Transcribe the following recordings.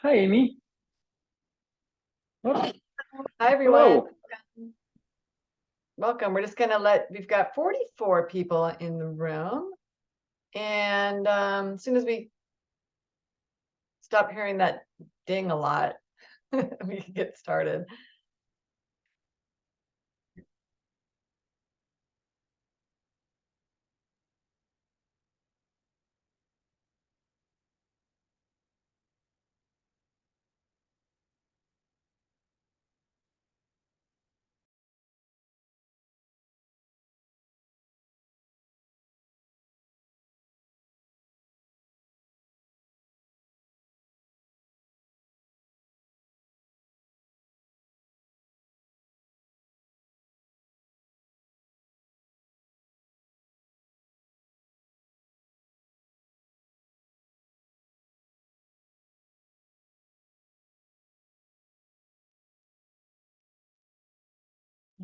Hi, Amy. Oh, Hi, everyone. hello. Welcome. We're just going to we've got 44 people in the room. And as soon as we stop hearing that ding a lot, we can get started.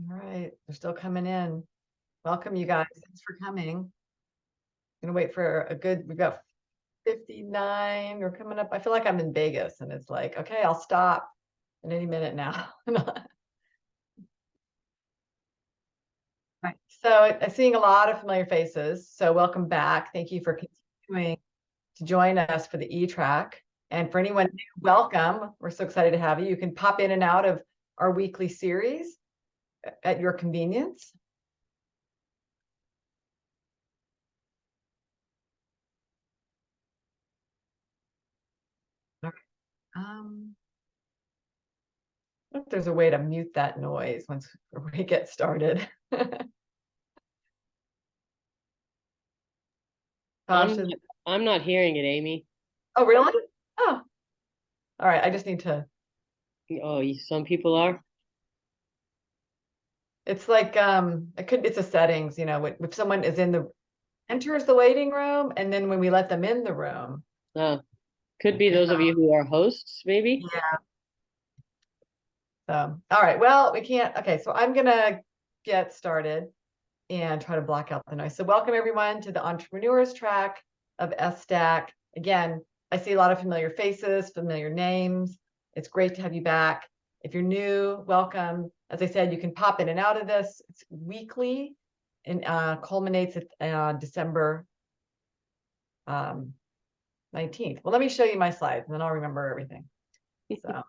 All right. They're still coming in. Welcome, you guys. Thanks for coming. Gonna wait for we've got 59. We're coming up. I feel like I'm in Vegas and it's like, okay, I'll stop in any minute now. Right. So I'm seeing a lot of familiar faces. So welcome back. Thank you for continuing to join us for the E-Track. And for anyone new, welcome. We're so excited to have you. You can pop in and out of our weekly series at your convenience. Okay. I don't know if there's a way to mute that noise once we get started. I'm not hearing it, Amy. Oh, really? Oh, all right. I just need to. Oh, some people are. It's like it's a settings, if someone enters the waiting room, and then when we let them in the room. Could be those of you who are hosts, maybe. Yeah. So, all right. Well, we can't. Okay, so I'm gonna get started and try to block out the noise. So welcome everyone to the Entrepreneurs Track of SDAC. Again, I see a lot of familiar faces, familiar names. It's great to have you back. If you're new, welcome. As I said, you can pop in and out of this. It's weekly and culminates at December 19th. Well, let me show you my slides and then I'll remember everything. So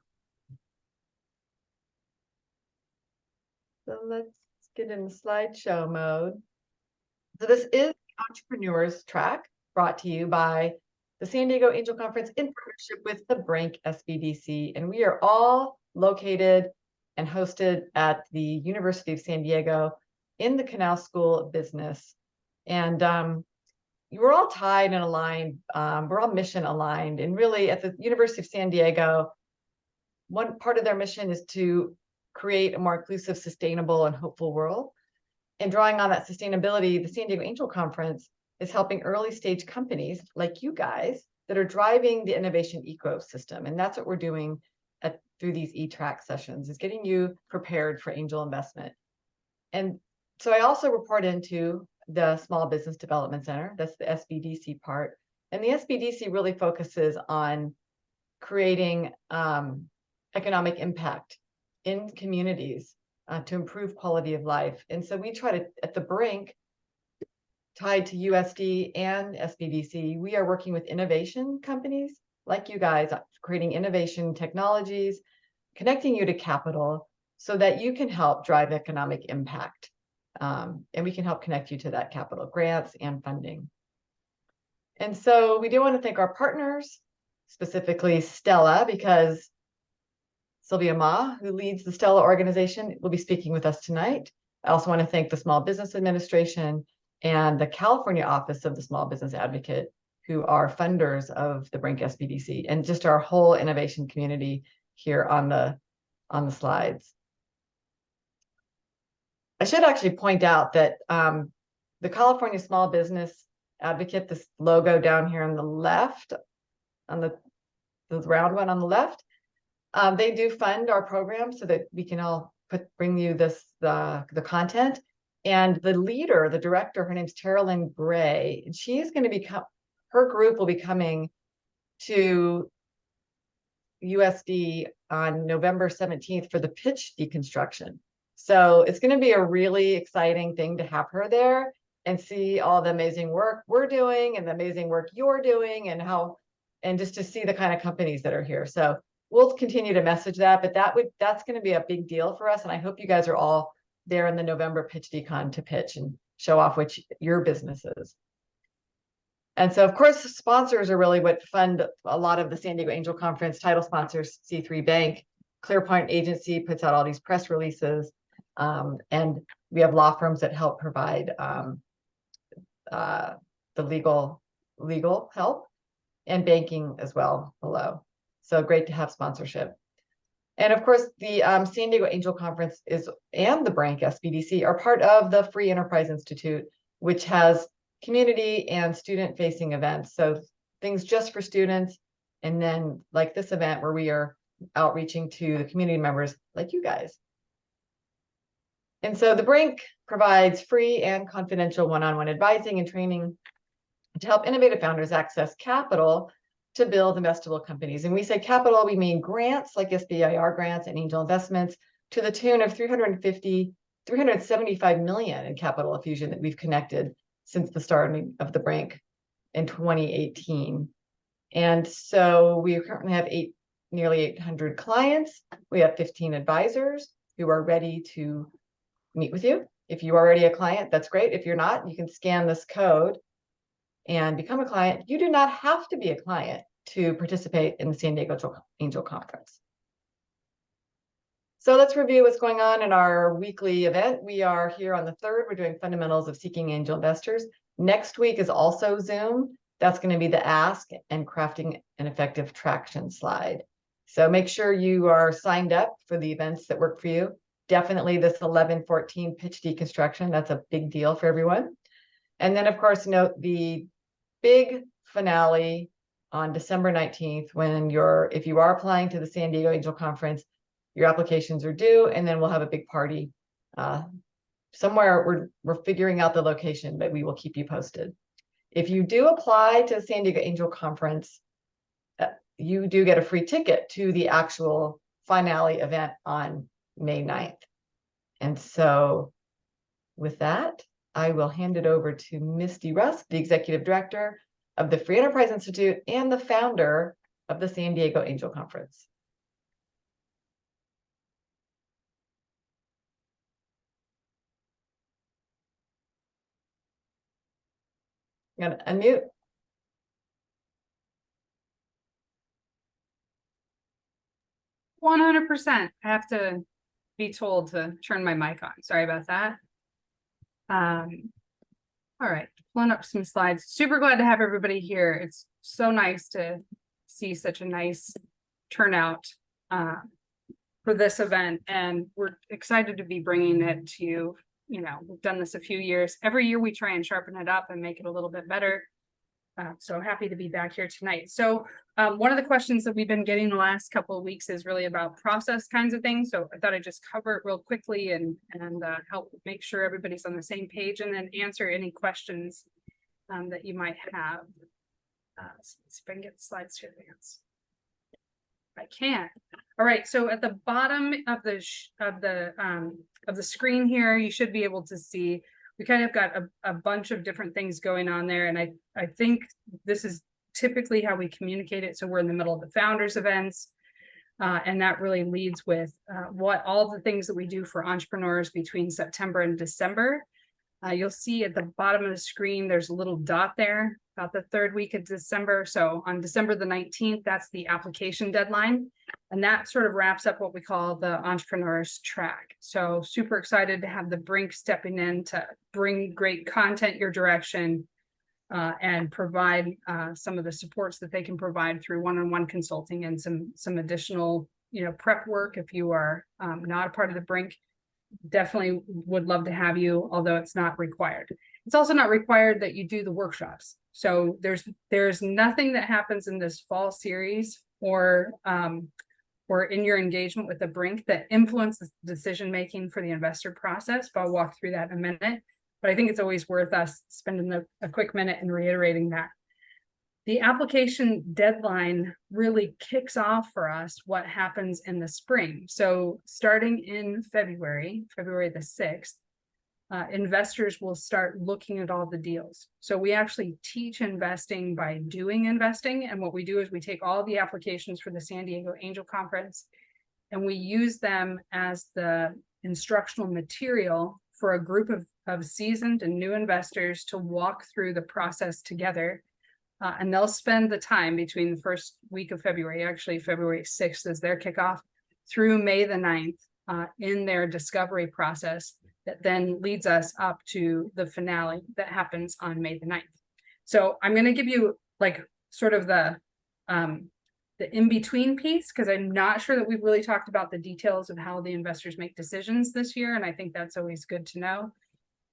let's get in the slideshow mode. So this is the Entrepreneurs Track, brought to you by the San Diego Angel Conference in partnership with the Brink SBDC. And we are all located and hosted at the University of San Diego in the Canal School of Business. And we're all tied and aligned. We're all mission aligned. And really at the University of San Diego, one part of their mission is to create a more inclusive, sustainable, and hopeful world. And drawing on that sustainability, the San Diego Angel Conference is helping early stage companies like you guys that are driving the innovation ecosystem. And that's what we're doing through these E-Track sessions, is getting you prepared for angel investment. And so I also report into the Small Business Development Center. That's the SBDC part. And the SBDC really focuses on creating economic impact in communities to improve quality of life. And so we try to, at the Brink, tied to USD and SBDC, we are working with innovation companies like you guys, creating innovation technologies, connecting you to capital so that you can help drive economic impact. And we can help connect you to that capital, grants and funding. And so we do want to thank our partners, specifically Stella, because Sylvia Ma, who leads the Stella organization, will be speaking with us tonight. I also want to thank the Small Business Administration and the California Office of the Small Business Advocate, who are funders of the Brink SBDC, and just our whole innovation community here on the slides. I should actually point out that the California Small Business Advocate, this logo down here on the left, on the round one on the left, they do fund our program so that we can all bring you the content. And the leader, the director, her name's Teralyn Gray. She is going to become, her group will be coming to USD on November 17th for the pitch deconstruction. So it's going to be a really exciting thing to have her there and see all the amazing work we're doing and the amazing work you're doing and just to see the kind of companies that are here. So we'll continue to message that, but that's going to be a big deal for us. And I hope you guys are all there in the November pitch decon to pitch and show off which your business is. And so, of course, sponsors are really what fund a lot of the San Diego Angel Conference. Title sponsors, C3 Bank, ClearPoint Agency puts out all these press releases. And we have law firms that help provide the legal help and banking as well below. So great to have sponsorship. And of course, the San Diego Angel Conference and the BRANC SBDC are part of the Free Enterprise Institute, which has community and student-facing events. So things just for students, and then like this event where we are outreaching to the community members like you guys. And so the BRANC provides free and confidential one-on-one advising and training to help innovative founders access capital to build investable companies. And we say capital, we mean grants like SBIR grants and angel investments to the tune of 375 million in capital infusion that we've connected since the start of the BRANC in 2018. And so we currently have nearly 800 clients. We have 15 advisors who are ready to meet with you. If you are already a client, that's great. If you're not, you can scan this code and become a client. You do not have to be a client to participate in the San Diego Angel Conference. So let's review what's going on in our weekly event. We are here on the 3rd. We're doing fundamentals of seeking angel investors. Next week is also Zoom. That's going to be the ask and crafting an effective traction slide. So make sure you are signed up for the events that work for you. Definitely this 11-14 pitch deconstruction. That's a big deal for everyone. And then, of course, note the big finale on December 19th when if you are applying to the San Diego Angel Conference, your applications are due, and then we'll have a big party somewhere. We're figuring out the location, but we will keep you posted. If you do apply to the San Diego Angel Conference, you do get a free ticket to the actual finale event on May 9th. And so with that, I will hand it over to Misty Rusk, the Executive Director of the Free Enterprise Institute and the founder of the San Diego Angel Conference. I'm gonna unmute. %. I have to be told to turn my mic on. Sorry about that. All right, pulling up some slides. Super glad to have everybody here. It's so nice to see such a nice turnout for this event, and we're excited to be bringing it to you. We've done this a few years. Every year we try and sharpen it up and make it a little bit better. So happy to be back here tonight. So one of the questions that we've been getting the last couple of weeks is really about process kinds of things. So I thought I'd just cover it real quickly and help make sure everybody's on the same page, and then answer any questions that you might have. Let's see if I can get the slides to advance. I can. All right. So at the bottom of the screen here, you should be able to see we kind of got a bunch of different things going on there. And I think this is typically how we communicate it. So we're in the middle of the founders events. And that really leads with what all the things that we do for entrepreneurs between September and December. You'll see at the bottom of the screen, there's a little dot there about the 3rd week of December. So on December the 19th, that's the application deadline. And that sort of wraps up what we call the entrepreneurs track. So super excited to have the BRANC stepping in to bring great content your direction and provide some of the supports that they can provide through one-on-one consulting and some additional, prep work. If you are not a part of the BRANC, definitely would love to have you, although it's not required. It's also not required that you do the workshops. So there's nothing that happens in this fall series or in your engagement with the BRANC that influences decision-making for the investor process. But I'll walk through that in a minute. But I think it's always worth us spending a quick minute and reiterating that. The application deadline really kicks off for us what happens in the spring. So starting in February the 6th, investors will start looking at all the deals. So we actually teach investing by doing investing. And what we do is we take all the applications for the San Diego Angel Conference and we use them as the instructional material for a group of seasoned and new investors to walk through the process together. And they'll spend the time between the first week of February, actually February 6th is their kickoff, through May the 9th in their discovery process that then leads us up to the finale that happens on May the 9th. So I'm going to give you like sort of the in-between piece, because I'm not sure that we've really talked about the details of how the investors make decisions this year. And I think that's always good to know.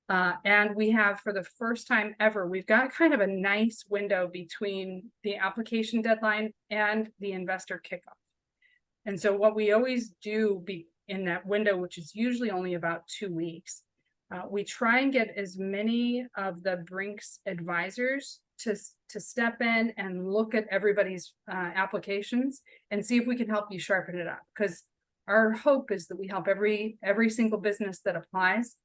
And we have, for the first time ever, we've got kind of a nice window between the application deadline and the investor kickoff. And so what we always do in that window, which is usually only about 2 weeks, we try and get as many of the Brink's advisors to step in and look at everybody's applications and see if we can help you sharpen it up. Because our hope is that we help every single business that applies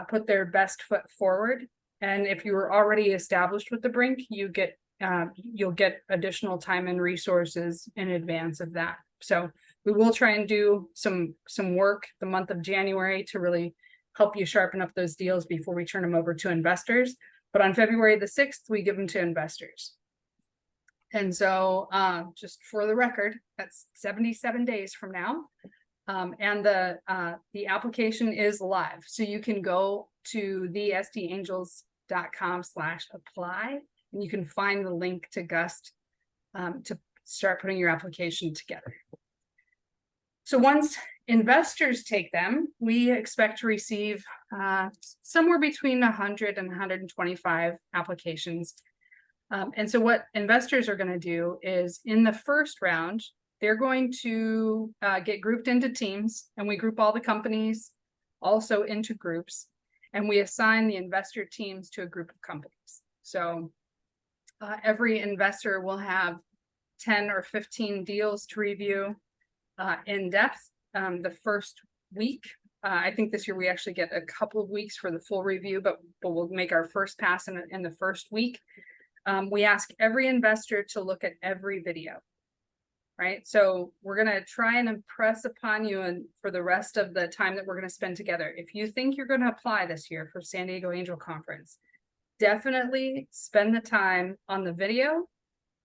put their best foot forward. And if you were already established with the Brink, you'll get additional time and resources in advance of that. So we will try and do some work the month of January to really help you sharpen up those deals before we turn them over to investors. But on February the 6th, we give them to investors. And so just for the record, that's 77 days from now. And the application is live. So you can go to the sdangels.com/apply and you can find the link to Gust to start putting your application together. So once investors take them, we expect to receive somewhere between 100 and 125 applications. And so what investors are going to do is in the first round, they're going to get grouped into teams, and we group all the companies also into groups, and we assign the investor teams to a group of companies. So every investor will have 10 or 15 deals to review in depth the first week. I think this year we actually get a couple of weeks for the full review, but we'll make our first pass in the first week. We ask every investor to look at every video, right? So we're going to try and impress upon you, and for the rest of the time that we're going to spend together, if you think you're going to apply this year for San Diego Angel Conference, definitely spend the time on the video.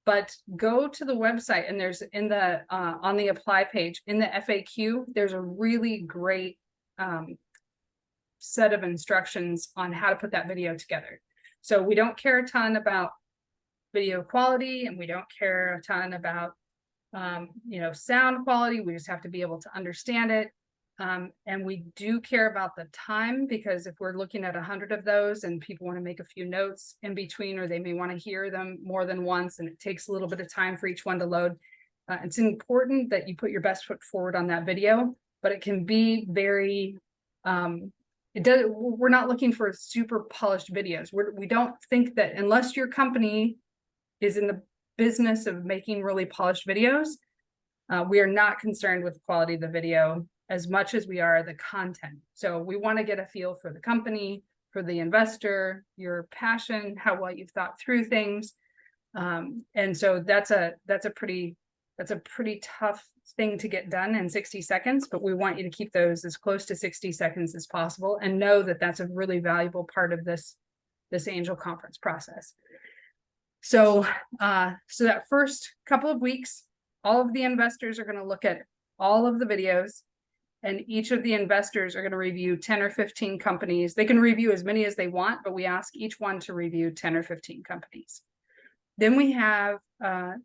But go to the website, and there's in the on the apply page in the FAQ, there's a really great set of instructions on how to put that video together. So we don't care a ton about video quality, and we don't care a ton about sound quality. We just have to be able to understand it. And we do care about the time, because if we're looking at 100 of those and people want to make a few notes in between, or they may want to hear them more than once, and it takes a little bit of time for each one to load, it's important that you put your best foot forward on that video. But it can be very, we're not looking for super polished videos. We don't think that unless your company is in the business of making really polished videos, we are not concerned with the quality of the video as much as we are the content. So we want to get a feel for the company, for the investor, your passion, how well you've thought through things. And so that's a pretty tough thing to get done in 60 seconds, but we want you to keep those as close to 60 seconds as possible, and know that that's a really valuable part of this angel conference process. So that first couple of weeks, all of the investors are going to look at all of the videos, and each of the investors are going to review 10 or 15 companies. They can review as many as they want, but we ask each one to review 10 or 15 companies. Then we have a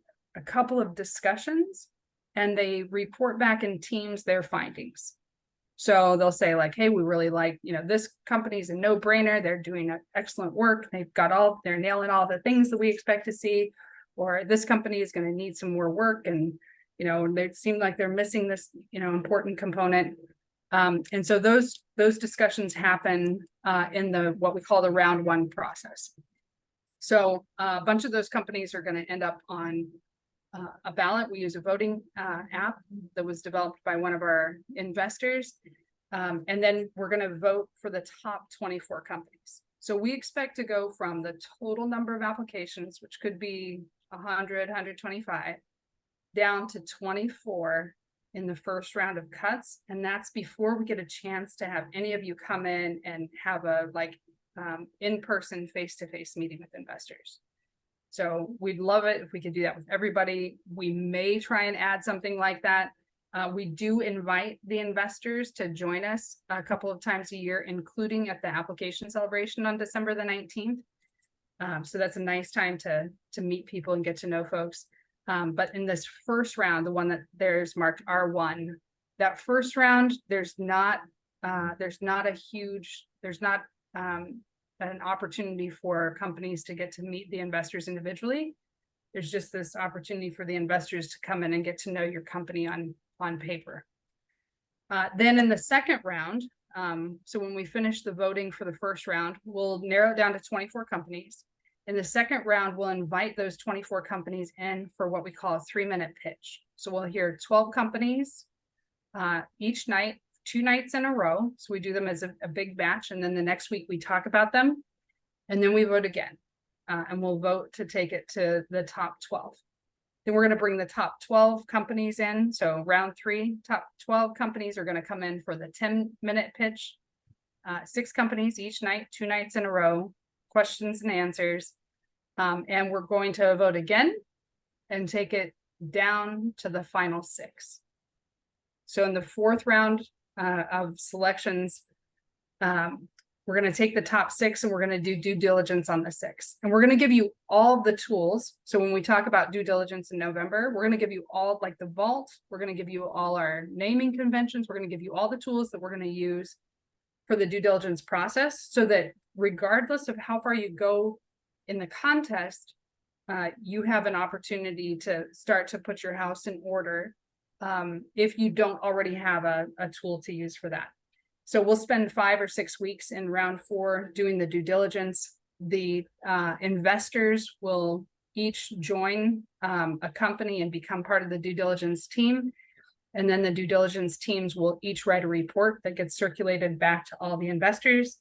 couple of discussions, and they report back in teams their findings. So they'll say like, hey, we really like, this company's a no-brainer. They're doing excellent work. They're nailing all the things that we expect to see. Or this company is going to need some more work, and they seem like they're missing this, important component. And so those discussions happen in what we call the round one process. So a bunch of those companies are going to end up on a ballot. We use a voting app that was developed by one of our investors. And then we're going to vote for the top 24 companies. So we expect to go from the total number of applications, which could be 100, 125, down to 24 in the first round of cuts. And that's before we get a chance to have any of you come in and have a in-person face-to-face meeting with investors. So we'd love it if we could do that with everybody. We may try and add something like that. We do invite the investors to join us a couple of times a year, including at the application celebration on December the 19th. So that's a nice time to meet people and get to know folks. But in this first round, the one that there's marked R1, that first round, there's not an opportunity for companies to get to meet the investors individually. There's just this opportunity for the investors to come in and get to know your company on paper. Then in the second round, so when we finish the voting for the first round, we'll narrow it down to 24 companies. In the second round, we'll invite those 24 companies in for what we call a 3-minute pitch. So we'll hear 12 companies each night, 2 nights in a row. So we do them as a big batch. And then the next week we talk about them. And then we vote again. And we'll vote to take it to the top 12. Then we're going to bring the top 12 companies in. So round 3, top 12 companies are going to come in for the 10-minute pitch. 6 companies each night, 2 nights in a row, questions and answers. And we're going to vote again and take it down to the final 6. So in the 4th round of selections, we're going to take the top 6 and we're going to do due diligence on the 6. And we're going to give you all the tools. So when we talk about due diligence in November, we're going to give you all, like the vault, we're going to give you all our naming conventions. We're going to give you all the tools that we're going to use for the due diligence process, so that regardless of how far you go in the contest, you have an opportunity to start to put your house in order if you don't already have a tool to use for that. So we'll spend 5 or 6 weeks in round 4 doing the due diligence. The investors will each join a company and become part of the due diligence team. And then the due diligence teams will each write a report that gets circulated back to all the investors.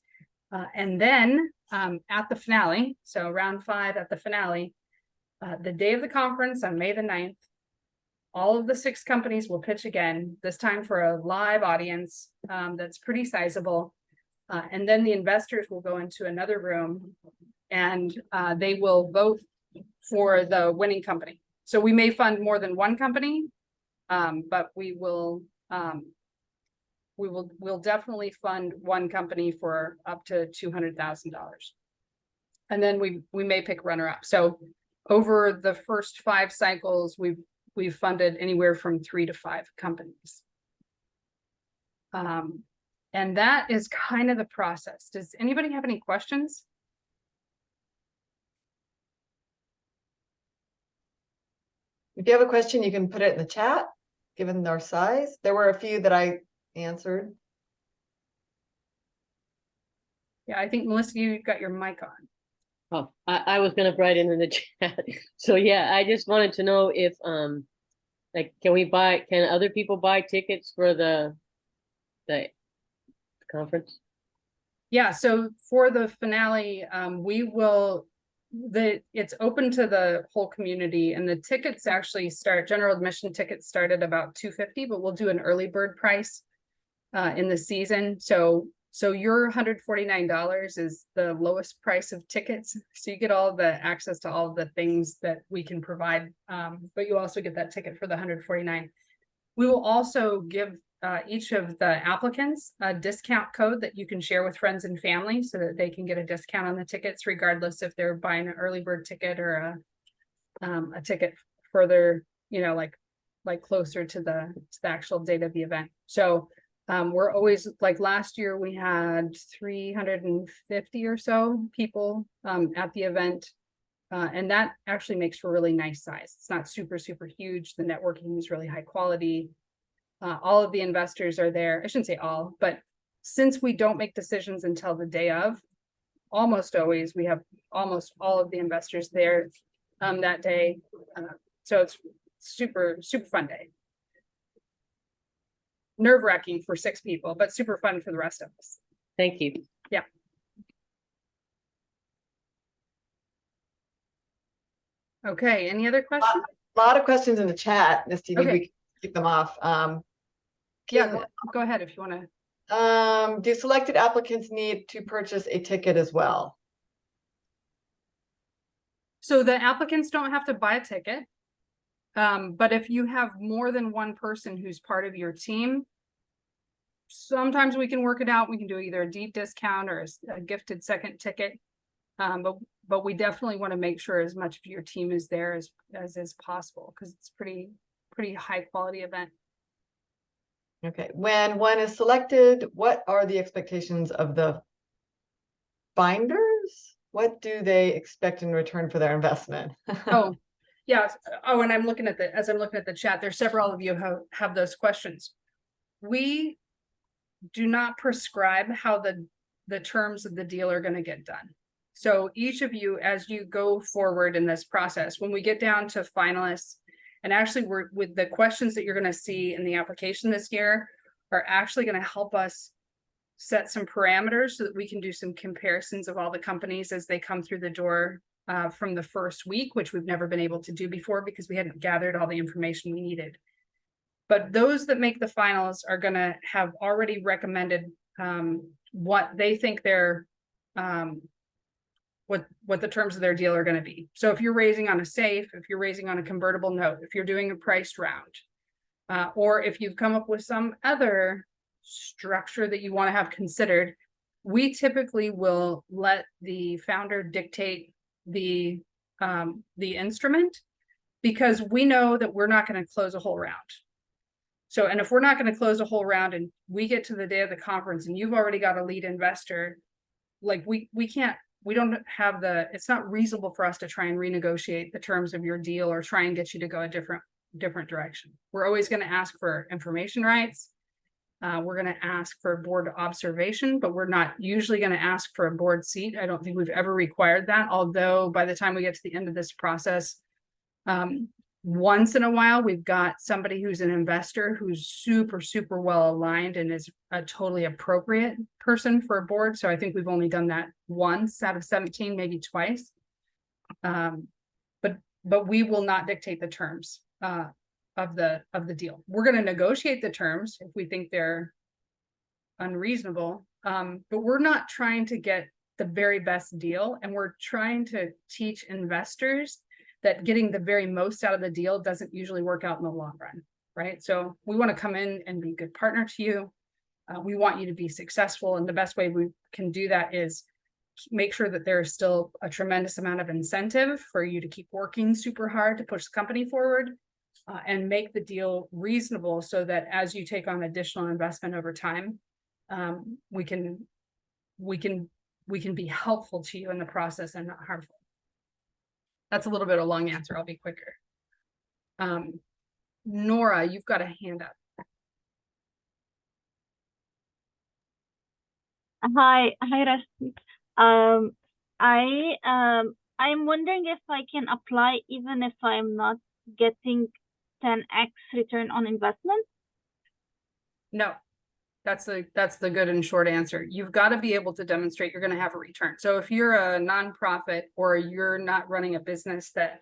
And then at the finale, so round 5 at the finale, the day of the conference on May the 9th, all of the 6 companies will pitch again, this time for a live audience that's pretty sizable. And then the investors will go into another room and they will vote for the winning company. So we may fund more than one company, but we'll definitely fund one company for up to $200,000. And then we may pick runner-up. So over the first 5 cycles, we've funded anywhere from 3 to 5 companies. And that is kind of the process. Does anybody have any questions? If you have a question, you can put it in the chat, given our size. There were a few that I answered. Yeah, I think Melissa, you got your mic on. Oh, I was gonna write it in the chat. So yeah, I just wanted to know if like can other people buy tickets for the conference? Yeah, so for the finale, it's open to the whole community, and the tickets actually general admission tickets start at about $250, but we'll do an early bird price in the season. So your $149 is the lowest price of tickets. So you get all the access to all of the things that we can provide, but you also get that ticket for the $149. We will also give each of the applicants a discount code that you can share with friends and family so that they can get a discount on the tickets, regardless if they're buying an early bird ticket or a ticket further, like closer to the actual date of the event. So we're always, like last year, we had 350 or so people at the event. And that actually makes for a really nice size. It's not super, super huge. The networking is really high quality. All of the investors are there. I shouldn't say all, but since we don't make decisions until the day of, almost always, we have almost all of the investors there that day. So it's super fun day. Nerve-wracking for 6 people, but super fun for the rest of us. Thank you. Okay, any other questions? A lot of questions in the chat, Misty, maybe Okay. we can keep them off. Yeah, Can- go ahead if you want to. do selected applicants need to purchase a ticket as well? So the applicants don't have to buy a ticket. But if you have more than one person who's part of your team, sometimes we can work it out. We can do either a deep discount or a gifted second ticket. But we definitely want to make sure as much of your team is there as is possible, because it's pretty high quality event. Okay, when one is selected, what are the expectations of the binders? What do they expect in return for their investment? Oh, yeah. Oh, and I'm looking at as I'm looking at the chat, there's several of you who have those questions. We do not prescribe how the terms of the deal are going to get done. So each of you, as you go forward in this process, when we get down to finalists, and actually we're with the questions that you're going to see in the application this year are actually going to help us set some parameters so that we can do some comparisons of all the companies as they come through the door from the first week, which we've never been able to do before because we hadn't gathered all the information we needed. But those that make the finals are going to have already recommended what they think their what the terms of their deal are going to be. So if you're raising on a safe, if you're raising on a convertible note, if you're doing a priced round, or if you've come up with some other structure that you want to have considered, we typically will let the founder dictate the instrument, because we know that we're not going to close a whole round. So, and if we're not going to close a whole round and we get to the day of the conference and you've already got a lead investor, like we don't have it's not reasonable for us to try and renegotiate the terms of your deal or try and get you to go a different direction. We're always going to ask for information rights. We're going to ask for board observation, but we're not usually going to ask for a board seat. I don't think we've ever required that. Although by the time we get to the end of this process, once in a while, we've got somebody who's an investor who's super well aligned and is a totally appropriate person for a board. So I think we've only done that once out of 17, maybe twice. But we will not dictate the terms of the deal. We're going to negotiate the terms if we think they're unreasonable. But we're not trying to get the very best deal, and we're trying to teach investors that getting the very most out of the deal doesn't usually work out in the long run, right? So we want to come in and be a good partner to you. We want you to be successful. And the best way we can do that is make sure that there is still a tremendous amount of incentive for you to keep working super hard to push the company forward, and make the deal reasonable so that as you take on additional investment over time, we can be helpful to you in the process and not harmful. That's a little bit of a long answer. I'll be quicker. Nora, you've got a hand up. Hi, Rusty. I'm wondering if I can apply even if I'm not getting 10x return on investment. No, that's the good and short answer. You've got to be able to demonstrate you're going to have a return. So if you're a nonprofit or you're not running a business that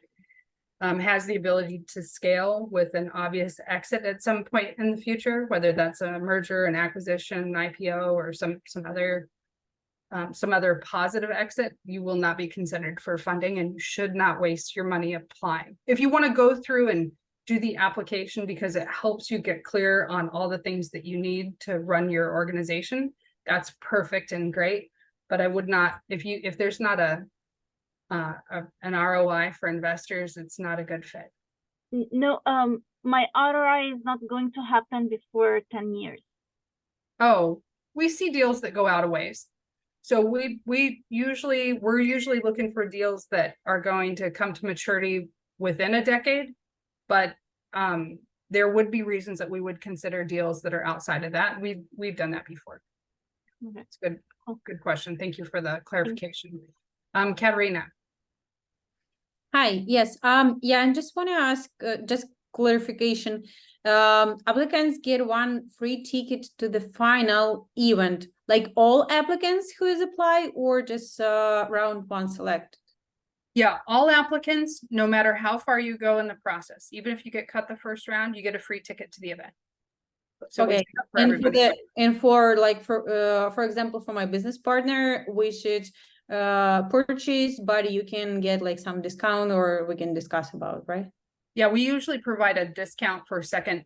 has the ability to scale with an obvious exit at some point in the future, whether that's a merger, an acquisition, an IPO, or some other positive exit, you will not be considered for funding, and you should not waste your money applying. If you want to go through and do the application because it helps you get clear on all the things that you need to run your organization, that's perfect and great. But I would not, if there's not an ROI for investors, it's not a good fit. No, my ROI is not going to happen before 10 years. Oh, we see deals that go out a ways. So we're usually looking for deals that are going to come to maturity within a decade, but there would be reasons that we would consider deals that are outside of that. We've done that before. It's good. Good question. Thank you for the clarification. Katerina. Hi, yes, yeah, I just want to ask, just clarification. Applicants get one free ticket to the final event, like all applicants who has applied, or just round one select? Yeah, all applicants, no matter how far you go in the process, even if you get cut the first round, you get a free ticket to the event. So we Okay, sign up for and for everybody. the, and for like, for example, for my business partner, we should purchase, but you can get like some discount, or we can discuss about, right? Yeah, we usually provide a discount for second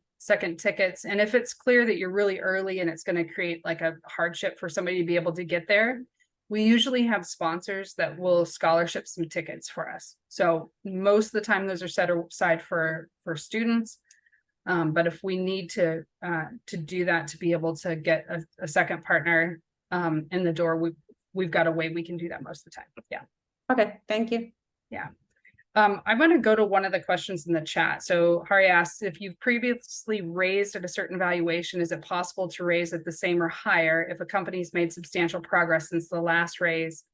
tickets. And if it's clear that you're really early and it's going to create like a hardship for somebody to be able to get there, we usually have sponsors that will scholarship some tickets for us. So most of the time those are set aside for students. But if we need to do that, to be able to get a second partner in the door, we've got a way we can do that most of the time. Yeah. Okay, thank you. Yeah. I'm going to go to one of the questions in the chat. So Hari asks, if you've previously raised at a certain valuation, is it possible to raise at the same or higher if a company's made substantial progress since the last raise?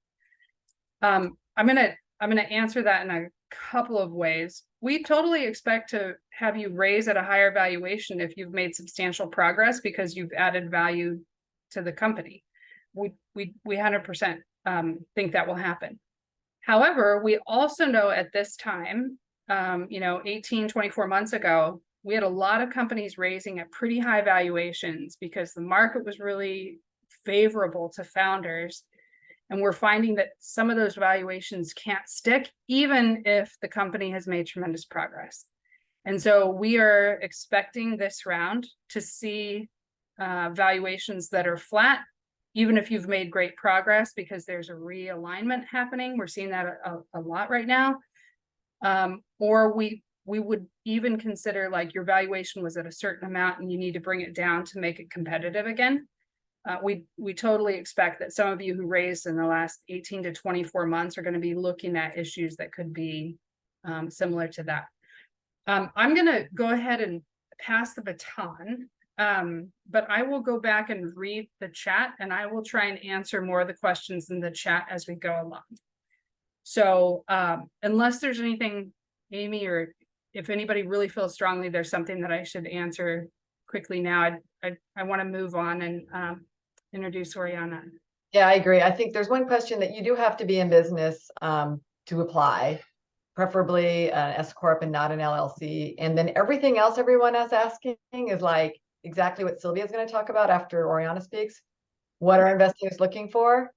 I'm gonna answer that in a couple of ways. We totally expect to have you raise at a higher valuation if you've made substantial progress because you've added value to the company. We 100% think that will happen. However, we also know at this time, 18, 24 months ago, we had a lot of companies raising at pretty high valuations because the market was really favorable to founders. And we're finding that some of those valuations can't stick, even if the company has made tremendous progress. And so we are expecting this round to see valuations that are flat, even if you've made great progress, because there's a realignment happening. We're seeing that a lot right now. Or we would even consider like your valuation was at a certain amount and you need to bring it down to make it competitive again. We totally expect that some of you who raised in the last 18 to 24 months are going to be looking at issues that could be similar to that. I'm going to go ahead and pass the baton. But I will go back and read the chat and I will try and answer more of the questions in the chat as we go along. So unless there's anything, Amy, or if anybody really feels strongly there's something that I should answer quickly now, I want to move on and introduce Oriana. Yeah, I agree. I think there's one question that you do have to be in business to apply, preferably an S Corp and not an LLC. And then everything else everyone is asking is like, exactly what Sylvia is going to talk about after Oriana speaks. What are investors looking for?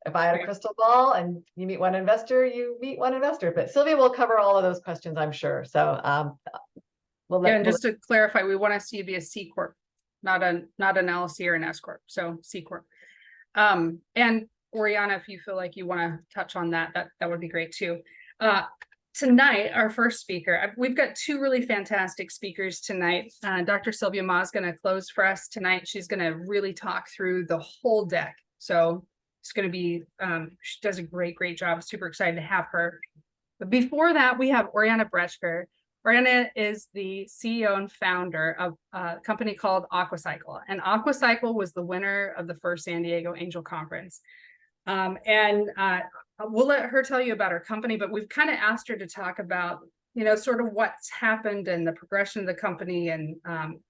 If I had a crystal ball and you meet one investor, you meet one investor. But Sylvia will cover all of those questions, I'm sure. So and just to clarify, we want to see you be a C Corp, not an LLC or an S Corp. So C Corp. And Oriana, if you feel like you want to touch on that would be great too. Tonight, our first speaker, we've got two really fantastic speakers tonight. Dr. Sylvia Ma is going to close for us tonight. She's going to really talk through the whole deck. So it's going to be, she does a great job. Super excited to have her. But before that, we have Oriana Breschker. Oriana is the CEO and founder of a company called Aquacycle. And Aquacycle was the winner of the first San Diego Angel Conference. We'll let her tell you about her company, but we've kind of asked her to talk about, sort of what's happened and the progression of the company and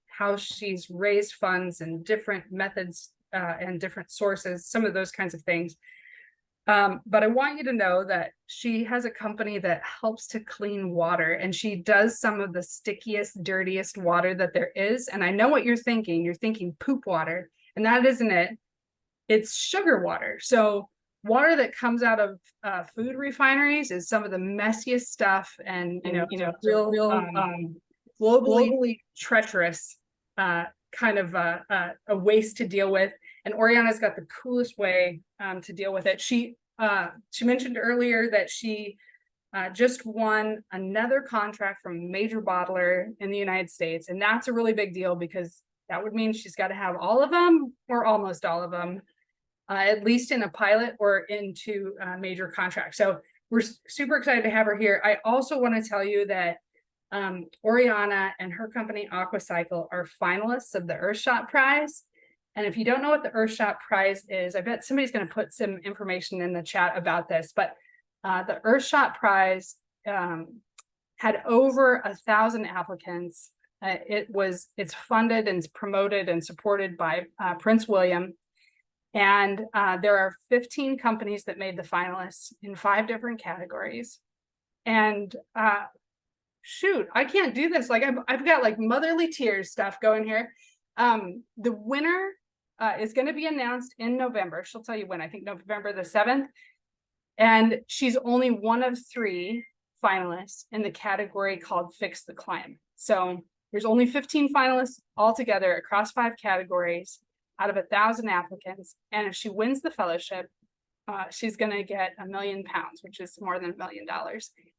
how she's raised funds and different methods and different sources, some of those kinds of things. But I want you to know that she has a company that helps to clean water, and she does some of the stickiest, dirtiest water that there is. And I know what you're thinking. You're thinking poop water, and that isn't it. It's sugar water. So water that comes out of food refineries is some of the messiest stuff, and real globally treacherous kind of a waste to deal with. And Oriana's got the coolest way to deal with it. She mentioned earlier that she just won another contract from a major bottler in the United States, and that's a really big deal because that would mean she's got to have all of them or almost all of them. At least in a pilot or into a major contract. So we're super excited to have her here. I also want to tell you that Oriana and her company Aquacycle are finalists of the Earthshot Prize. And if you don't know what the Earthshot Prize is, I bet somebody's going to put some information in the chat about this, but the Earthshot Prize had over 1,000 applicants. It's funded and promoted and supported by Prince William. And there are 15 companies that made the finalists in 5 different categories. And shoot, I can't do this. Like I've got like motherly tears stuff going here. The winner is going to be announced in November. She'll tell you when, I think November the 7th. And she's only one of 3 finalists in the category called Fix the Climate. So there's only 15 finalists altogether across 5 categories out of 1,000 applicants. And if she wins the fellowship, she's going to get £1 million, which is more than $1 million,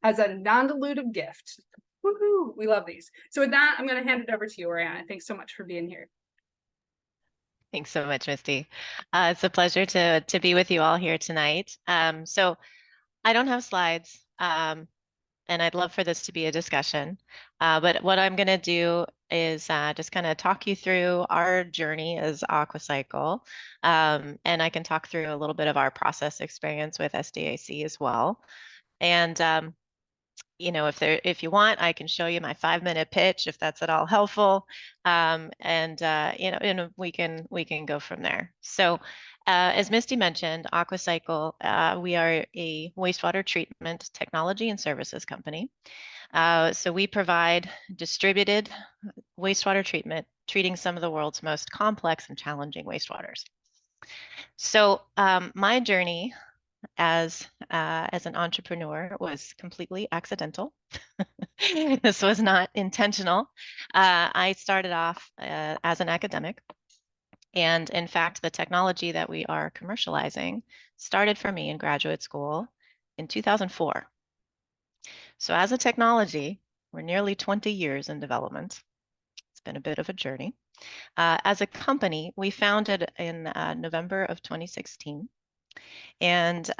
as a non-dilutive gift. Woohoo! We love these. So with that, I'm going to hand it over to you, Oriana. Thanks so much for being here. Thanks so much, Misty. It's a pleasure to be with you all here tonight. So I don't have slides, and I'd love for this to be a discussion. But what I'm going to do is just kind of talk you through our journey as AquaCycle, and I can talk through a little bit of our process experience with SDAC as well. And you know, if you want, I can show you my 5-minute pitch if that's at all helpful, and you know, and we can go from there. So, as Misty mentioned, AquaCycle, we are a wastewater treatment technology and services company. So we provide distributed wastewater treatment, treating some of the world's most complex and challenging wastewaters. So my journey as an entrepreneur was completely accidental. This was not intentional. I started off as an academic. And in fact, the technology that we are commercializing started for me in graduate school in 2004. So as a technology, we're nearly 20 years in development. It's been a bit of a journey. As a company, we founded in November of 2016. And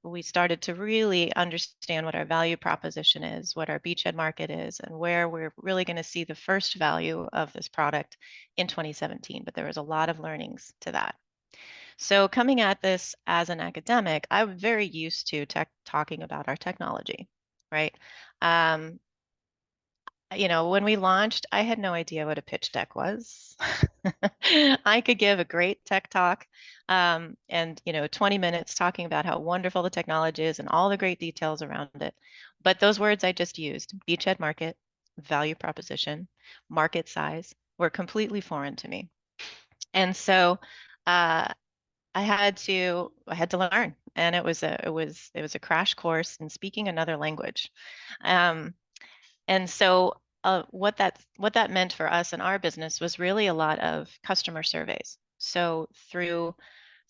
we started to really understand what our value proposition is, what our beachhead market is, and where we're really going to see the first value of this product in 2017. But there was a lot of learnings to that. So coming at this as an academic, I'm very used to talking about our technology, right? You know, when we launched, I had no idea what a pitch deck was. I could give a great tech talk and, you know, 20 minutes talking about how wonderful the technology is and all the great details around it. But those words I just used, beachhead market, value proposition, market size, were completely foreign to me. And so I had to learn, and it was a crash course in speaking another language. And so what that meant for us in our business was really a lot of customer surveys. So through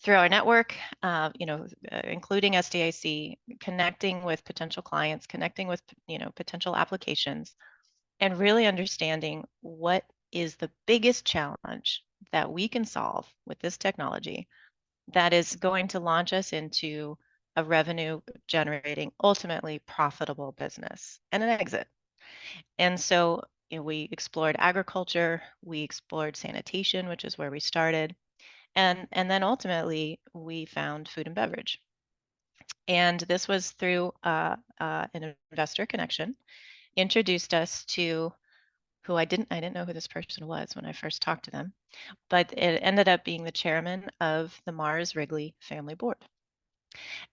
our network, you know, including SDAC, connecting with potential clients, connecting with, you know, potential applications, and really understanding what is the biggest challenge that we can solve with this technology that is going to launch us into a revenue generating, ultimately profitable business and an exit. And so, you know, we explored agriculture, we explored sanitation, which is where we started. And then ultimately we found food and beverage. And this was through an investor connection, introduced us to who I didn't know who this person was when I first talked to them, but it ended up being the chairman of the Mars Wrigley Family Board.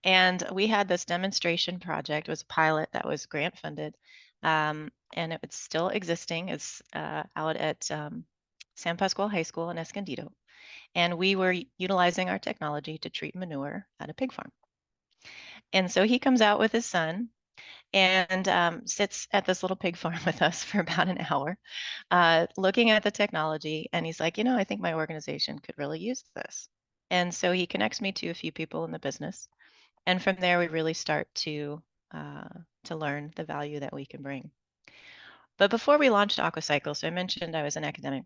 And we had this demonstration project. It was a pilot that was grant funded. And it's still existing. It's out at San Pascual High School in Escondido. And we were utilizing our technology to treat manure at a pig farm. And so he comes out with his son and sits at this little pig farm with us for about an hour, looking at the technology. And he's like, you know, I think my organization could really use this. And so he connects me to a few people in the business. And from there, we really start to learn the value that we can bring. But before we launched AquaCycle, so I mentioned I was an academic.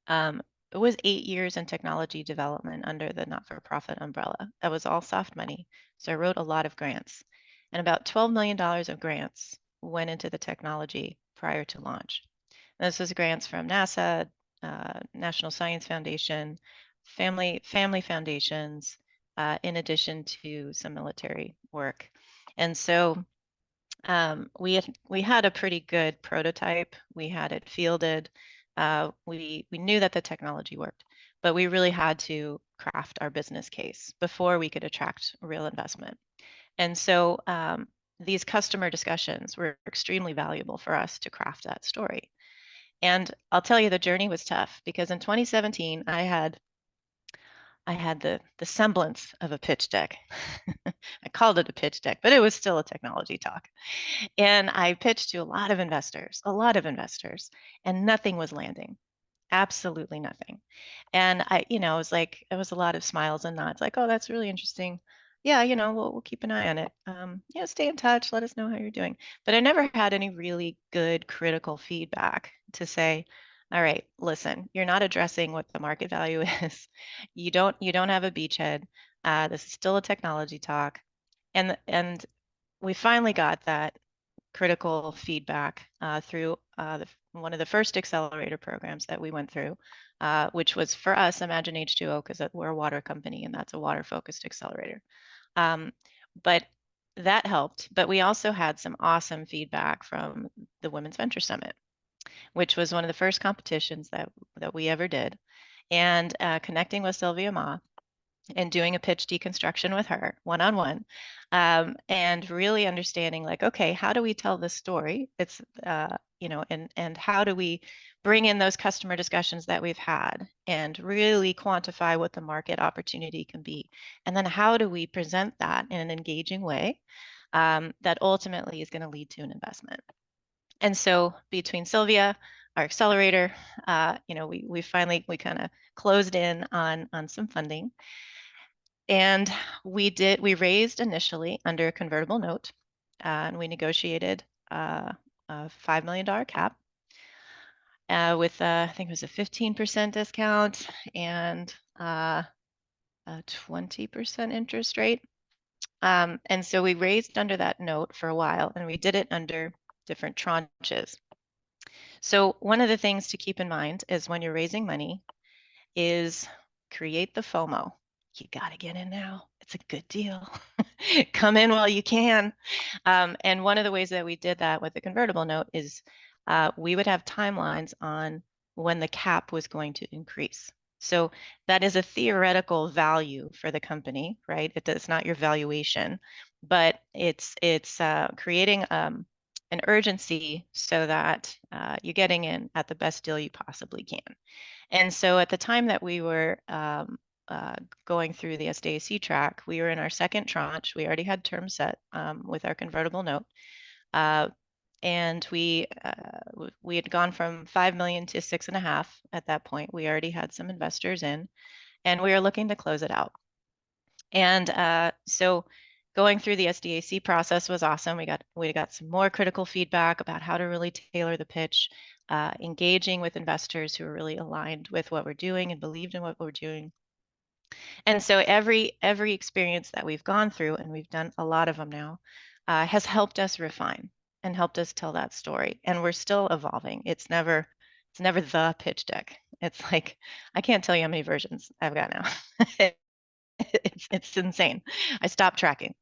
It was 8 years in technology development under the not-for-profit umbrella. That was all soft money. So I wrote a lot of grants. And about $12 million of grants went into the technology prior to launch. And this was grants from NASA, National Science Foundation, family foundations, in addition to some military work. And so we had a pretty good prototype. We had it fielded. We knew that the technology worked, but we really had to craft our business case before we could attract real investment. And so these customer discussions were extremely valuable for us to craft that story. And I'll tell you, the journey was tough because in 2017, I had the semblance of a pitch deck. I called it a pitch deck, but it was still a technology talk. And I pitched to a lot of investors, and nothing was landing. Absolutely nothing. And it was like, it was a lot of smiles and nods, like, oh, that's really interesting. Yeah, we'll keep an eye on it. Stay in touch, let us know how you're doing. But I never had any really good critical feedback to say, all right, listen, you're not addressing what the market value is. You don't have a beachhead. This is still a technology talk. And we finally got that critical feedback through one of the first accelerator programs that we went through, which was for us, Imagine H2O, because we're a water company and that's a water-focused accelerator. But that helped. But we also had some awesome feedback from the Women's Venture Summit, which was one of the first competitions that we ever did. And connecting with Sylvia Ma and doing a pitch deconstruction with her one-on-one, and really understanding, like, okay, how do we tell this story? It's and how do we bring in those customer discussions that we've had and really quantify what the market opportunity can be, and then how do we present that in an engaging way that ultimately is going to lead to an investment. And so between Sylvia, our accelerator, we finally kind of closed in on some funding. And we raised initially under a convertible note, and we negotiated a $5 million cap with I think it was a 15% discount and a 20% interest rate. And so we raised under that note for a while, and we did it under different tranches. So one of the things to keep in mind is when you're raising money is create the FOMO. You got to get in now. It's a good deal. Come in while you can. And one of the ways that we did that with the convertible note is we would have timelines on when the cap was going to increase. So that is a theoretical value for the company, right? It's not your valuation, but it's creating an urgency so that you're getting in at the best deal you possibly can. And so at the time that we were going through the SDAC track, we were in our second tranche. We already had terms set with our convertible note. And we had gone from 5 million to 6.5 at that point. We already had some investors in, and we were looking to close it out. And so going through the SDAC process was awesome. We got some more critical feedback about how to really tailor the pitch, engaging with investors who are really aligned with what we're doing and believed in what we're doing. And so every experience that we've gone through, and we've done a lot of them now, has helped us refine and helped us tell that story. And we're still evolving. It's never the pitch deck. It's like, I can't tell you how many versions I've got now. It's insane. I stopped tracking.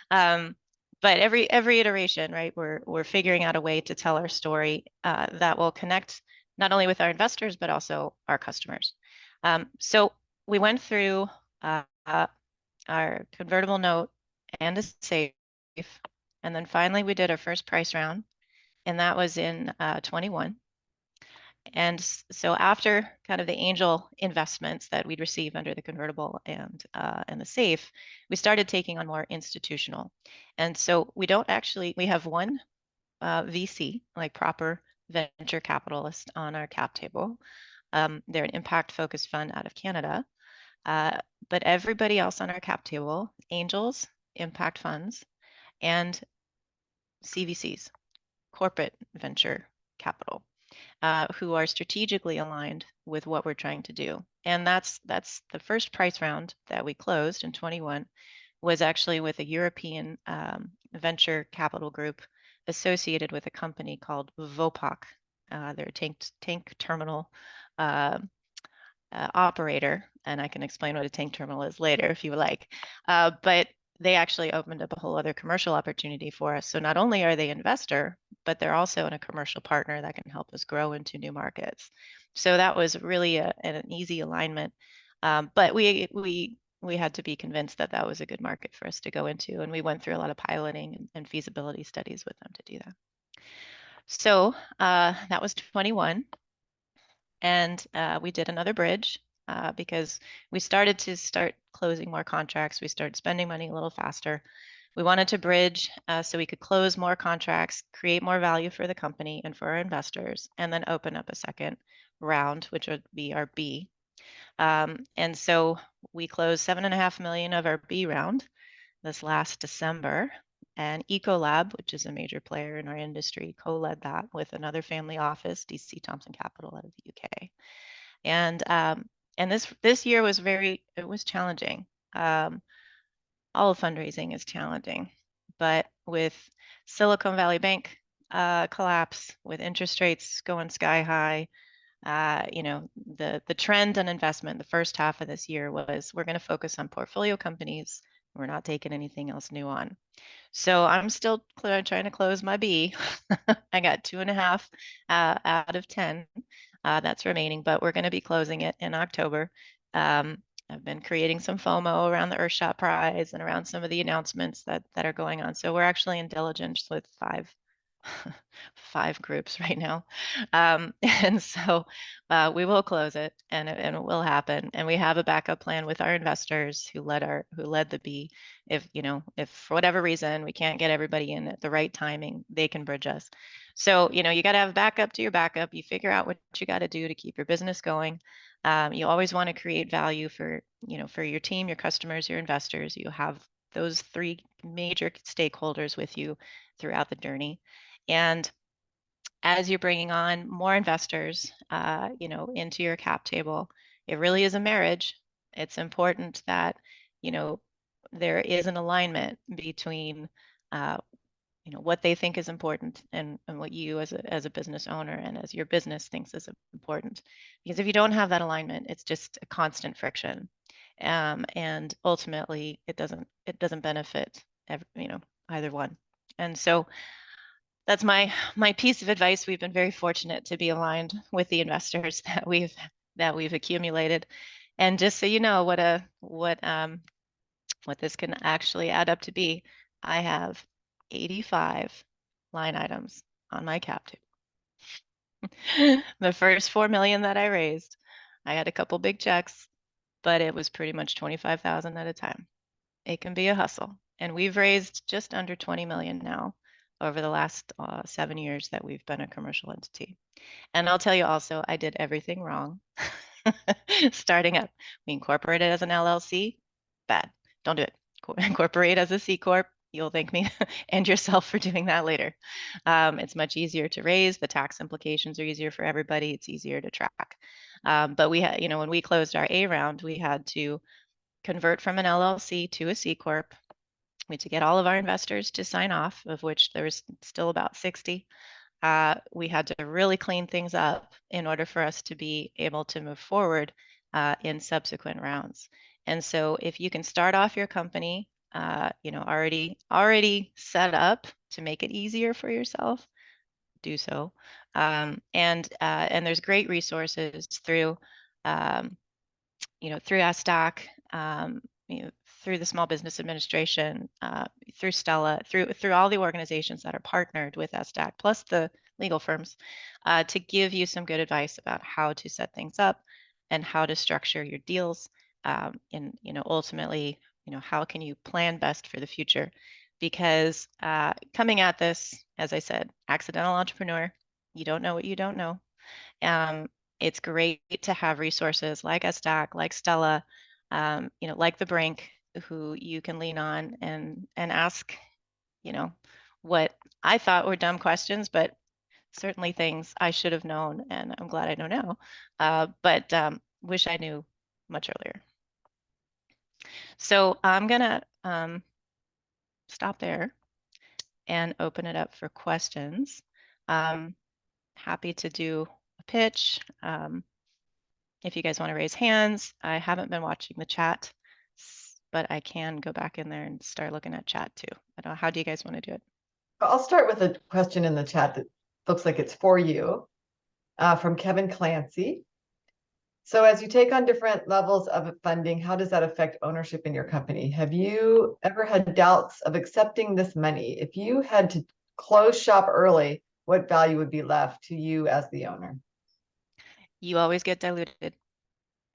But every iteration, right, we're figuring out a way to tell our story that will connect not only with our investors, but also our customers. So we went through our convertible note and a safe, and then finally we did our first price round, and that was in 21. And so after kind of the angel investments that we'd receive under the convertible and the safe, we started taking on more institutional. And so we have one VC, like proper venture capitalist, on our cap table. They're an impact focused fund out of Canada. But everybody else on our cap table, angels, impact funds, and CVCs, corporate venture capital, who are strategically aligned with what we're trying to do. And that's the first price round that we closed in 21 was actually with a European venture capital group associated with a company called Vopak. They're a tank terminal operator, and I can explain what a tank terminal is later if you would like. But they actually opened up a whole other commercial opportunity for us. So not only are they investor, but they're also in a commercial partner that can help us grow into new markets. So that was really an easy alignment. But we had to be convinced that that was a good market for us to go into, and we went through a lot of piloting and feasibility studies with them to do that. So that was 21. And we did another bridge because we started closing more contracts. We started spending money a little faster. We wanted to bridge so we could close more contracts, create more value for the company and for our investors, and then open up a second round, which would be our B. And so we closed 7.5 million of our B round this last December. And Ecolab, which is a major player in our industry, co-led that with another family office, DC Thompson Capital out of the UK. And this year was challenging. All fundraising is challenging, but with Silicon Valley Bank collapse, with interest rates going sky high, the trend on investment the first half of this year was we're going to focus on portfolio companies. We're not taking anything else new on. So I'm still trying to close my B. I got 2.5 out of 10 that's remaining, but we're going to be closing it in October. I've been creating some FOMO around the Earthshot Prize and around some of the announcements that are going on. So we're actually in diligence with five groups right now. And so we will close it and it will happen. And we have a backup plan with our investors who led the B. If for whatever reason we can't get everybody in at the right timing, they can bridge us. So, you got to have backup to your backup. You figure out what you got to do to keep your business going. You always want to create value for your team, your customers, your investors. You have those 3 major stakeholders with you throughout the journey. And as you're bringing on more investors, into your cap table, it really is a marriage. It's important that, there is an alignment between, what they think is important and what you as a business owner and as your business thinks is important. Because if you don't have that alignment, it's just a constant friction. And ultimately it doesn't benefit either one. And so that's my piece of advice. We've been very fortunate to be aligned with the investors that we've accumulated. And just so you know what this can actually add up to be, I have 85 line items on my cap table. The first 4 million that I raised, I had a couple big checks, but it was pretty much 25,000 at a time. It can be a hustle. And we've raised just under 20 million now over the last 7 years that we've been a commercial entity. And I'll tell you also, I did everything wrong. Starting up, we incorporated as an LLC, bad, don't do it. Incorporate as a C Corp, you'll thank me and yourself for doing that later. It's much easier to raise, the tax implications are easier for everybody, it's easier to track. But we had, when we closed our A round, we had to convert from an LLC to a C Corp. We had to get all of our investors to sign off, of which there was still about 60. We had to really clean things up in order for us to be able to move forward in subsequent rounds. And so if you can start off your company, already set up to make it easier for yourself, do so. And there's great resources through SDAC, through the Small Business Administration, through Stella, through all the organizations that are partnered with SDAC, plus the legal firms, to give you some good advice about how to set things up and how to structure your deals. And ultimately, how can you plan best for the future? Because coming at this, as I said, accidental entrepreneur, you don't know what you don't know. It's great to have resources like SDAC, like Stella, like the Brink, who you can lean on and ask, what I thought were dumb questions, but certainly things I should have known, and I'm glad I know now, but wish I knew much earlier. So I'm gonna stop there and open it up for questions. Happy to do a pitch. if you guys want to raise hands. I haven't been watching the chat, but I can go back in there and start looking at chat too. I don't know, how do you guys want to do it? I'll start with a question in the chat that looks like it's for you, from Kevin Clancy. So as you take on different levels of funding, how does that affect ownership in your company? Have you ever had doubts of accepting this money? If you had to close shop early, what value would be left to you as the owner? You always get diluted.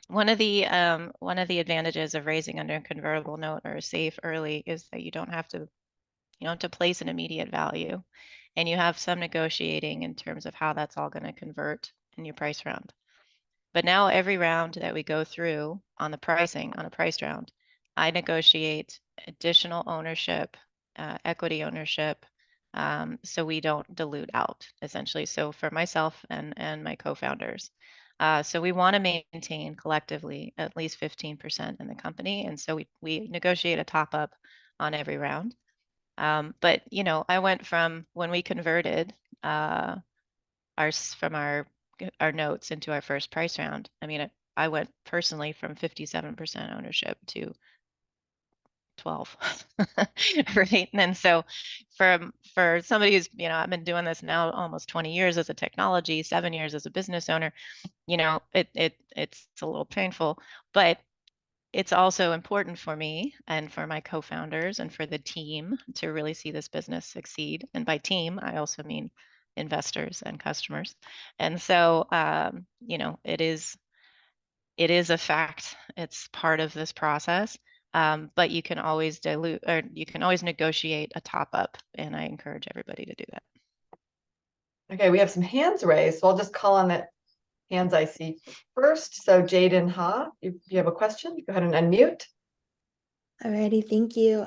One of the advantages of raising under a convertible note or a safe early is that you don't have to place an immediate value, and you have some negotiating in terms of how that's all going to convert in your price round. But now every round that we go through on the pricing, on a price round, I negotiate additional ownership, equity ownership, so we don't dilute out, essentially. So for myself and my co-founders. So we want to maintain collectively at least 15% in the company. And so we negotiate a top up on every round. But I went from when we converted from our notes into our first price round. I mean, I went personally from 57% ownership to 12, right? And so for somebody who's, I've been doing this now almost 20 years as a technology, 7 years as a business owner, it's a little painful, but it's also important for me and for my co-founders and for the team to really see this business succeed. And by team, I also mean investors and customers. And so, it is a fact. It's part of this process. But you can always dilute, or you can always negotiate a top up. And I encourage everybody to do that. Okay, we have some hands raised, so I'll just call on the hands I see first. So Jaden Ha, if you have a question, go ahead and unmute. Alrighty, thank you.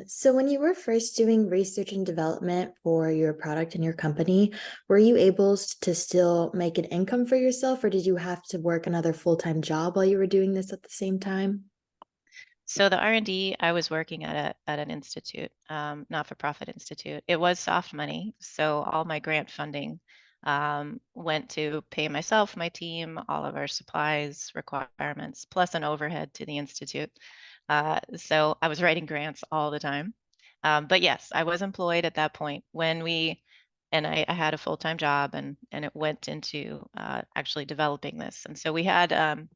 So when you were first doing research and development for your product and your company, were you able to still make an income for yourself, or did you have to work another full-time job while you were doing this at the same time? So the R&D, I was working at an institute, not-for-profit institute. It was soft money, so all my grant funding went to pay myself, my team, all of our supplies, requirements, plus an overhead to the institute. So I was writing grants all the time. But yes, I was employed at that point and I had a full-time job, and it went into actually developing this. And so we had an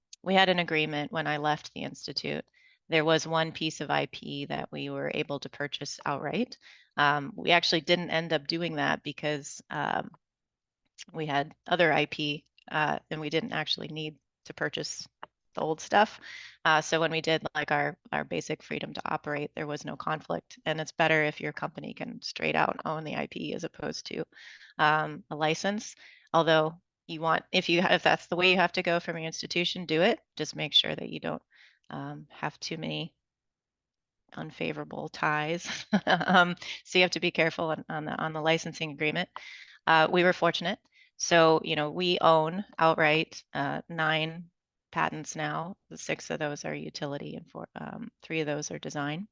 agreement when I left the institute. There was one piece of IP that we were able to purchase outright. We actually didn't end up doing that because we had other IP and we didn't actually need to purchase the old stuff. So when we did like our basic freedom to operate, there was no conflict. And it's better if your company can straight out own the IP as opposed to a license. Although if that's the way you have to go from your institution, do it. Just make sure that you don't have too many unfavorable ties. So you have to be careful on the licensing agreement. We were fortunate. So, we own outright 9 patents now. 6 of those are utility and 3 of those are design.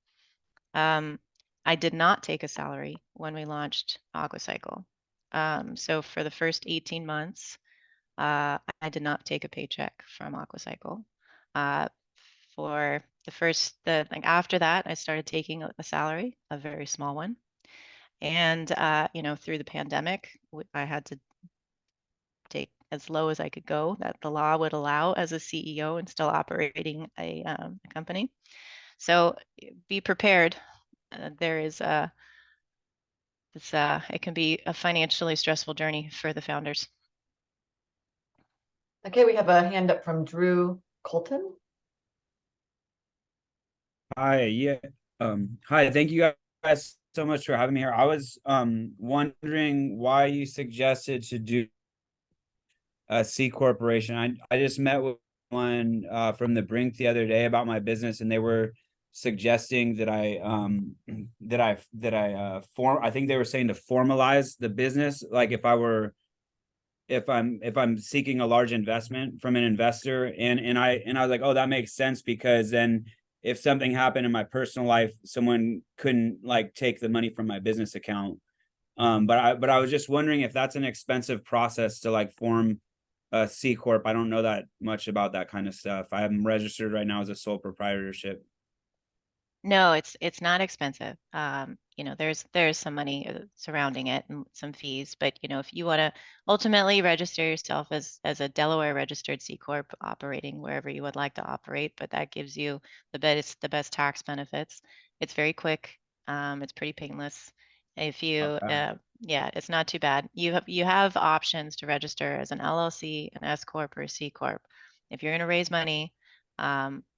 I did not take a salary when we launched AquaCycle. So for the first 18 months, I did not take a paycheck from AquaCycle. For after that, I started taking a salary, a very small one. And, through the pandemic, I had to take as low as I could go that the law would allow as a CEO and still operating a company. So be prepared. It can be a financially stressful journey for the founders. Okay, we have a hand up from Drew Colton. Hi, yeah. Hi, thank you guys so much for having me here. I was wondering why you suggested to do a C corporation. I just met with one from the Brink the other day about my business, and they were suggesting that I I think they were saying to formalize the business, like if I'm seeking a large investment from an investor, and I was like, oh, that makes sense, because then if something happened in my personal life, someone couldn't like take the money from my business account. But I was just wondering if that's an expensive process to like form a C Corp. I don't know that much about that kind of stuff. I am registered right now as a sole proprietorship. No, it's not expensive. You know, there's some money surrounding it and some fees, but you know, if you want to ultimately register yourself as a Delaware registered C Corp operating wherever you would like to operate, but that gives you the best tax benefits. It's very quick. It's pretty painless. If you yeah, it's not too bad. You have options to register as an LLC, an S Corp, or a C Corp. If you're going to raise money,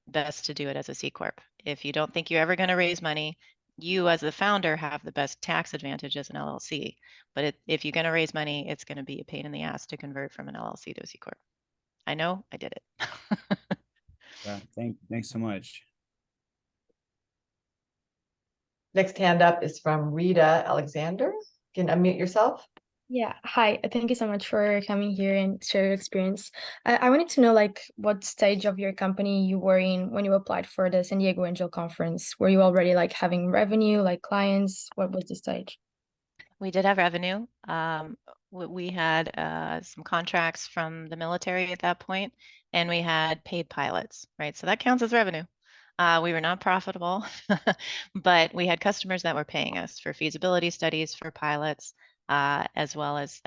best to do it as a C Corp. If you don't think you're ever going to raise money, you as the founder have the best tax advantage as an LLC. But if you're going to raise money, it's going to be a pain in the ass to convert from an LLC to a C Corp. I know, I did it. Yeah, thanks so much. Next hand up is from Rita Alexander. You can unmute yourself. Yeah, hi. Thank you so much for coming here and share your experience. I wanted to know like what stage of your company you were in when you applied for the San Diego Angel Conference. Were you already like having revenue, like clients? What was the stage? We did have revenue. We had some contracts from the military at that point, and we had paid pilots, right? So that counts as revenue. We were not profitable, but we had customers that were paying us for feasibility studies for pilots, as well as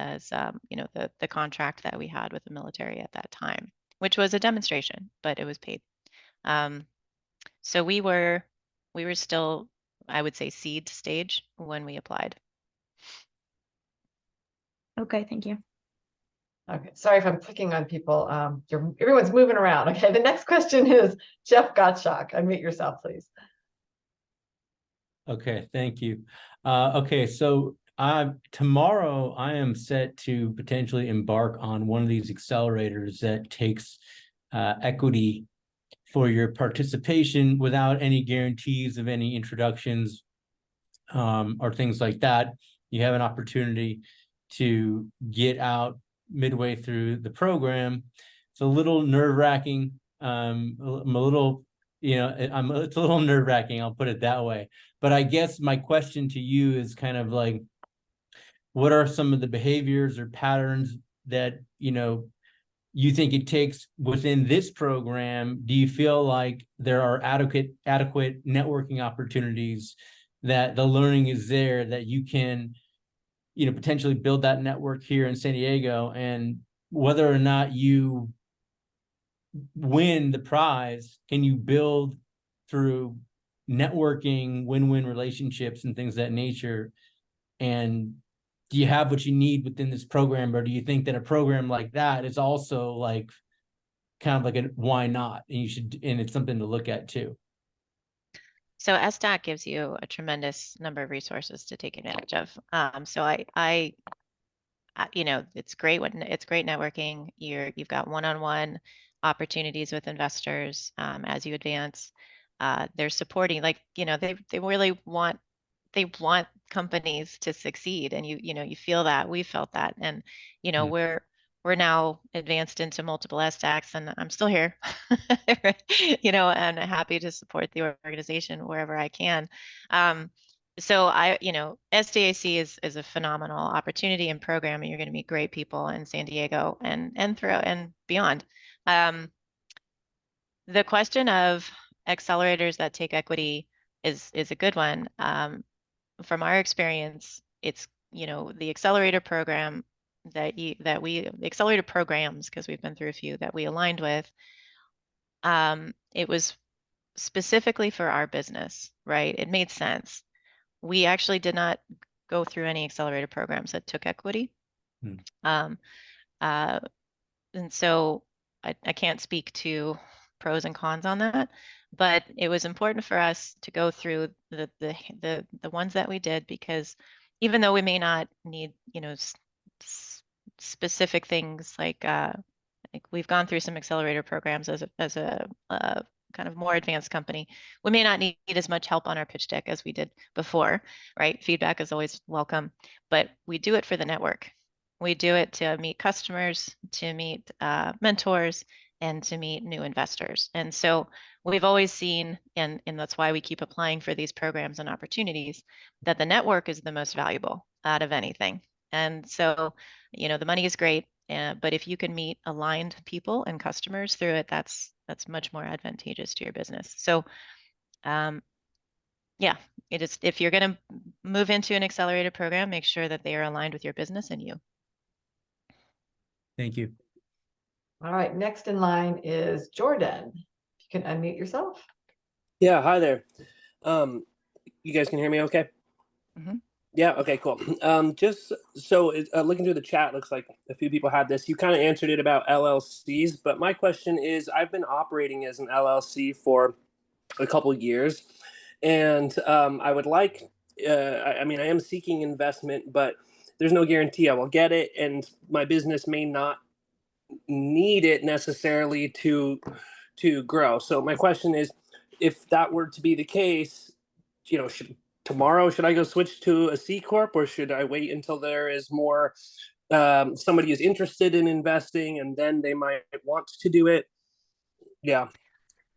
you know, the contract that we had with the military at that time, which was a demonstration, but it was paid. So we were still, I would say, seed stage when we applied. Okay, thank you. Okay, sorry if I'm clicking on people. Everyone's moving around. Okay, the next question is Jeff Gottschalk. Unmute yourself, please. Okay, thank you. Okay, so tomorrow I am set to potentially embark on one of these accelerators that takes equity for your participation without any guarantees of any introductions or things like that. You have an opportunity to get out midway through the program. It's a little nerve-wracking. I'm a little, you know, it's a little nerve-wracking, I'll put it that way. But I guess my question to you is kind of like, what are some of the behaviors or patterns that, you know, you think it takes within this program? Do you feel like there are adequate networking opportunities, that the learning is there, that you can, you know, potentially build that network here in San Diego? And whether or not you win the prize, can you build through networking, win-win relationships and things of that nature? And do you have what you need within this program, or do you think that a program like that is also like kind of like a why not? And you should, and it's something to look at too. So SDAC gives you a tremendous number of resources to take advantage of. So I you know, it's great when it's great networking. You've got one-on-one opportunities with investors as you advance. They're supporting, like, you know, they really want, companies to succeed, and you know, you feel that. We felt that, and you know, we're now advanced into multiple SDACs, and I'm still here, you know, and happy to support the organization wherever I can. So you know, SDAC is a phenomenal opportunity and program, and you're going to meet great people in San Diego and throughout and beyond. The question of accelerators that take equity is a good one. From our experience, it's, you know, the accelerator program the accelerator programs, because we've been through a few that we aligned with. It was specifically for our business, right? It made sense. We actually did not go through any accelerator programs that took equity. And so I can't speak to pros and cons on that, but it was important for us to go through the ones that we did, because even though we may not need, you know, specific things like we've gone through some accelerator programs as a kind of more advanced company, we may not need as much help on our pitch deck as we did before, right? Feedback is always welcome, but we do it for the network. We do it to meet customers, to meet mentors, and to meet new investors. And so we've always seen, and that's why we keep applying for these programs and opportunities, that the network is the most valuable out of anything. And so, you know, the money is great, But if you can meet aligned people and customers through it, that's much more advantageous to your business. So yeah, it is. If you're going to move into an accelerated program, make sure that they are aligned with your business and you. Thank you. All right, next in line is Jordan. You can unmute yourself. Yeah, hi there. You guys can hear me okay? Mhm. Yeah, okay, cool. Just so looking through the chat, looks like a few people had this. You kind of answered it about LLCs, but my question is, I've been operating as an LLC for a couple years, and I would like, I mean, I am seeking investment, but there's no guarantee I will get it, and my business may not need it necessarily to grow. So my question is, if that were to be the case, tomorrow should I go switch to a C corp, or should I wait until there is more somebody is interested in investing and then they might want to do it? Yeah.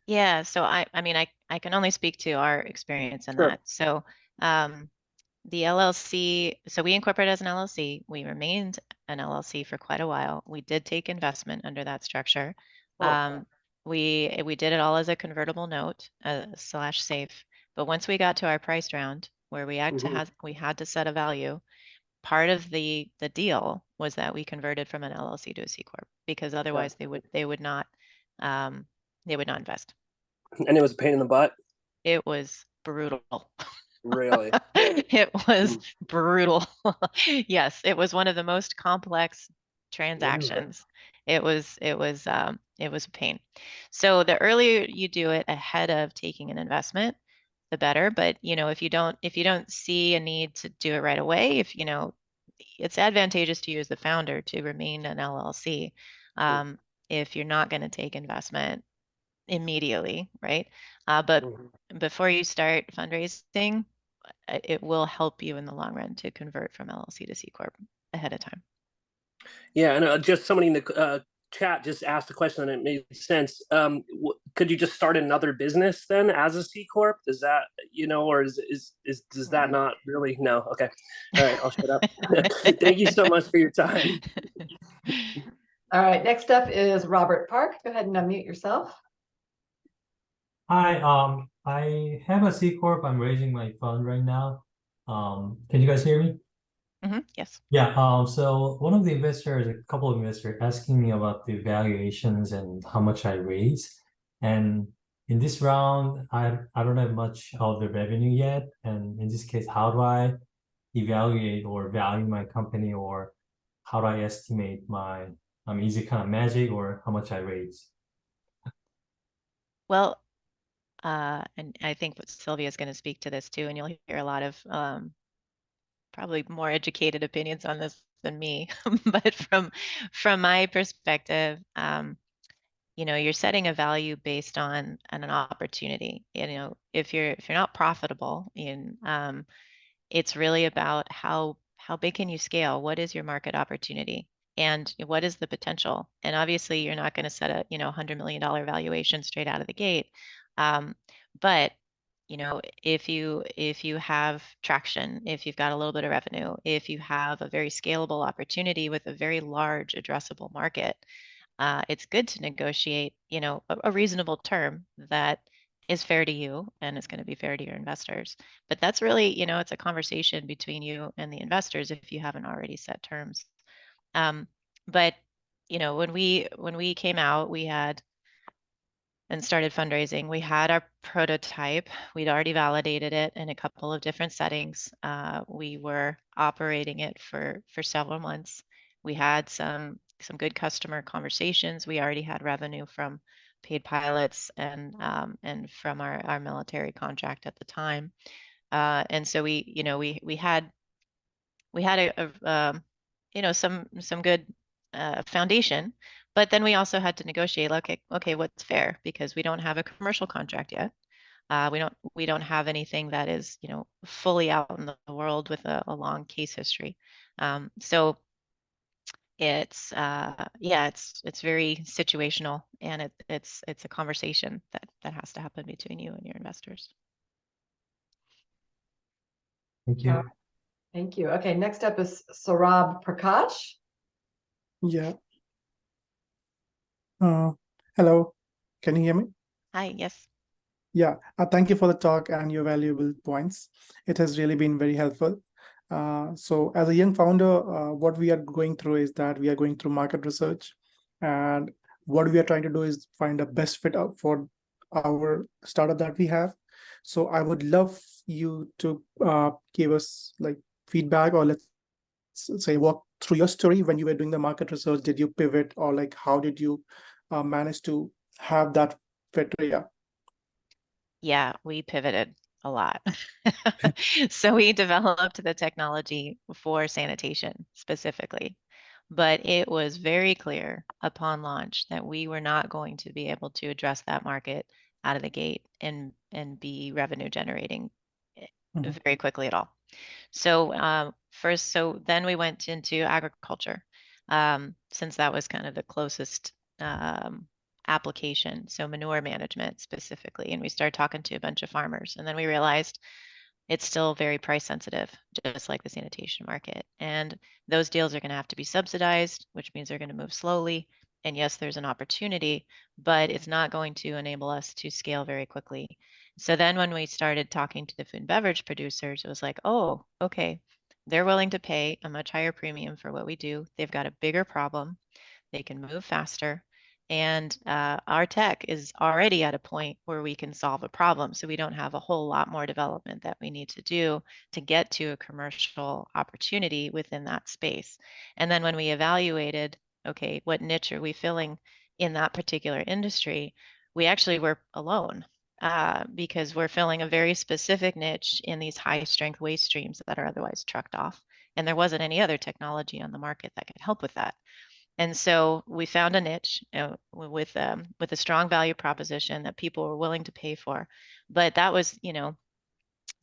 Yeah, so I mean, I can only speak to our experience in Sure. that. So the LLC, so we incorporated as an LLC. We remained an LLC for quite a while. We did take investment under that structure. Oh. We did it all as a convertible note slash safe. But once we got to our price round, where we had to set a value, part of the deal was that we converted from an LLC to a C corp, because otherwise they would not invest. And it was a pain in the butt. It was brutal. Really? It was brutal. Yes, it was one of the most complex transactions. It was a pain. So the earlier you do it ahead of taking an investment, the better. But if you don't see a need to do it right away, it's advantageous to you as the founder to remain an LLC. If you're not going to take investment immediately, right? But before you start fundraising, it will help you in the long run to convert from LLC to C corp ahead of time. Yeah, and just somebody in the chat just asked a question and it made sense. Could you just start another business then as a C corp? Does that, or does that not really? No. Okay. All right, I'll shut up. Thank you so much for your time. All right, next up is Robert Park. Go ahead and unmute yourself. Hi, I have a C corp. I'm raising my fund right now. Can you guys hear me? Yes. Yeah. So one of the investors, a couple of investors, asking me about the valuations and how much I raise. And in this round, I don't have much of the revenue yet. And in this case, how do I evaluate or value my company, or how do I estimate my? Is it kind of magic, or how much I raise? Well, and I think Sylvia is going to speak to this too, and you'll hear a lot of probably more educated opinions on this than me. But from my perspective, you're setting a value based on an opportunity. If you're not profitable it's really about how big can you scale? What is your market opportunity? And what is the potential? And obviously you're not going to set a $100 million valuation straight out of the gate. But if you have traction, if you've got a little bit of revenue, if you have a very scalable opportunity with a very large addressable market, it's good to negotiate, a reasonable term that is fair to you and is going to be fair to your investors. But that's really, it's a conversation between you and the investors if you haven't already set terms. But when we came out, we had and started fundraising, we had our prototype. We'd already validated it in a couple of different settings. We were operating it for several months. We had some good customer conversations. We already had revenue from paid pilots and from our military contract at the time. And so we had some good foundation, but then we also had to negotiate. Okay, what's fair? Because we don't have a commercial contract yet. We don't have anything that is fully out in the world with a long case history. So it's very situational, and it's a conversation that has to happen between you and your investors. Thank you. Thank you. Okay, next up is Saurabh Prakash. Yeah, Hello, can you hear me? Hi, yes. Yeah, thank you for the talk and your valuable points. It has really been very helpful. So as a young founder, what we are going through is that we are going through market research, and what we are trying to do is find a best fit out for our startup that we have. So I would love you to give us like feedback, or let's say walk through your story when you were doing the market research. Did you pivot, or like how did you manage to have that fit? Yeah. Yeah, we pivoted a lot. So we developed the technology for sanitation specifically, but it was very clear upon launch that we were not going to be able to address that market out of the gate and be revenue generating very quickly at all. So so then we went into agriculture, since that was kind of the closest application, so manure management specifically. And we started talking to a bunch of farmers, and then we realized it's still very price sensitive, just like the sanitation market. And those deals are going to have to be subsidized, which means they're going to move slowly. And yes, there's an opportunity, but it's not going to enable us to scale very quickly. So then when we started talking to the food and beverage producers, it was like, oh, okay, they're willing to pay a much higher premium for what we do. They've got a bigger problem. They can move faster. And our tech is already at a point where we can solve a problem. So we don't have a whole lot more development that we need to do to get to a commercial opportunity within that space. And then when we evaluated, okay, what niche are we filling in that particular industry, we actually were alone. Because we're filling a very specific niche in these high strength waste streams that are otherwise trucked off. And there wasn't any other technology on the market that could help with that. And so we found a niche with a strong value proposition that people were willing to pay for. But that was,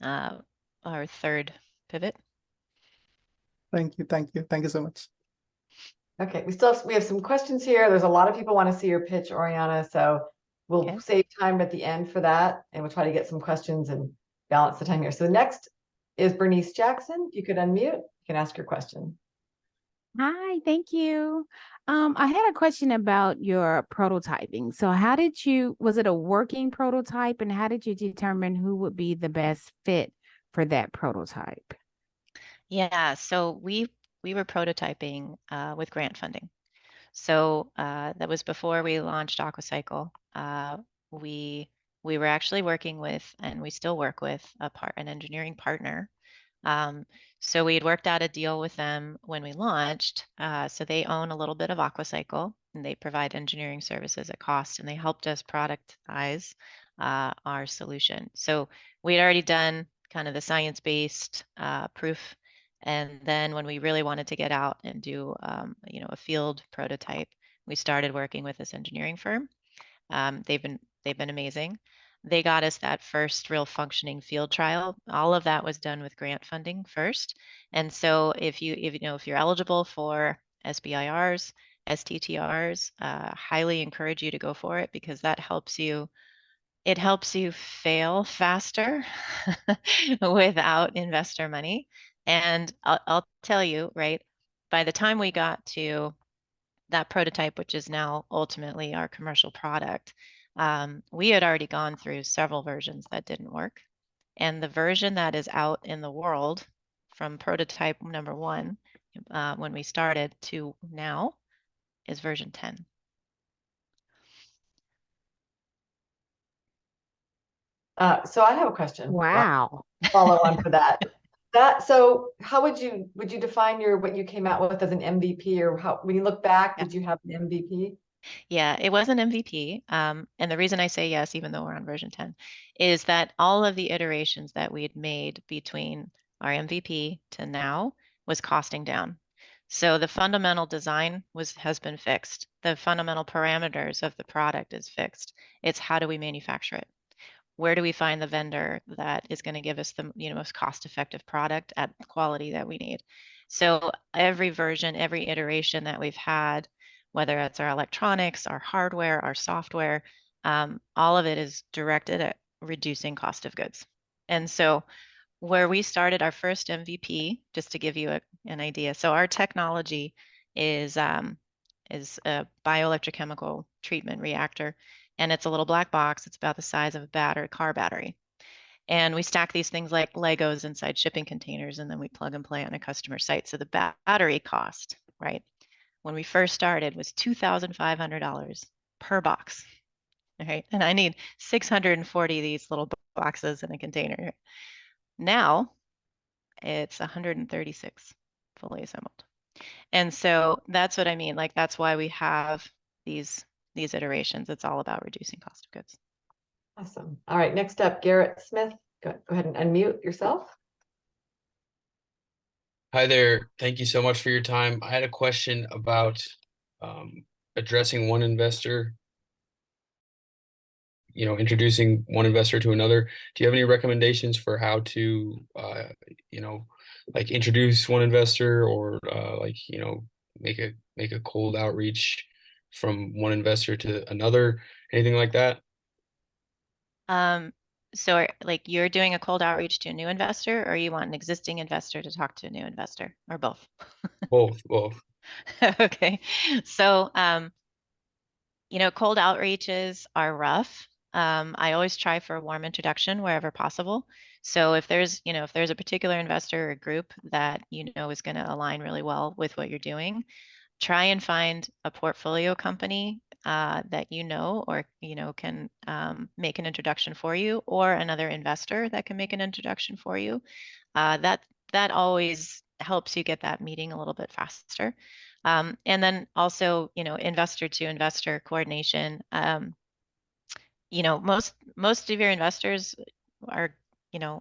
our third pivot. Thank you. Thank you. Thank you so much. Okay, we have some questions here. There's a lot of people want to see your pitch, Oriana, so we'll save time at the end for that, and we'll try to get some questions and balance the time here. So the next is Bernice Jackson. If you could unmute, you can ask your question. Hi, thank you. I had a question about your prototyping. So was it a working prototype, and how did you determine who would be the best fit for that prototype? Yeah, so we were prototyping with grant funding. So that was before we launched AquaCycle. We were actually working with, and we still work with, an engineering partner. So we had worked out a deal with them when we launched. So they own a little bit of AquaCycle, and they provide engineering services at cost, and they helped us productize our solution. So we had already done kind of the science-based proof. And then when we really wanted to get out and do, a field prototype, we started working with this engineering firm. They've been amazing. They got us that first real functioning field trial. All of that was done with grant funding first. And so if you're eligible for SBIRs, STTRs, highly encourage you to go for it, because that helps you. It helps you fail faster without investor money. And I'll tell you, right, by the time we got to that prototype, which is now ultimately our commercial product, we had already gone through several versions that didn't work. And the version that is out in the world from prototype number 1, when we started, to now is version 10. So I have a question. Wow. Follow on for that. So how would you define what you came out with as an MVP, or when you look back, did you have an MVP? Yeah, it was an MVP. And the reason I say yes, even though we're on version 10, is that all of the iterations that we had made between our MVP to now was costing down. So the fundamental design has been fixed. The fundamental parameters of the product is fixed. It's how do we manufacture it? Where do we find the vendor that is going to give us the most cost-effective product at the quality that we need? So every version, every iteration that we've had, whether it's our electronics, our hardware, our software, all of it is directed at reducing cost of goods. And so where we started our first MVP, just to give you an idea, so our technology is is a bioelectrochemical treatment reactor, and it's a little black box. It's about the size of a car battery. And we stack these things like Legos inside shipping containers, and then we plug and play on a customer site. So the battery cost, right, when we first started was $2,500 per box. Okay, and I need 640 of these little boxes in a container. Now it's 136 fully assembled. And so that's what I mean. Like, that's why we have these iterations. It's all about reducing cost of goods. Awesome. All right, next up, Garrett Smith. Go ahead and unmute yourself. Hi there. Thank you so much for your time. I had a question about addressing one investor, introducing one investor to another. Do you have any recommendations for how to, like introduce one investor or make a cold outreach from one investor to another, anything like that? So like you're doing a cold outreach to a new investor, or you want an existing investor to talk to a new investor, or both? Both. Okay. So, cold outreaches are rough. I always try for a warm introduction wherever possible. So if there's a particular investor or group that is going to align really well with what you're doing, try and find a portfolio company that or can make an introduction for you, or another investor that can make an introduction for you. That always helps you get that meeting a little bit faster. And then also, investor to investor coordination. Most of your investors are,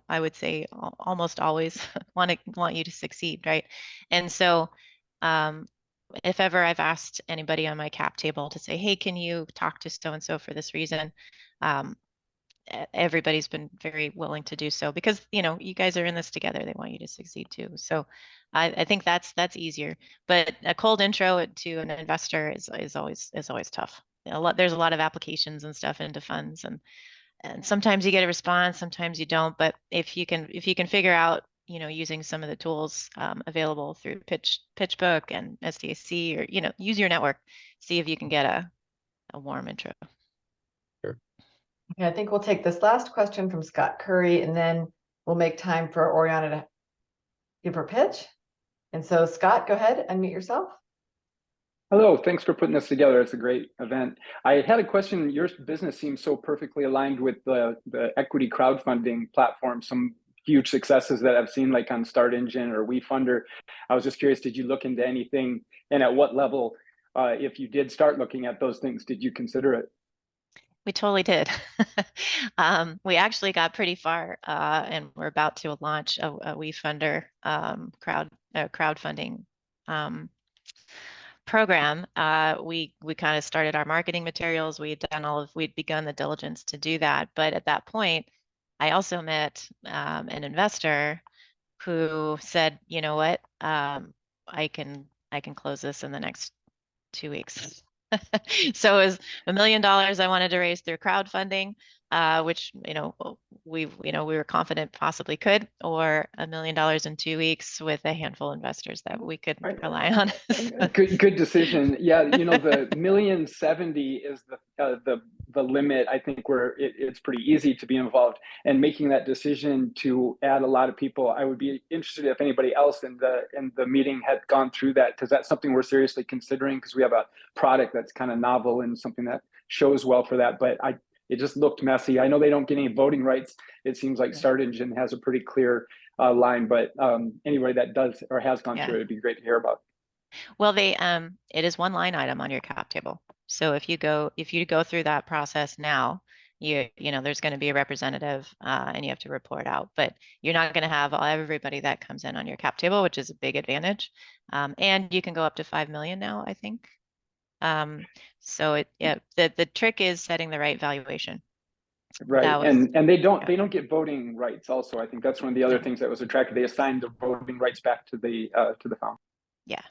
I would say almost always want you to succeed, right? And so, if ever I've asked anybody on my cap table to say, hey, can you talk to so-and-so for this reason? Everybody's been very willing to do so, because, you guys are in this together. They want you to succeed too. So I think that's easier, but a cold intro to an investor is always tough. There's a lot of applications and stuff into funds, and sometimes you get a response, sometimes you don't. But if you can figure out, using some of the tools available through PitchBook and SDAC, or use your network, see if you can get a warm intro. Sure. Okay, I think we'll take this last question from Scott Curry, and then we'll make time for Oriana to give her pitch. And so, Scott, go ahead, unmute yourself. Hello, thanks for putting this together. It's a great event. I had a question. Your business seems so perfectly aligned with the equity crowdfunding platform. Some huge successes that I've seen, like on Start Engine or WeFunder. I was just curious, did you look into anything, and at what level, if you did start looking at those things, did you consider it? We totally did. We actually got pretty far, and we're about to launch a WeFunder crowdfunding program. We kind of started our marketing materials. We'd begun the diligence to do that. But at that point, I also met an investor who said, you know what, I can close this in the next 2 weeks. So it was $1 million I wanted to raise through crowdfunding, which we were confident possibly could, or $1 million in 2 weeks with a handful of investors that we could rely on. Good decision. Yeah, the $1,070,000 is the limit. I think where it's pretty easy to be involved, and making that decision to add a lot of people. I would be interested if anybody else in the meeting had gone through that, because that's something we're seriously considering, because we have a product that's kind of novel and something that shows well for that. But it just looked messy. I know they don't get any voting rights. It seems like Start Engine has a pretty clear line, but anybody that does or has gone through it, it'd be great to hear about. Well, it is one line item on your cap table. So if you go through that process now, there's going to be a representative, and you have to report out, but you're not going to have everybody that comes in on your cap table, which is a big advantage. And you can go up to 5 million now, I think. So the trick is setting the right valuation. Right, and they don't get voting rights. Also, I think that's one of the other things that was attractive. They assigned the voting rights back to the founder. Yeah.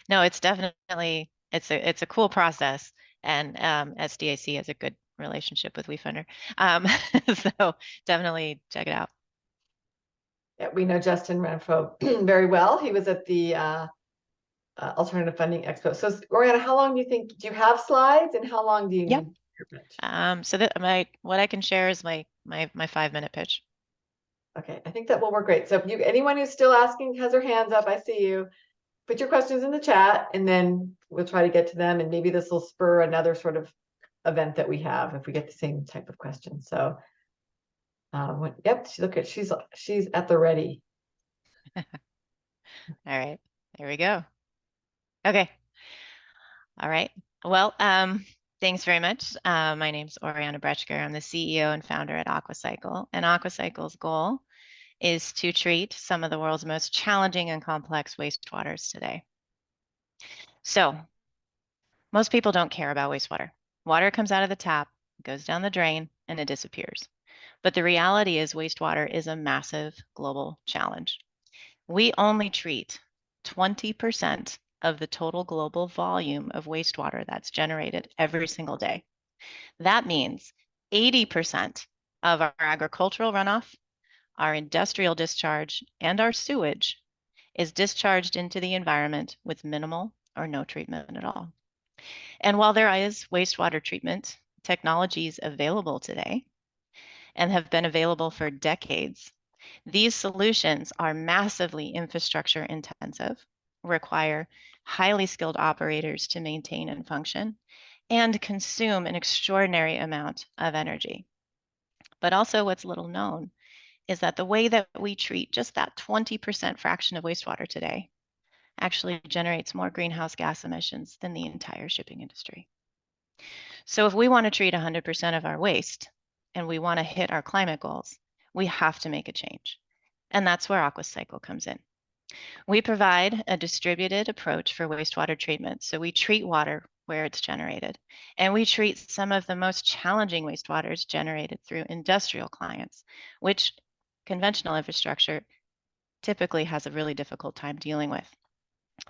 No, it's definitely it's a cool process, and SDAC has a good relationship with WeFunder. So definitely check it out. Yeah, we know Justin Renfro very well. He was at the Alternative Funding Expo. So Oriana, how long do you think, do you have slides and how long do you Yep. need your pitch? So that what I can share is my 5-minute pitch. Okay, I think that will work great. So if anyone who's still asking has their hands up, I see you. Put your questions in the chat and then we'll try to get to them, and maybe this will spur another sort of event that we have if we get the same type of question. So yep, look at she's at the ready. All right, there we go. Okay. All right. Well, thanks very much. My name's Oriana Bretschker. I'm the CEO and founder at AquaCycle, and AquaCycle's goal is to treat some of the world's most challenging and complex wastewaters today. So most people don't care about wastewater. Water comes out of the tap, goes down the drain, and it disappears. But the reality is wastewater is a massive global challenge. We only treat 20% of the total global volume of wastewater that's generated every single day. That means 80% of our agricultural runoff, our industrial discharge, and our sewage is discharged into the environment with minimal or no treatment at all. And while there is wastewater treatment technologies available today and have been available for decades, these solutions are massively infrastructure intensive, require highly skilled operators to maintain and function, and consume an extraordinary amount of energy. But also what's little known is that the way that we treat just that 20% fraction of wastewater today actually generates more greenhouse gas emissions than the entire shipping industry. So if we want to treat 100% of our waste and we want to hit our climate goals, we have to make a change. And that's where AquaCycle comes in. We provide a distributed approach for wastewater treatment. So we treat water where it's generated, and we treat some of the most challenging wastewaters generated through industrial clients, which conventional infrastructure typically has a really difficult time dealing with.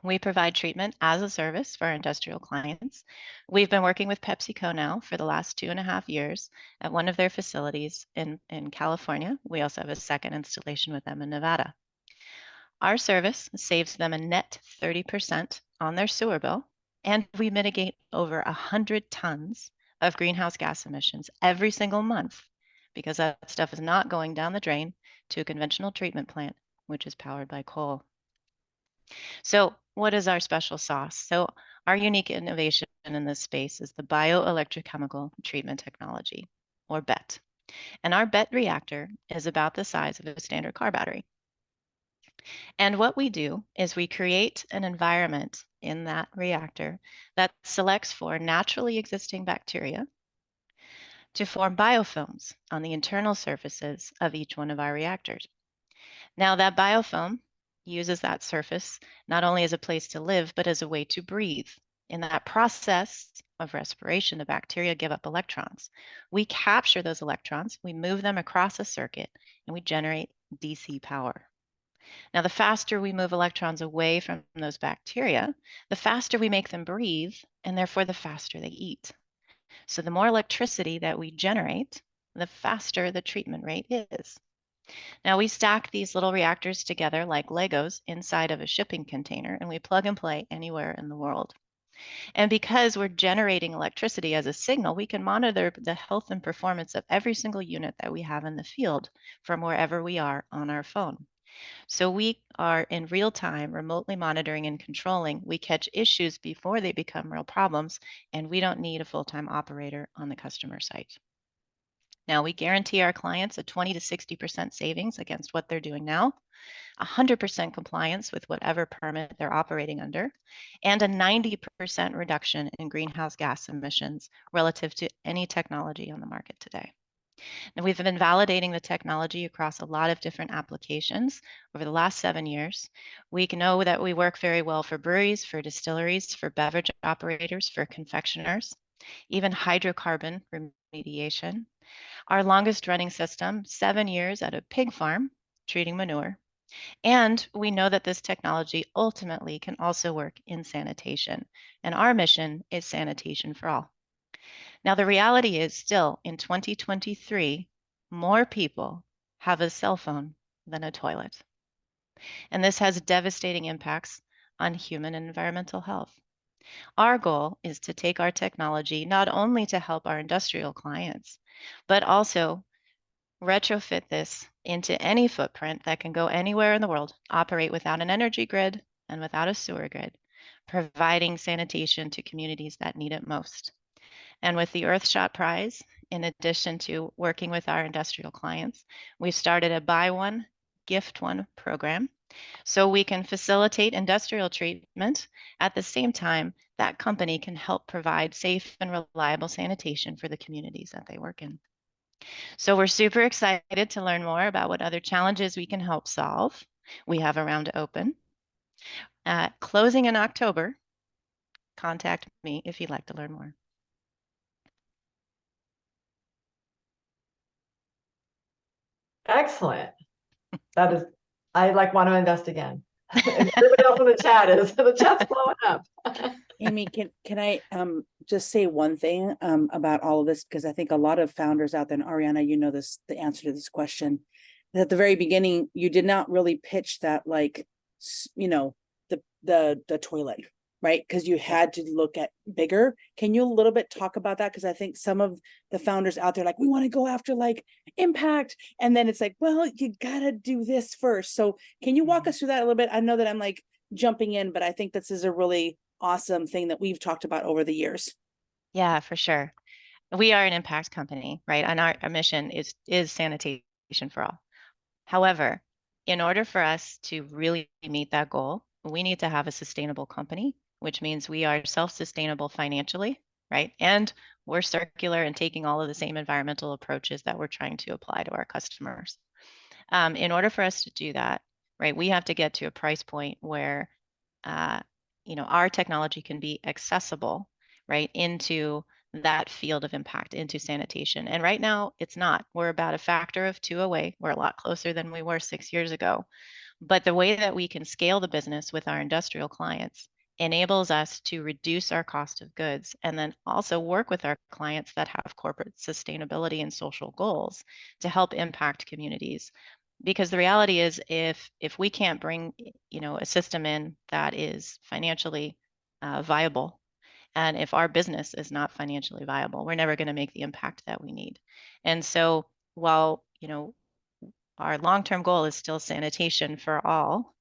We provide treatment as a service for our industrial clients. We've been working with PepsiCo now for the last 2.5 years at one of their facilities in California. We also have a second installation with them in Nevada. Our service saves them a net 30% on their sewer bill, and we mitigate over 100 tons of greenhouse gas emissions every single month because that stuff is not going down the drain to a conventional treatment plant, which is powered by coal. So what is our special sauce? So our unique innovation in this space is the bioelectrochemical treatment technology, or BET. And our BET reactor is about the size of a standard car battery. And what we do is we create an environment in that reactor that selects for naturally existing bacteria to form biofilms on the internal surfaces of each one of our reactors. Now that biofilm uses that surface not only as a place to live, but as a way to breathe. In that process of respiration, the bacteria give up electrons. We capture those electrons, we move them across a circuit, and we generate DC power. Now, the faster we move electrons away from those bacteria, the faster we make them breathe, and therefore the faster they eat. So the more electricity that we generate, the faster the treatment rate is. Now we stack these little reactors together like Legos inside of a shipping container, and we plug and play anywhere in the world. And because we're generating electricity as a signal, we can monitor the health and performance of every single unit that we have in the field from wherever we are on our phone. So we are in real time remotely monitoring and controlling. We catch issues before they become real problems, and we don't need a full-time operator on the customer site. Now, we guarantee our clients a 20 to 60% savings against what they're doing now, 100% compliance with whatever permit they're operating under, and a 90% reduction in greenhouse gas emissions relative to any technology on the market today. Now, we've been validating the technology across a lot of different applications over the last 7 years. We know that we work very well for breweries, for distilleries, for beverage operators, for confectioners, even hydrocarbon remediation. Our longest running system, 7 years at a pig farm, treating manure. And we know that this technology ultimately can also work in sanitation. And our mission is sanitation for all. Now, the reality is still in 2023, more people have a cell phone than a toilet. And this has devastating impacts on human and environmental health. Our goal is to take our technology not only to help our industrial clients, but also retrofit this into any footprint that can go anywhere in the world, operate without an energy grid and without a sewer grid, providing sanitation to communities that need it most. And with the Earthshot Prize, in addition to working with our industrial clients, we've started a buy one, gift one program so we can facilitate industrial treatment. At the same time, that company can help provide safe and reliable sanitation for the communities that they work in. So we're super excited to learn more about what other challenges we can help solve. We have a round open. Closing in October. Contact me if you'd like to learn more. Excellent. That is, I like want to invest again. And everybody else in the chat is, the chat's blowing up. Amy, can I just say one thing about all of this, because I think a lot of founders out there, and Ariana, you know this, the answer to this question. At the very beginning, you did not really pitch that, like, you know, the toilet, right? Because you had to look at bigger. Can you a little bit talk about that? Because I think some of the founders out there, like, we want to go after like impact, and then it's like, well, you gotta do this first. So can you walk us through that a little bit? I know that I'm like jumping in, but I think this is a really awesome thing that we've talked about over the years. Yeah, for sure. We are an impact company, right? And our mission is sanitation for all. However, in order for us to really meet that goal, we need to have a sustainable company, which means we are self-sustainable financially, right? And we're circular and taking all of the same environmental approaches that we're trying to apply to our customers. In order for us to do that, right, we have to get to a price point where you know, our technology can be accessible, right, into that field of impact, into sanitation. And right now it's not. We're about a factor of 2 away. We're a lot closer than we were 6 years ago. But the way that we can scale the business with our industrial clients enables us to reduce our cost of goods and then also work with our clients that have corporate sustainability and social goals to help impact communities. Because the reality is, if we can't bring, you know, a system in that is financially viable, and if our business is not financially viable, we're never going to make the impact that we need. And so, while, you know, our long-term goal is still sanitation for all,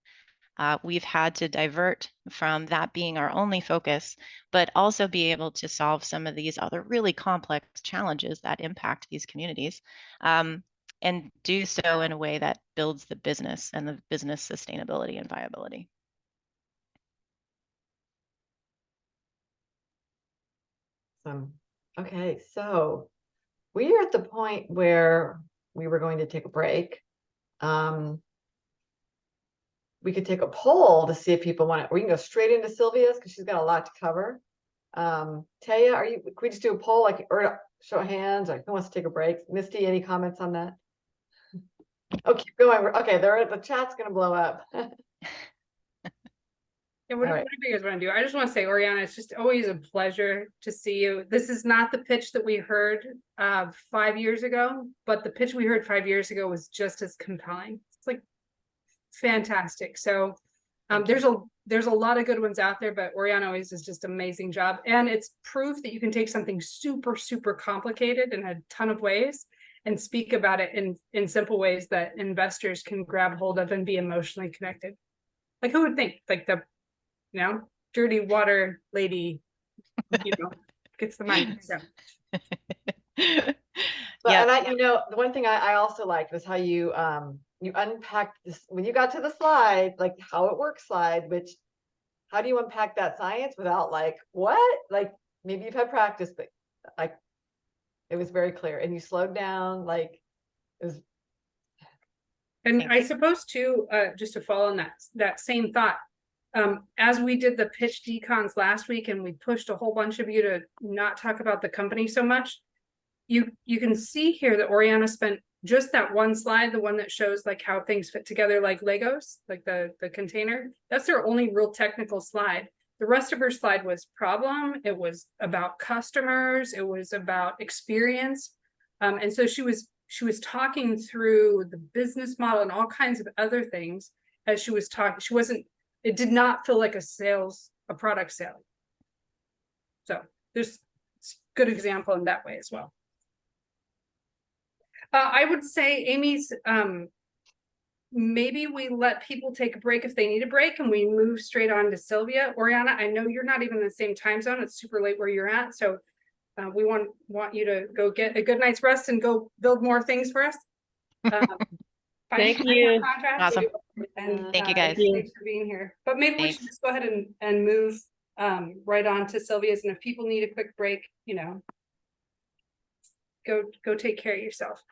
we've had to divert from that being our only focus, but also be able to solve some of these other really complex challenges that impact these communities. And do so in a way that builds the business and the business sustainability and viability. Okay, so we are at the point where we were going to take a break. We could take a poll to see if people want it. We can go straight into Sylvia's because she's got a lot to cover. Taya, can we just do a poll, like, or show of hands, or who wants to take a break? Misty, any comments on that? Oh, keep going. Okay, the chat's gonna blow up. Yeah, whatever you guys want to do. I just want to say, Oriana, it's just always a pleasure to see you. This is not the pitch that we heard 5 years ago, but the pitch we heard 5 years ago was just as compelling. It's like fantastic. So there's a lot of good ones out there, but Oriana always does just an amazing job. And it's proof that you can take something super, super complicated in a ton of ways and speak about it in simple ways that investors can grab hold of and be emotionally connected. Like, who would think, like, the, you know, dirty water lady, you know, gets the money. So. But and I, you know, the one thing I also liked was how you unpacked this when you got to the slide, like how it works slide, which how do you unpack that science without like, what? Like, maybe you've had practice, but like it was very clear, and you slowed down, like it was. And I suppose too, just to follow on that same thought, as we did the pitch decons last week and we pushed a whole bunch of you to not talk about the company so much, you can see here that Oriana spent just that one slide, the one that shows like how things fit together like Legos, like the container. That's their only real technical slide. The rest of her slide was problem. It was about customers. It was about experience. And so she was talking through the business model and all kinds of other things as she was talking. She wasn't it did not feel like a product sale. So there's good example in that way as well. I would say Amy's, maybe we let people take a break if they need a break and we move straight on to Sylvia. Oriana, I know you're not even in the same time zone. It's super late where you're at. So we want you to go get a good night's rest and go build more things for us. Thank you. Awesome. And, Thank you, guys. thanks for being here. But maybe we should just go ahead and move right on to Sylvia's. And if people need a quick break, you know, go take care of yourself.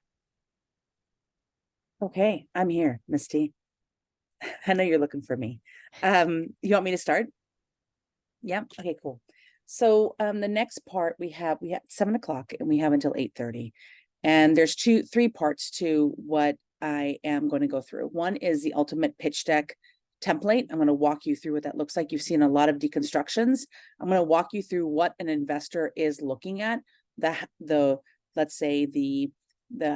Okay, I'm here, Misty. I know you're looking for me. You want me to start? Yeah, okay, cool. So the next part we have 7 o'clock and we have until 8:30. And there's three parts to what I am going to go through. One is the ultimate pitch deck template. I'm going to walk you through what that looks like. You've seen a lot of deconstructions. I'm going to walk you through what an investor is looking at, let's say the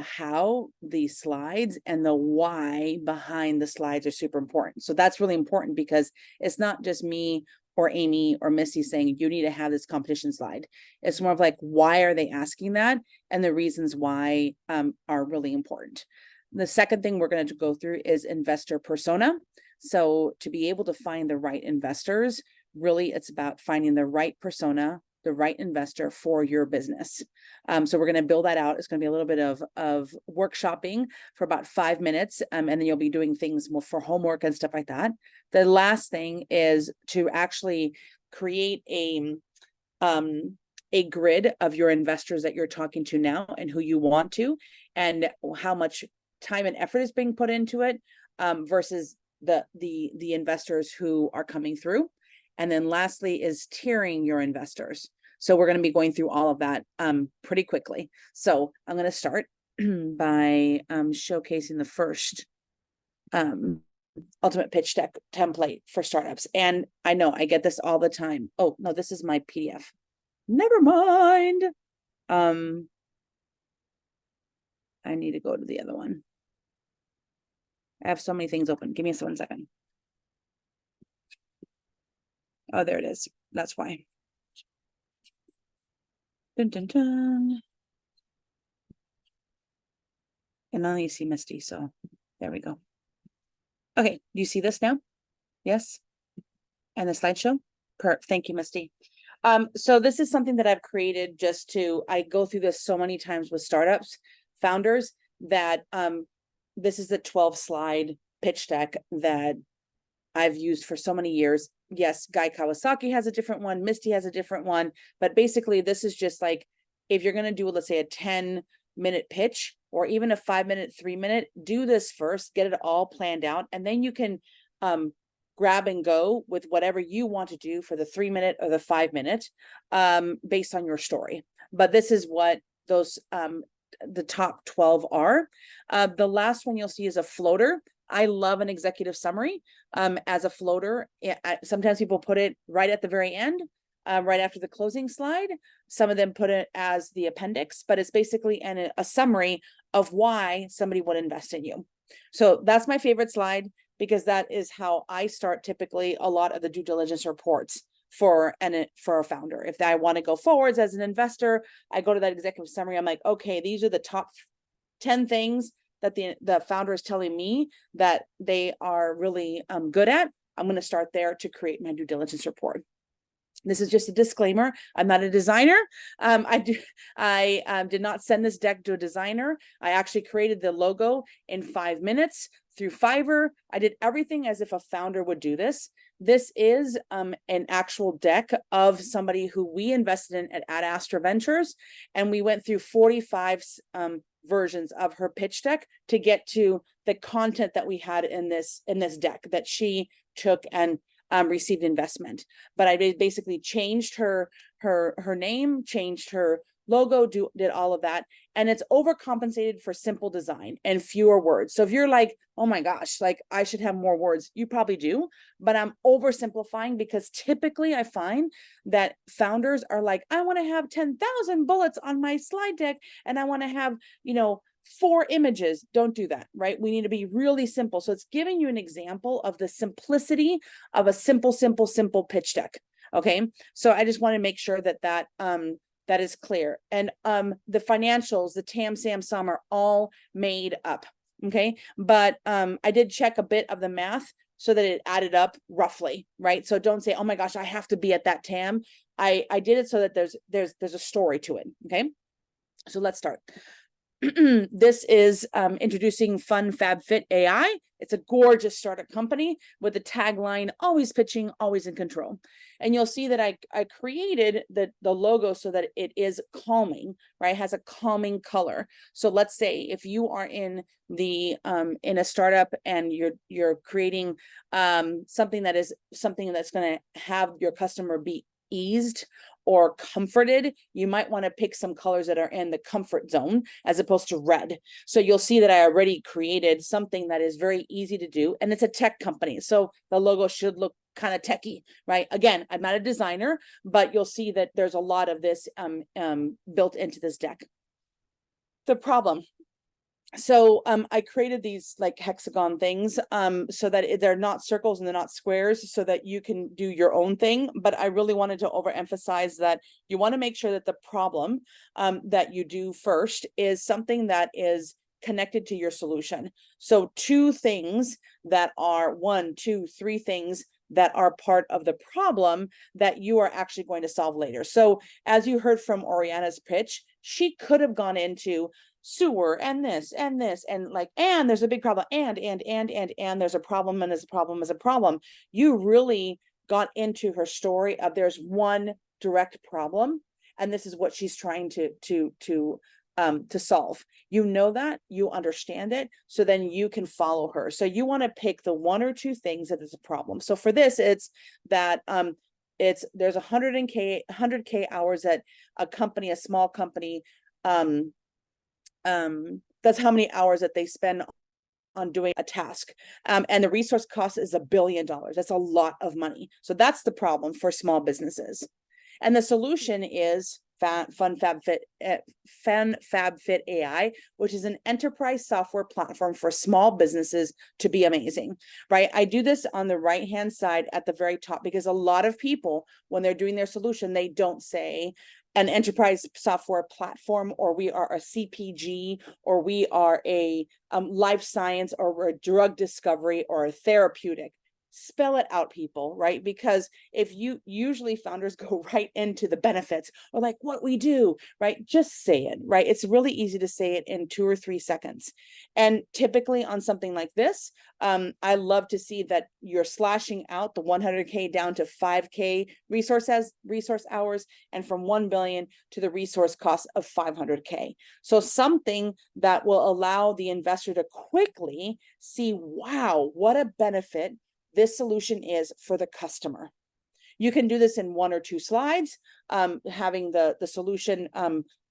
how, the slides, and the why behind the slides are super important. So that's really important because it's not just me or Amy or Missy saying you need to have this competition slide. It's more of like, why are they asking that? And the reasons why are really important. The second thing we're going to go through is investor persona. So to be able to find the right investors, really it's about finding the right persona, the right investor for your business. So we're going to build that out. It's going to be a little bit of workshopping for about 5 minutes. And then you'll be doing things more for homework and stuff like that. The last thing is to actually create a grid of your investors that you're talking to now and who you want to, and how much time and effort is being put into it versus the investors who are coming through. And then lastly is tiering your investors. So we're going to be going through all of that pretty quickly. So I'm going to start by showcasing the first ultimate pitch deck template for startups. And I know I get this all the time. Oh, no, this is my PDF. Never mind. I need to go to the other one. I have so many things open. Give me 1 second. Oh, there it is. That's why. Dun, dun, dun. And now you see Misty, so there we go. Okay, do you see this now? Yes? And the slideshow? Thank you, Misty. So this is something that I've created I go through this so many times with startups, founders, that this is the 12-slide pitch deck that I've used for so many years. Yes, Guy Kawasaki has a different one, Misty has a different one, but basically this is just like, if you're going to do, let's say, a 10-minute pitch or even a 5-minute, 3-minute, do this first, get it all planned out, and then you can grab and go with whatever you want to do for the 3-minute or the 5-minute based on your story. But this is what those the top 12 are. The last one you'll see is a floater. I love an executive summary as a floater. Sometimes people put it right at the very end, right after the closing slide. Some of them put it as the appendix, but it's basically a summary of why somebody would invest in you. So that's my favorite slide, because that is how I start typically a lot of the due diligence reports for a founder. If I want to go forwards as an investor, I go to that executive summary. I'm like, okay, these are the top 10 things that the founder is telling me that they are really good at. I'm going to start there to create my due diligence report. This is just a disclaimer. I'm not a designer. I did not send this deck to a designer. I actually created the logo in 5 minutes through Fiverr. I did everything as if a founder would do this. This is an actual deck of somebody who we invested in at Ad Astra Ventures, and we went through 45 versions of her pitch deck to get to the content that we had in this deck that she took and received investment. But I basically changed her name, changed her logo, did all of that, and it's overcompensated for simple design and fewer words. So if you're like, oh my gosh, like I should have more words, you probably do, but I'm oversimplifying because typically I find that founders are like, I want to have 10,000 bullets on my slide deck, and I want to have, 4 images. Don't do that, right? We need to be really simple. So it's giving you an example of the simplicity of a simple pitch deck. Okay. So I just want to make sure that that is clear. And the financials, the TAM, SAM, SUM are all made up. Okay. But I did check a bit of the math so that it added up roughly, right? So don't say, oh my gosh, I have to be at that TAM. I did it so that there's a story to it. Okay. So let's start. This is introducing Fun Fab Fit AI. It's a gorgeous startup company with the tagline, always pitching, always in control. And you'll see that I created the logo so that it is calming, right? It has a calming color. So let's say if you are in the in a startup and you're creating something that's going to have your customer be eased or comforted, you might want to pick some colors that are in the comfort zone as opposed to red. So you'll see that I already created something that is very easy to do, and it's a tech company. So the logo should look kind of techy, right? Again, I'm not a designer, but you'll see that there's a lot of this built into this deck. The problem. So I created these like hexagon things so that they're not circles and they're not squares, so that you can do your own thing. But I really wanted to overemphasize that you want to make sure that the problem that you do first is something that is connected to your solution. So 2 things that are 1, 2, 3 things that are part of the problem that you are actually going to solve later. So as you heard from Oriana's pitch, she could have gone into sewer and this and like, and there's a big problem, and there's a problem, and there's a problem is a problem. You really got into her story of there's one direct problem, and this is what she's trying to solve. You know that, you understand it, so then you can follow her. So you want to pick the 1 or 2 things that is a problem. So for this, it's that there's 100K hours that a company, a small company, that's how many hours that they spend on doing a task. And the resource cost is $1 billion. That's a lot of money. So that's the problem for small businesses. And the solution is Fun Fab Fit AI, which is an enterprise software platform for small businesses to be amazing, right? I do this on the right-hand side at the very top, because a lot of people, when they're doing their solution, they don't say an enterprise software platform, or we are a CPG, or we are a life science, or we're a drug discovery, or a therapeutic. Spell it out, people, right? Because if you usually founders go right into the benefits or like what we do, right? Just say it, right? It's really easy to say it in 2 or 3 seconds. And typically on something like this, I love to see that you're slashing out the 100K down to 5K resource hours, and from 1 billion to the resource cost of 500K. So something that will allow the investor to quickly see, wow, what a benefit this solution is for the customer. You can do this in 1 or 2 slides, having the solution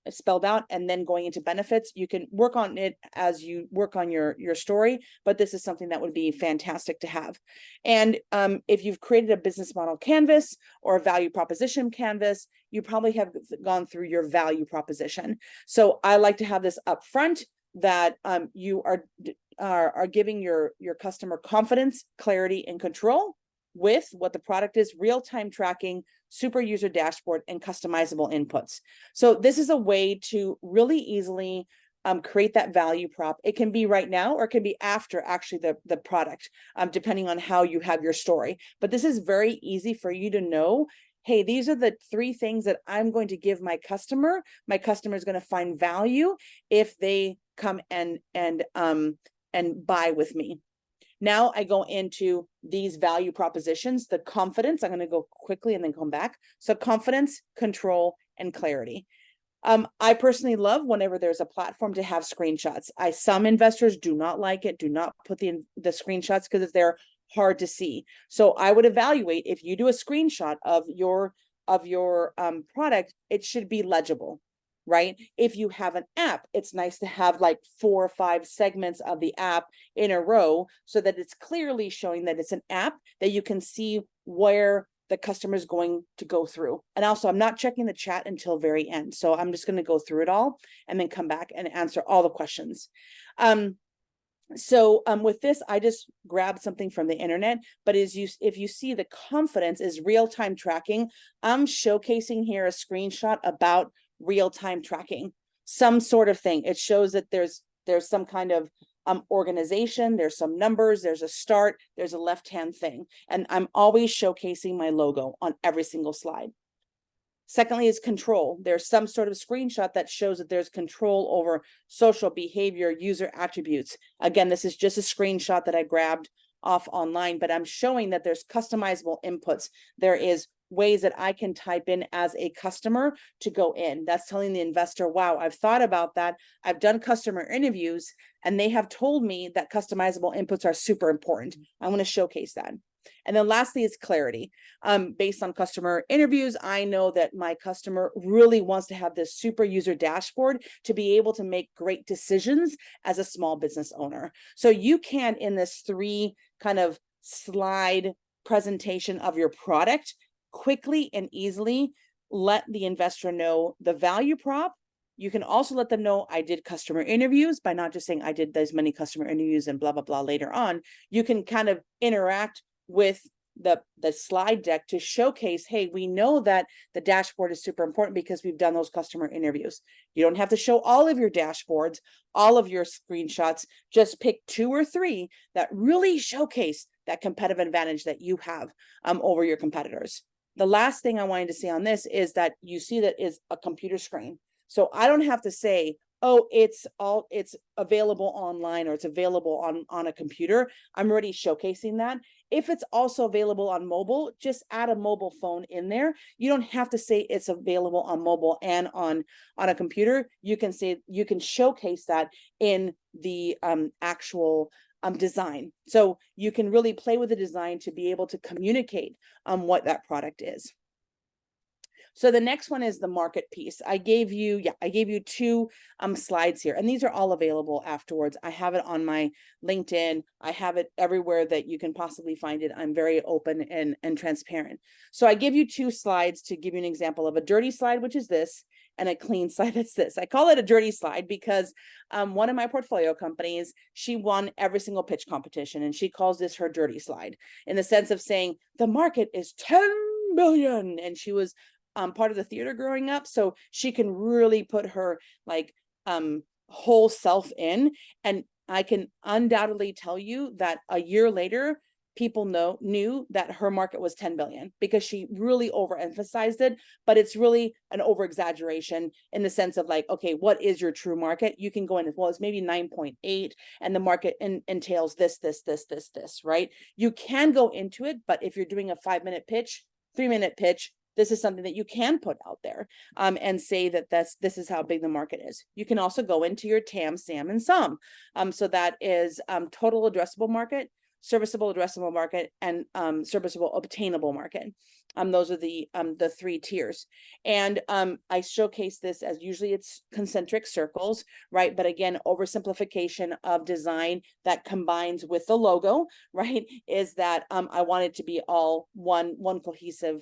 spelled out and then going into benefits. You can work on it as you work on your story, but this is something that would be fantastic to have. And if you've created a business model canvas or a value proposition canvas, you probably have gone through your value proposition. So I like to have this up front, that you are giving your customer confidence, clarity, and control with what the product is, real-time tracking, super user dashboard, and customizable inputs. So this is a way to really easily create that value prop. It can be right now, or it can be after actually the product, depending on how you have your story. But this is very easy for you to know, hey, these are the 3 things that I'm going to give my customer. My customer is going to find value if they come and buy with me. Now I go into these value propositions, the confidence. I'm going to go quickly and then come back. So confidence, control, and clarity. I personally love whenever there's a platform to have screenshots. Some investors do not like it, do not put the screenshots because they're hard to see. So I would evaluate, if you do a screenshot of your product, it should be legible, right? If you have an app, it's nice to have like 4 or 5 segments of the app in a row so that it's clearly showing that it's an app, that you can see where the customer is going to go through. And also, I'm not checking the chat until very end. So I'm just going to go through it all and then come back and answer all the questions. With this, I just grabbed something from the internet, but if you see, the confidence is real-time tracking. I'm showcasing here a screenshot about real-time tracking, some sort of thing. It shows that there's some kind of organization, there's some numbers, there's a start, there's a left-hand thing. And I'm always showcasing my logo on every single slide. Secondly is control. There's some sort of screenshot that shows that there's control over social behavior, user attributes. Again, this is just a screenshot that I grabbed off online, but I'm showing that there's customizable inputs. There is ways that I can type in as a customer to go in. That's telling the investor, wow, I've thought about that. I've done customer interviews and they have told me that customizable inputs are super important. I want to showcase that. And then lastly is clarity. Based on customer interviews, I know that my customer really wants to have this super user dashboard to be able to make great decisions as a small business owner. So you can, in this 3 kind of slide presentation of your product, quickly and easily let the investor know the value prop. You can also let them know I did customer interviews by not just saying I did those many customer interviews and blah, blah, blah later on. You can kind of interact with the slide deck to showcase, hey, we know that the dashboard is super important because we've done those customer interviews. You don't have to show all of your dashboards, all of your screenshots, just pick 2 or 3 that really showcase that competitive advantage that you have over your competitors. The last thing I wanted to say on this is that you see that is a computer screen. So I don't have to say, oh, it's available online or it's available on a computer. I'm already showcasing that. If it's also available on mobile, just add a mobile phone in there. You don't have to say it's available on mobile and on a computer. You can say, you can showcase that in the actual design. So you can really play with the design to be able to communicate what that product is. So the next one is the market piece. I gave you 2 slides here, and these are all available afterwards. I have it on my LinkedIn. I have it everywhere that you can possibly find it. I'm very open and transparent. So I give you 2 slides to give you an example of a dirty slide, which is this, and a clean slide that's this. I call it a dirty slide because one of my portfolio companies, she won every single pitch competition, and she calls this her dirty slide in the sense of saying the market is 10 billion, and she was part of the theater growing up, so she can really put her whole self in. And I can undoubtedly tell you that a year later, people knew that her market was 10 billion because she really overemphasized it, but it's really an over-exaggeration in the sense of like, okay, what is your true market? You can go in as well, it's maybe 9.8, and the market entails this, right? You can go into it, but if you're doing a 5-minute pitch, 3-minute pitch, this is something that you can put out there and say that this is how big the market is. You can also go into your TAM, SAM, and SUM. So that is total addressable market, serviceable addressable market, and serviceable obtainable market. Those are the 3 tiers. And I showcase this as usually it's concentric circles, right? But again, oversimplification of design that combines with the logo, right? Is that I want it to be all one cohesive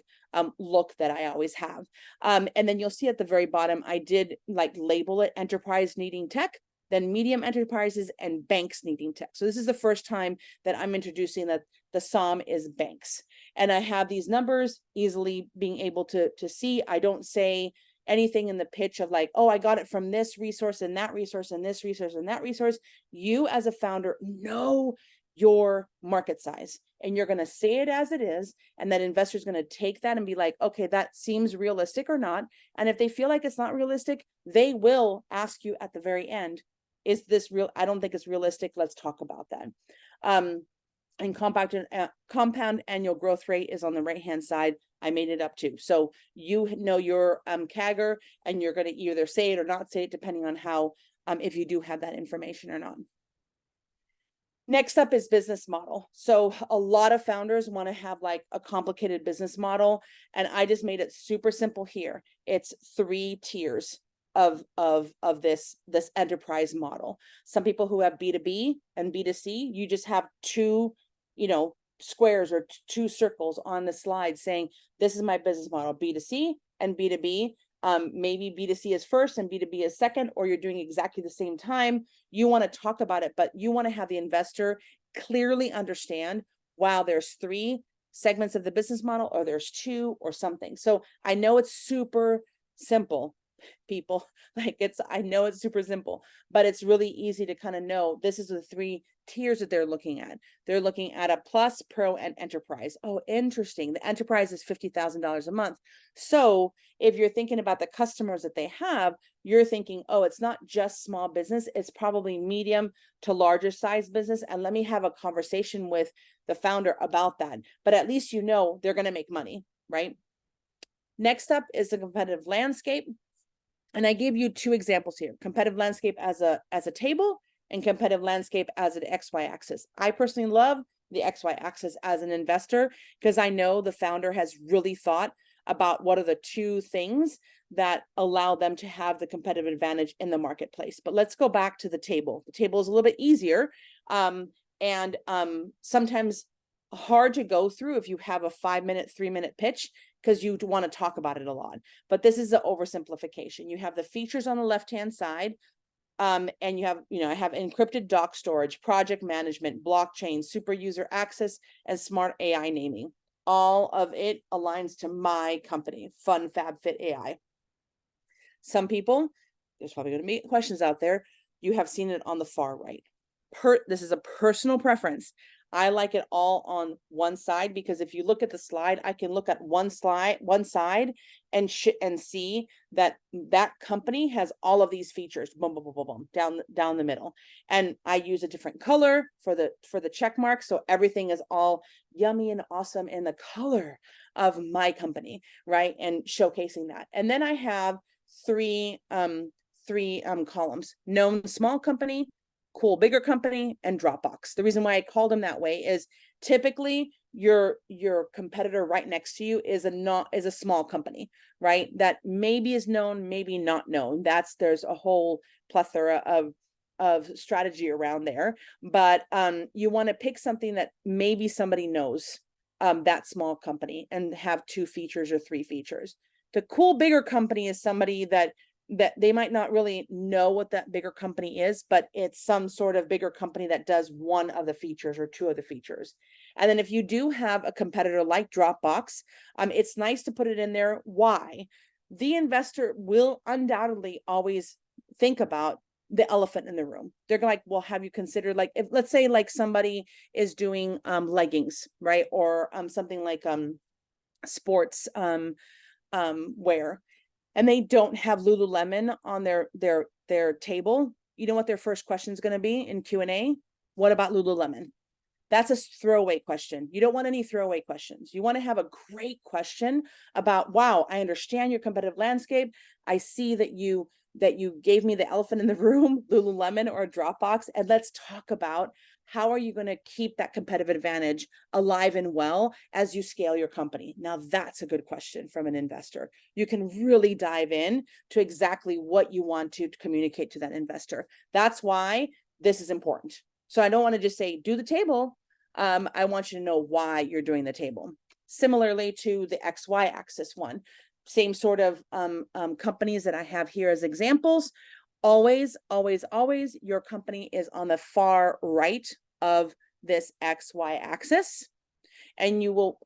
look that I always have. And then you'll see at the very bottom, I did like label it enterprise needing tech, then medium enterprises, and banks needing tech. So this is the first time that I'm introducing that the SOM is banks. And I have these numbers easily being able to see. I don't say anything in the pitch of like, oh, I got it from this resource and that resource and this resource and that resource. You as a founder know your market size, and you're going to say it as it is, and that investor's going to take that and be like, okay, that seems realistic or not. And if they feel like it's not realistic, they will ask you at the very end, is this real? I don't think it's realistic. Let's talk about that. And compound annual growth rate is on the right-hand side. I made it up too. So you know your CAGR, and you're going to either say it or not say it, depending on how, if you do have that information or not. Next up is business model. So a lot of founders want to have like a complicated business model, and I just made it super simple here. It's 3 tiers of this enterprise model. Some people who have B2B and B2C, you just have two squares or two circles on the slide saying, this is my business model, B2C and B2B. Maybe B2C is first and B2B is second, or you're doing exactly the same time. You want to talk about it, but you want to have the investor clearly understand, wow, there's 3 segments of the business model, or there's 2 or something. So I know it's super simple, people, like I know it's super simple, but it's really easy to kind of know this is the 3 tiers that they're looking at. They're looking at a plus, pro, and enterprise. Oh, interesting. The enterprise is $50,000 a month. So if you're thinking about the customers that they have, you're thinking, oh, it's not just small business, it's probably medium to larger size business. And let me have a conversation with the founder about that. But at least you know they're going to make money, right? Next up is the competitive landscape. And I gave you 2 examples here: competitive landscape as a table, and competitive landscape as an XY axis. I personally love the XY axis as an investor because I know the founder has really thought about what are the 2 things that allow them to have the competitive advantage in the marketplace. But let's go back to the table. The table is a little bit easier and sometimes hard to go through if you have a 5-minute, 3-minute pitch, because you want to talk about it a lot. But this is the oversimplification. You have the features on the left-hand side, and you have, I have encrypted doc storage, project management, blockchain, super user access, and smart AI naming. All of it aligns to my company, Fun Fab Fit AI. Some people, there's probably going to be questions out there. You have seen it on the far right. This is a personal preference. I like it all on one side because if you look at the slide, I can look at one side and see that that company has all of these features, boom, boom, boom, boom, boom, down the middle. And I use a different color for the check mark, so everything is all yummy and awesome in the color of my company, right? And showcasing that. And then I have three columns: known small company, cool bigger company, and Dropbox. The reason why I called them that way is typically your competitor right next to you is a small company, right? That maybe is known, maybe not known. There's a whole plethora of strategy around there. But you want to pick something that maybe somebody knows, that small company, and have 2 features or 3 features. The cool bigger company is somebody that they might not really know what that bigger company is, but it's some sort of bigger company that does one of the features or 2 of the features. And then if you do have a competitor like Dropbox, it's nice to put it in there. Why? The investor will undoubtedly always think about the elephant in the room. They're like, well, have you considered, like, if let's say like somebody is doing leggings, right? Or something like sports wear, and they don't have Lululemon on their table. You know what their first question is going to be in Q&A? What about Lululemon? That's a throwaway question. You don't want any throwaway questions. You want to have a great question about, wow, I understand your competitive landscape. I see that you gave me the elephant in the room, Lululemon or Dropbox, and let's talk about how are you going to keep that competitive advantage alive and well as you scale your company? Now, that's a good question from an investor. You can really dive in to exactly what you want to communicate to that investor. That's why this is important. So I don't want to just say, do the table. I want you to know why you're doing the table. Similarly to the XY axis one, same sort of companies that I have here as examples. Always, always, always, your company is on the far right of this XY axis, and you will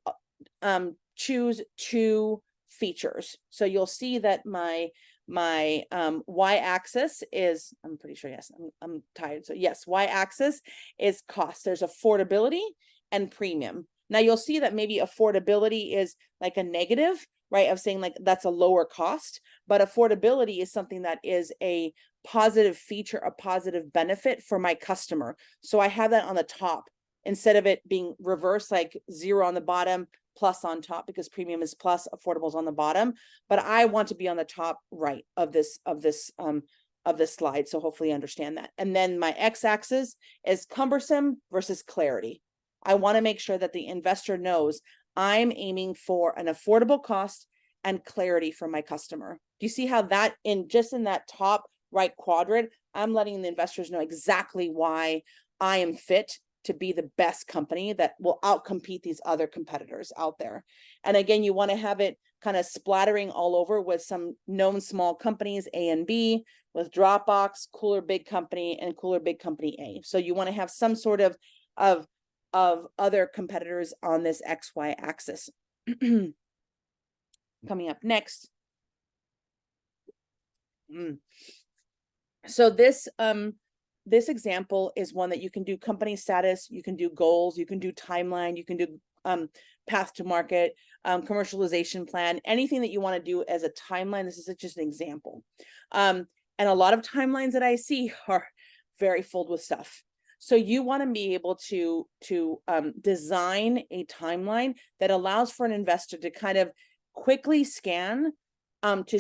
choose 2 features. So you'll see that my Y axis is, I'm pretty sure, yes, I'm tired. So yes, Y axis is cost. There's affordability and premium. Now you'll see that maybe affordability is like a negative, right? Of saying like that's a lower cost, but affordability is something that is a positive feature, a positive benefit for my customer. So I have that on the top instead of it being reversed, like 0 on the bottom, plus on top, because premium is plus, affordable is on the bottom. But I want to be on the top right of this slide. So hopefully you understand that. And then my x-axis is cumbersome versus clarity. I want to make sure that the investor knows I'm aiming for an affordable cost and clarity for my customer. Do you see how that in that top right quadrant, I'm letting the investors know exactly why I am fit to be the best company that will outcompete these other competitors out there. And again, you want to have it kind of splattering all over with some known small companies, A and B, with Dropbox, Cooler Big Company, and Cooler Big Company A. So you want to have some sort of other competitors on this XY axis. Coming up next. So this example is one that you can do company status, you can do goals, you can do timeline, you can do path to market, commercialization plan, anything that you want to do as a timeline. This is just an example. And a lot of timelines that I see are very filled with stuff. So you want to be able to design a timeline that allows for an investor to kind of quickly scan to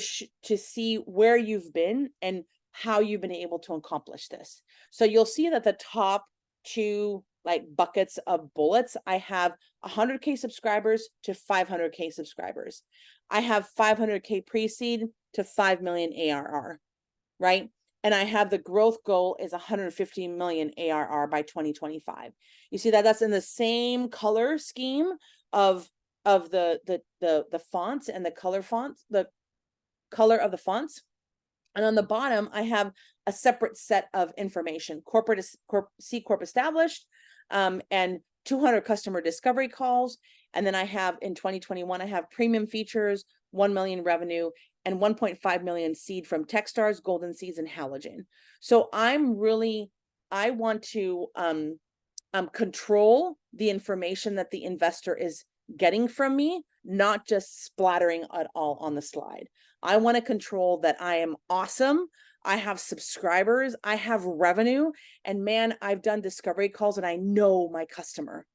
see where you've been and how you've been able to accomplish this. So you'll see that the top two like buckets of bullets, I have 100K subscribers to 500K subscribers. I have 500K pre-seed to 5 million ARR, right? And I have the growth goal is 150 million ARR by 2025. You see that that's in the same color scheme of the fonts and the color fonts, the color of the fonts. And on the bottom, I have a separate set of information, C Corp established, and 200 customer discovery calls. And then I have in 2021, I have premium features, 1 million revenue, and 1.5 million seed from Techstars, Golden Seeds, and Halogen. So I want to control the information that the investor is getting from me, not just splattering it all on the slide. I want to control that I am awesome. I have subscribers, I have revenue, and man, I've done discovery calls and I know my customer.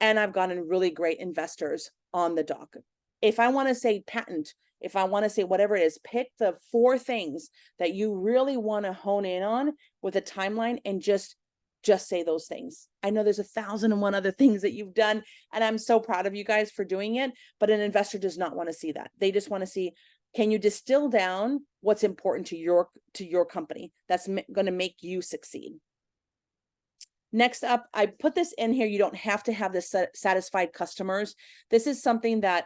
And I've gotten really great investors on the dock. If I want to say patent, if I want to say whatever it is, pick the 4 things that you really want to hone in on with a timeline and just say those things. I know there's 1,001 other things that you've done, and I'm so proud of you guys for doing it, but an investor does not want to see that. They just want to see, can you distill down what's important to your company that's going to make you succeed? Next up, I put this in here. You don't have to have this satisfied customers. This is something that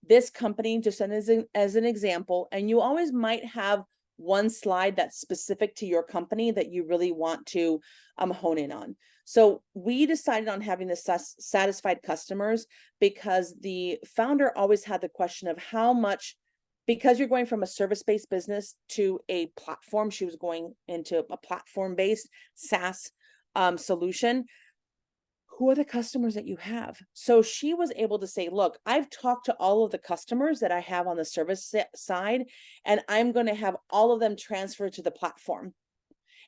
this company, just as an example, and you always might have one slide that's specific to your company that you really want to hone in on. So we decided on having the satisfied customers because the founder always had the question of how much, because you're going from a service-based business to a platform, she was going into a platform-based SaaS solution. Who are the customers that you have? So she was able to say, look, I've talked to all of the customers that I have on the service side, and I'm going to have all of them transfer to the platform.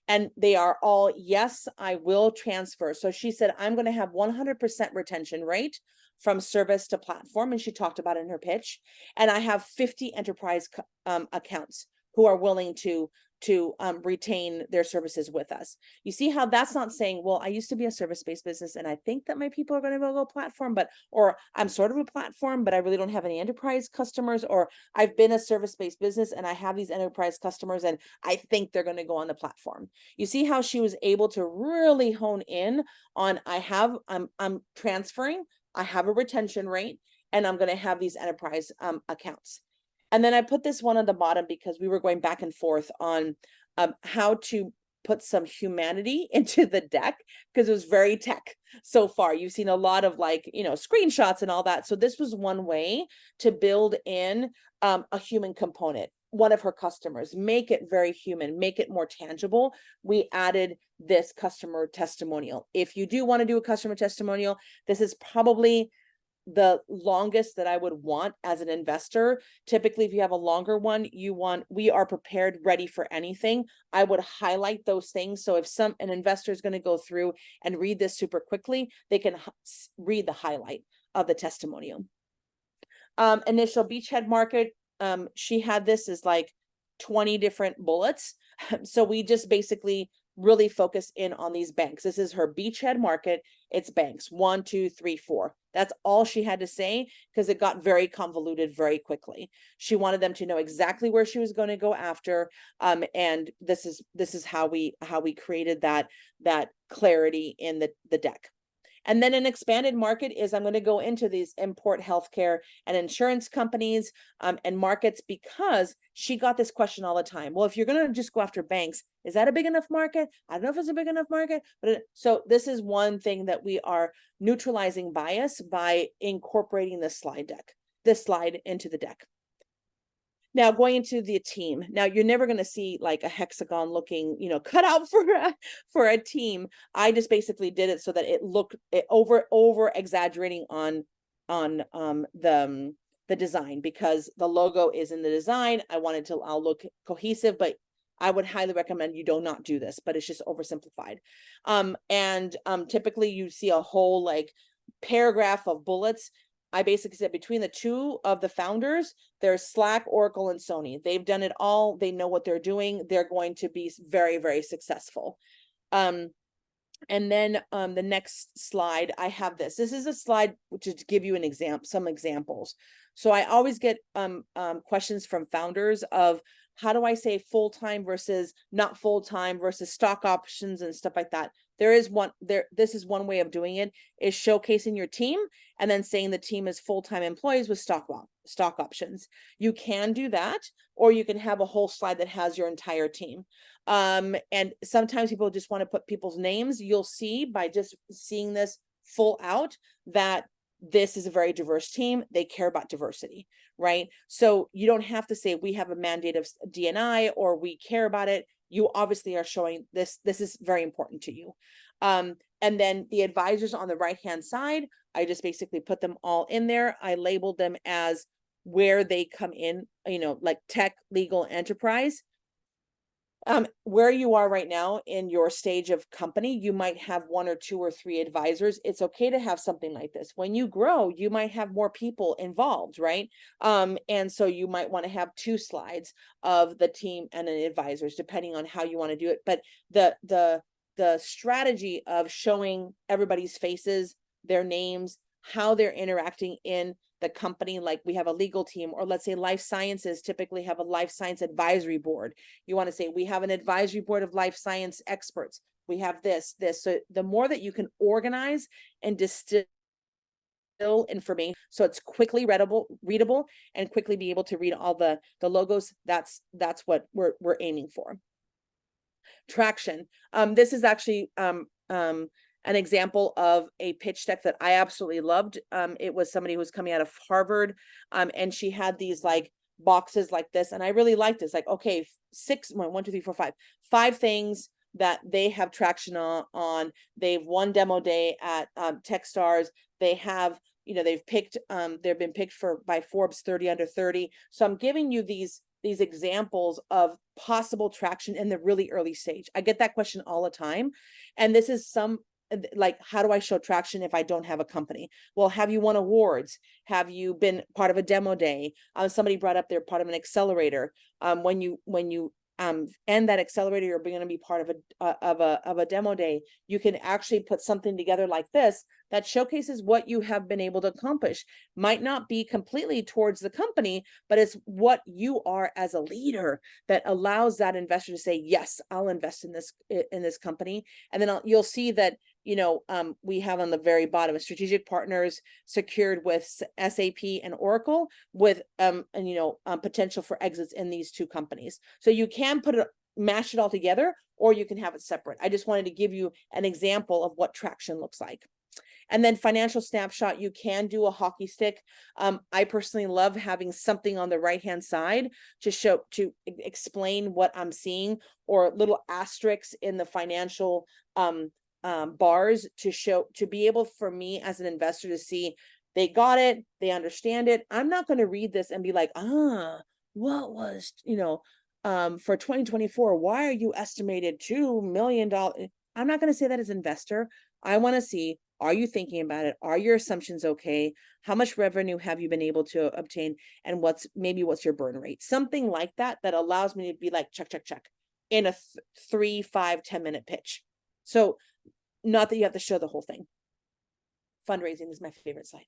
And they are all, yes, I will transfer. So she said, I'm going to have 100% retention rate from service to platform. And she talked about it in her pitch. And I have 50 enterprise accounts who are willing to retain their services with us. You see how that's not saying, well, I used to be a service-based business and I think that my people are going to go platform, or I'm sort of a platform, but I really don't have any enterprise customers, or I've been a service-based business and I have these enterprise customers and I think they're going to go on the platform. You see how she was able to really hone in on, I'm transferring, I have a retention rate, and I'm going to have these enterprise accounts. And then I put this one on the bottom because we were going back and forth on how to put some humanity into the deck, because it was very tech so far. You've seen a lot of screenshots and all that. So this was one way to build in a human component. One of her customers, make it very human, make it more tangible. We added this customer testimonial. If you do want to do a customer testimonial, this is probably the longest that I would want as an investor. Typically, if you have a longer one, we are prepared, ready for anything. I would highlight those things. So if an investor is going to go through and read this super quickly, they can read the highlight of the testimonial. Initial beachhead market. She had this as like 20 different bullets. So we just basically really focus in on these banks. This is her beachhead market. It's banks, 1, 2, 3, 4. That's all she had to say, because it got very convoluted very quickly. She wanted them to know exactly where she was going to go after. And this is how we created that clarity in the deck. And then an expanded market is, I'm going to go into these import healthcare and insurance companies and markets, because she got this question all the time. Well, if you're going to just go after banks, is that a big enough market? I don't know if it's a big enough market, but so this is one thing that we are neutralizing bias by incorporating this slide into the deck. Now, going into the team. Now, you're never going to see like a hexagon looking, cut out for a team. I just basically did it so that it looked over exaggerating on the design, because the logo is in the design. I wanted to all look cohesive, but I would highly recommend you do not do this, but it's just oversimplified. Typically you see a whole like paragraph of bullets. I basically said between the two of the founders, there's SDAC, Oracle, and Sony. They've done it all. They know what they're doing. They're going to be very, very successful. And then the next slide, I have this. This is a slide which is to give you an example, some examples. So I always get questions from founders of, how do I say full-time versus not full-time versus stock options and stuff like that. This is one way of doing it, is showcasing your team and then saying the team is full-time employees with stock options. You can do that, or you can have a whole slide that has your entire team. And sometimes people just want to put people's names. You'll see by just seeing this full out that this is a very diverse team. They care about diversity, right? So you don't have to say we have a mandate of D&I or we care about it. You obviously are showing this is very important to you. And then the advisors on the right-hand side, I just basically put them all in there. I labeled them as where they come in, like tech, legal, enterprise. Where you are right now in your stage of company, you might have 1 or 2 or 3 advisors. It's okay to have something like this. When you grow, you might have more people involved, right? And so you might want to have 2 slides of the team and the advisors, depending on how you want to do it. But the strategy of showing everybody's faces, their names, how they're interacting in the company, like we have a legal team, or let's say life sciences typically have a life science advisory board. You want to say we have an advisory board of life science experts. We have this. So the more that you can organize and distill information so it's quickly readable and quickly be able to read all the logos, that's what we're aiming for. Traction. This is actually an example of a pitch deck that I absolutely loved. It was somebody who was coming out of Harvard, and she had these like boxes like this, and I really liked this. Like, okay, 5 things that they have traction on. They've won demo day at Techstars. They have, they've been picked by Forbes 30 under 30. So I'm giving you these examples of possible traction in the really early stage. I get that question all the time, and this is like, how do I show traction if I don't have a company? Well, have you won awards? Have you been part of a demo day? Somebody brought up they're part of an accelerator. When you end that accelerator, you're going to be part of a demo day. You can actually put something together like this that showcases what you have been able to accomplish. Might not be completely towards the company, but it's what you are as a leader that allows that investor to say, yes, I'll invest in this company. And then you'll see that, we have on the very bottom strategic partners secured with SAP and Oracle with potential for exits in these 2 companies. So you can mash it all together, or you can have it separate. I just wanted to give you an example of what traction looks like. And then financial snapshot, you can do a hockey stick. I personally love having something on the right-hand side to explain what I'm seeing, or little asterisks in the financial bars to be able for me as an investor to see they got it, they understand it. I'm not going to read this and be like, what was, for 2024, why are you estimated $2 million? I'm not going to say that as an investor. I want to see, are you thinking about it? Are your assumptions okay? How much revenue have you been able to obtain? And what's your burn rate? Something like that allows me to be like, check. in a 3, 5, 10-minute pitch. So not that you have to show the whole thing. Fundraising is my favorite slide.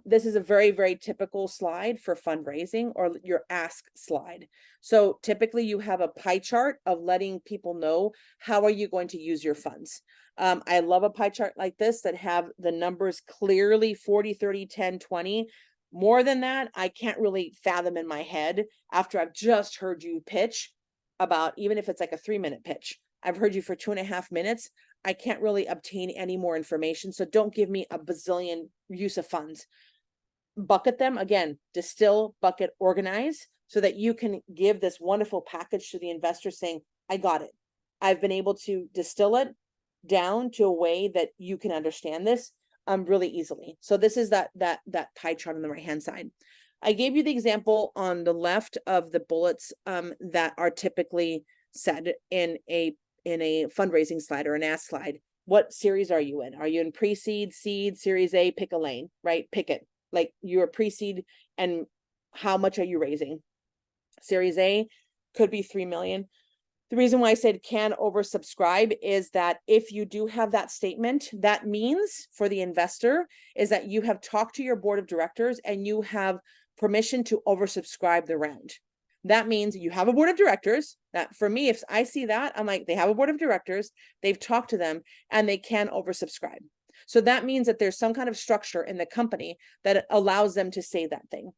This is a very, very typical slide for fundraising, or your ask slide. So typically you have a pie chart of letting people know how are you going to use your funds. I love a pie chart like this that have the numbers clearly 40, 30, 10, 20. More than that, I can't really fathom in my head after I've just heard you pitch about, even if it's like a 3-minute pitch. I've heard you for 2.5 minutes. I can't really obtain any more information. So don't give me a bazillion use of funds. Bucket them again, distill, bucket, organize, so that you can give this wonderful package to the investor saying, I got it. I've been able to distill it down to a way that you can understand this really easily. So this is that pie chart on the right hand side. I gave you the example on the left of the bullets that are typically said in a fundraising slide or an ask slide. What series are you in? Are you in pre-seed, seed, series A? Pick a lane, right? Pick it. Like you're pre-seed, and how much are you raising? Series A could be 3 million. The reason why I said can oversubscribe is that if you do have that statement, that means for the investor is that you have talked to your board of directors and you have permission to oversubscribe the round. That means you have a board of directors. That for me, if I see that, I'm like, they have a board of directors, they've talked to them, and they can oversubscribe. So that means that there's some kind of structure in the company that allows them to say that thing.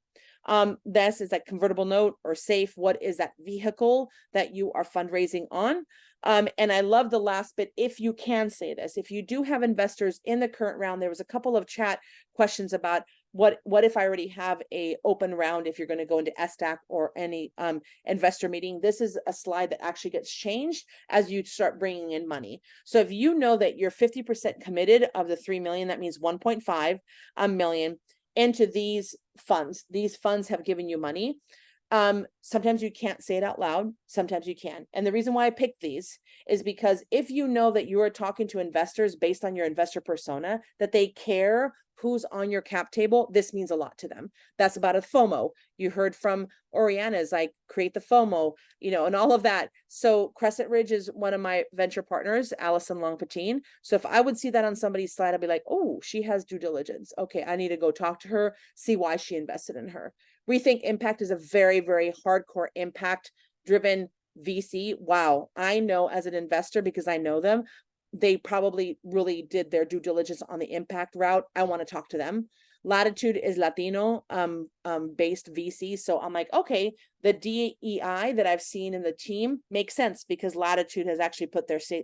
This is like convertible note or safe. What is that vehicle that you are fundraising on? And I love the last bit. If you can say this, if you do have investors in the current round, there was a couple of chat questions about what if I already have a open round, if you're going to go into SDAC or any investor meeting. This is a slide that actually gets changed as you start bringing in money. So if you know that you're 50% committed of the 3 million, that means 1.5 million into these funds. These funds have given you money. Sometimes you can't say it out loud, sometimes you can. And the reason why I picked these is because if you know that you are talking to investors based on your investor persona, that they care who's on your cap table, this means a lot to them. That's about a FOMO. You heard from Oriana's like create the FOMO, and all of that. So Crescent Ridge is one of my venture partners, Allison Longpatine. So if I would see that on somebody's slide, I'd be like, oh, she has due diligence. Okay, I need to go talk to her, see why she invested in her. Rethink Impact is a very, very hardcore impact driven VC. Wow. I know as an investor, because I know them, they probably really did their due diligence on the impact route. I want to talk to them. Latitude is Latino based VC. So I'm like, okay, the DEI that I've seen in the team makes sense because Latitude has actually put their seal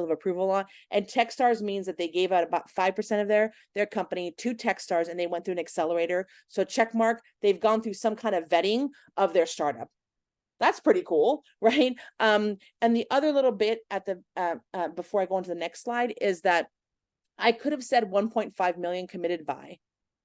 of approval on. And Techstars means that they gave out about 5% of their company to Techstars, and they went through an accelerator. So check mark, they've gone through some kind of vetting of their startup. That's pretty cool, right? And the other little bit at the before I go into the next slide is that I could have said 1.5 million committed by,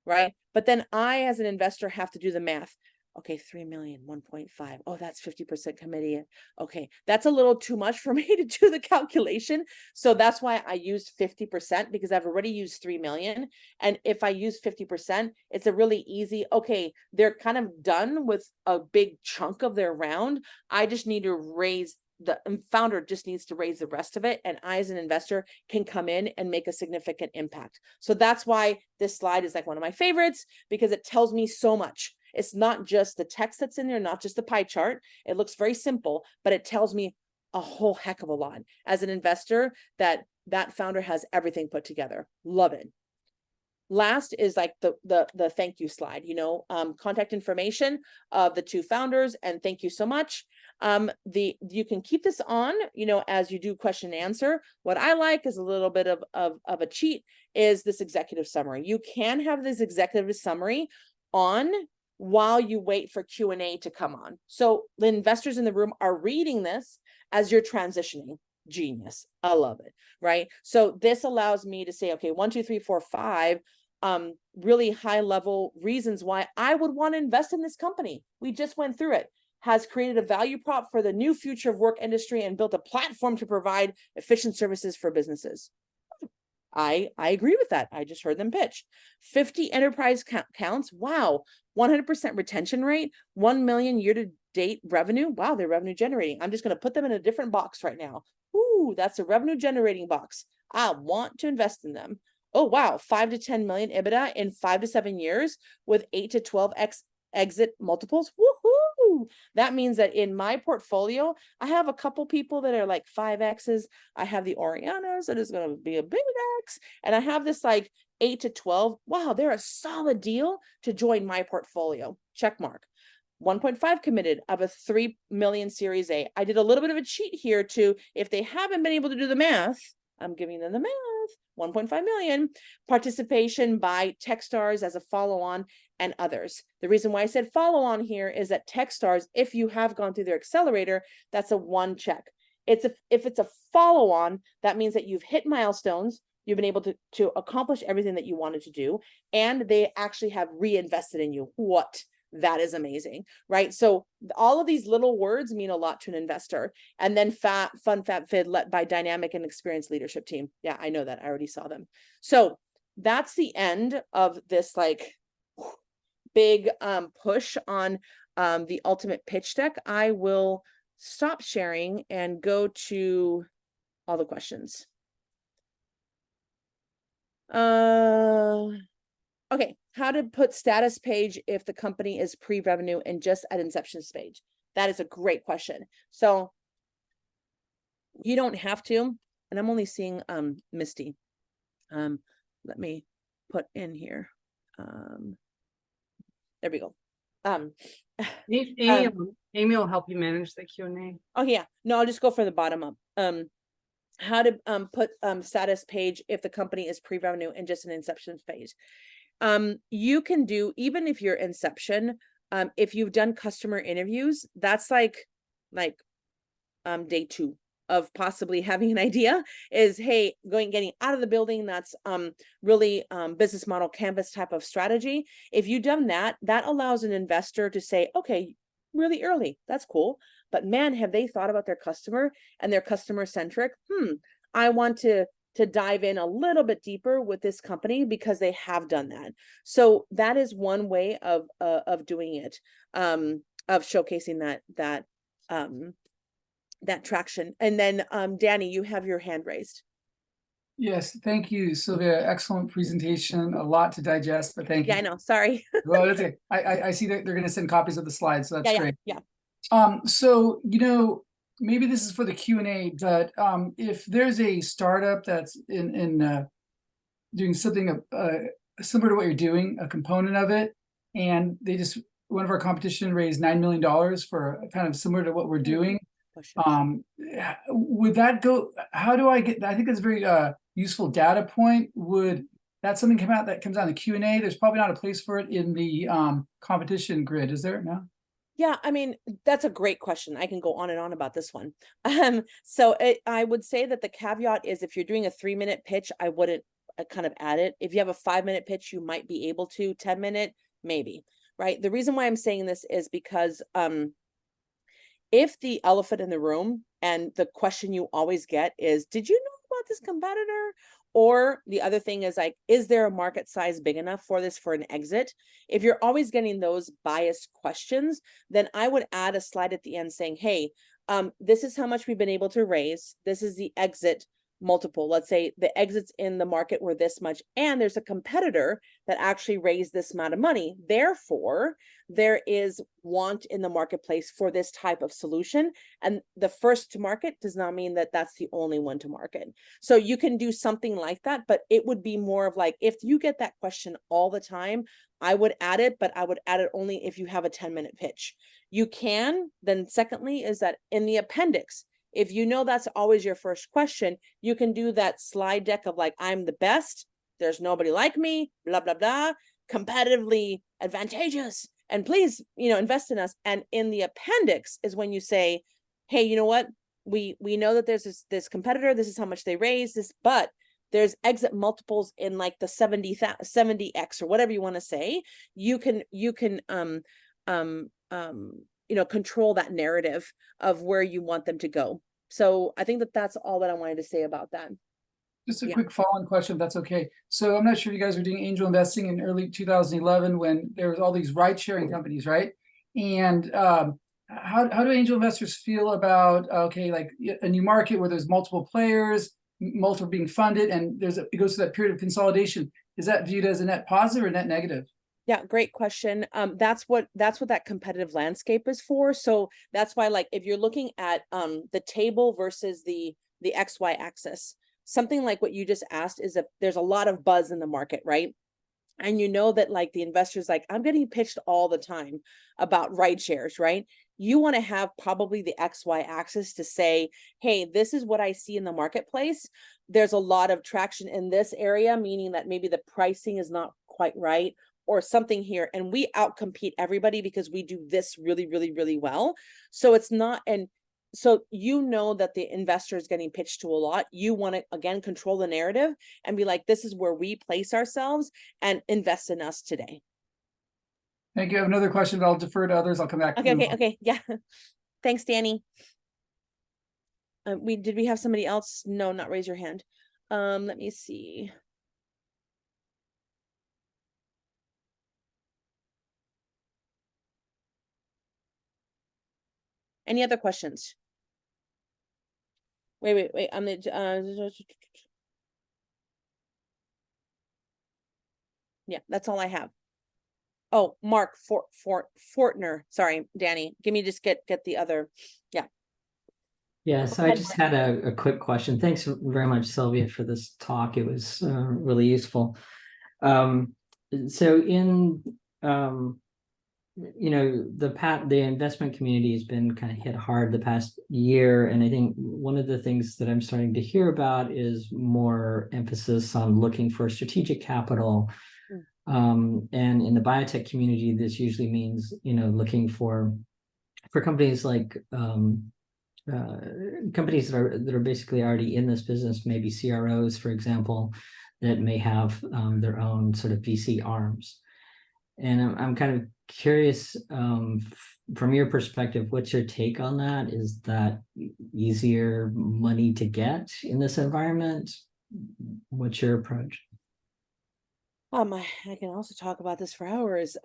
right? But then I, as an investor, have to do the math. Okay, 3 million, 1.5. Oh, that's 50% committee. Okay, that's a little too much for me to do the calculation. So that's why I used 50% because I've already used 3 million. And if I use 50%, it's a really easy, okay, they're kind of done with a big chunk of their round. I just need to raise the founder just needs to raise the rest of it, and I as an investor can come in and make a significant impact. So that's why this slide is like one of my favorites, because it tells me so much. It's not just the text that's in there, not just the pie chart. It looks very simple, but it tells me a whole heck of a lot as an investor that founder has everything put together. Love it. Last is like the thank you slide, contact information of the two founders, and thank you so much. You can keep this on, as you do question and answer. What I like is a little bit of a cheat is this executive summary. You can have this executive summary on while you wait for Q&A to come on. So the investors in the room are reading this as you're transitioning. Genius. I love it. Right. So this allows me to say, okay, 1, 2, 3, 4, 5, really high level reasons why I would want to invest in this company. We just went through it. Has created a value prop for the new future of work industry and built a platform to provide efficient services for businesses. I agree with that. I just heard them pitch. 50 enterprise counts. Wow. 100% retention rate, 1 million date revenue. Wow, they're revenue generating. I'm just going to put them in a different box right now. Ooh, that's a revenue generating box. I want to invest in them. Oh, wow, 5 to 10 million EBITDA in 5 to 7 years with 8 to 12x exit multiples. Woohoo! That means that in my portfolio, I have a couple people that are like 5x's. I have the Orianas that is going to be a big X. And I have this like 8 to 12. Wow, they're a solid deal to join my portfolio. Check mark. 1.5 committed of a 3 million Series A. I did a little bit of a cheat here too. If they haven't been able to do the math, I'm giving them the math. 1.5 million participation by Techstars as a follow-on and others. The reason why I said follow-on here is that Techstars, if you have gone through their accelerator, that's a one check. If it's a follow-on, that means that you've hit milestones, you've been able to accomplish everything that you wanted to do, and they actually have reinvested in you. What? That is amazing, right? So all of these little words mean a lot to an investor. And then fun, fab, fid, led by dynamic and experienced leadership team. Yeah, I know that. I already saw them. So that's the end of this like big push on the ultimate pitch deck. I will stop sharing and go to all the questions. Okay, how to put status page if the company is pre-revenue and just at inception stage? That is a great question. So you don't have to, and I'm only seeing Misty. Let me put in here. There we go. Amy will help you manage the Q&A. Oh yeah, no, I'll just go for the bottom up. How to put status page if the company is pre-revenue and just an inception phase. You can do, even if you're inception, if you've done customer interviews, that's like day 2 of possibly having an idea is, hey, getting out of the building. That's really business model canvas type of strategy. If you've done that, that allows an investor to say, okay, really early, that's cool, but man, have they thought about their customer and their customer centric? I want to dive in a little bit deeper with this company because they have done that. So that is one way of doing it, of showcasing that traction. And then Danny, you have your hand raised. Yes, thank you, Sylvia. Excellent presentation. A lot to digest, but thank you. Yeah, I know. Sorry. Well, that's okay. I see that they're going to send copies of the slides, so that's great. Yeah. So maybe this is for the Q&A, but if there's a startup that's in doing something similar to what you're doing, a component of it, and one of our competition raised $9 million for kind of similar to what we're doing. Would that go? How do I get? I think that's a very useful data point. Would that something come out that comes out in the Q&A? There's probably not a place for it in the competition grid, is there? No. Yeah, I mean, that's a great question. I can go on and on about this one. I would say that the caveat is if you're doing a 3-minute pitch, I wouldn't kind of add it. If you have a 5-minute pitch, you might be able to. 10-minute, maybe, right? The reason why I'm saying this is because if the elephant in the room and the question you always get is, did you know about this competitor? Or the other thing is like, is there a market size big enough for this for an exit? If you're always getting those biased questions, then I would add a slide at the end saying, hey, this is how much we've been able to raise. This is the exit multiple. Let's say the exits in the market were this much, and there's a competitor that actually raised this amount of money. Therefore, there is want in the marketplace for this type of solution. And the first to market does not mean that that's the only one to market. So you can do something like that, but it would be more of like, if you get that question all the time, I would add it, but I would add it only if you have a 10-minute pitch. You can, then secondly, is that in the appendix, if you know that's always your first question, you can do that slide deck of like, I'm the best, there's nobody like me, blah, blah, blah, competitively advantageous, and please, invest in us. And in the appendix is when you say, hey, you know what? We know that there's this competitor, this is how much they raise this, but there's exit multiples in like the 70x or whatever you want to say. You can control that narrative of where you want them to go. So I think that's all that I wanted to say about that. Just a quick follow-on question, if that's okay. So I'm not sure if you guys were doing angel investing in early 2011 when there was all these ride-sharing companies, right? And how do angel investors feel about, okay, like a new market where there's multiple players, multiple being funded, and it goes through that period of consolidation? Is that viewed as a net positive or net negative? Yeah, great question. That's what that competitive landscape is for. So that's why, like, if you're looking at the table versus the XY axis, something like what you just asked is that there's a lot of buzz in the market, right? And you know that, like, the investors, like, I'm getting pitched all the time about ride shares, right? You want to have probably the XY axis to say, hey, this is what I see in the marketplace. There's a lot of traction in this area, meaning that maybe the pricing is not quite right or something here. And we outcompete everybody because we do this really, really, really well. So it's not, and so you know that the investor is getting pitched to a lot. You want to, again, control the narrative and be like, this is where we place ourselves and invest in us today. Thank you. I have another question, but I'll defer to others. I'll come back. Okay. Yeah. Thanks, Danny. Did we have somebody else? No, not raise your hand. Let me see. Any other questions? Wait. I'm the yeah, that's all I have. Oh, Mark Fortner. Sorry, Danny. Give me just get the other. Yeah. Yeah, so I just had a quick question. Thanks very much, Sylvia, for this talk. It was really useful. So in the investment community has been kind of hit hard the past year, and I think one of the things that I'm starting to hear about is more emphasis on looking for strategic capital. And in the biotech community, this usually means looking for companies like companies that are basically already in this business, maybe CROs, for example, that may have their own sort of VC arms. And I'm kind of curious, from your perspective, what's your take on that? Is that easier money to get in this environment? What's your approach? I can also talk about this for hours.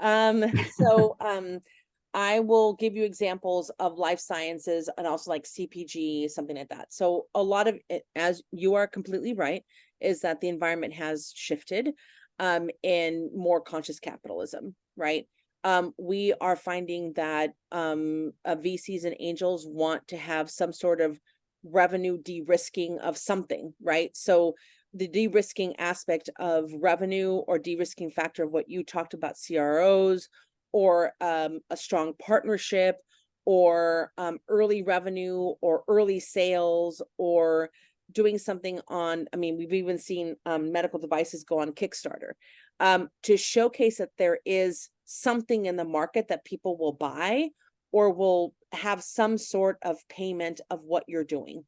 I will give you examples of life sciences and also like CPG, something like that. So a lot of it, as you are completely right, is that the environment has shifted in more conscious capitalism, right? We are finding that VCs and angels want to have some sort of revenue de-risking of something, right? So the de-risking aspect of revenue or de-risking factor of what you talked about, CROs, or a strong partnership, or early revenue or early sales, or doing something on, I mean, we've even seen medical devices go on Kickstarter to showcase that there is something in the market that people will buy or will have some sort of payment of what you're doing.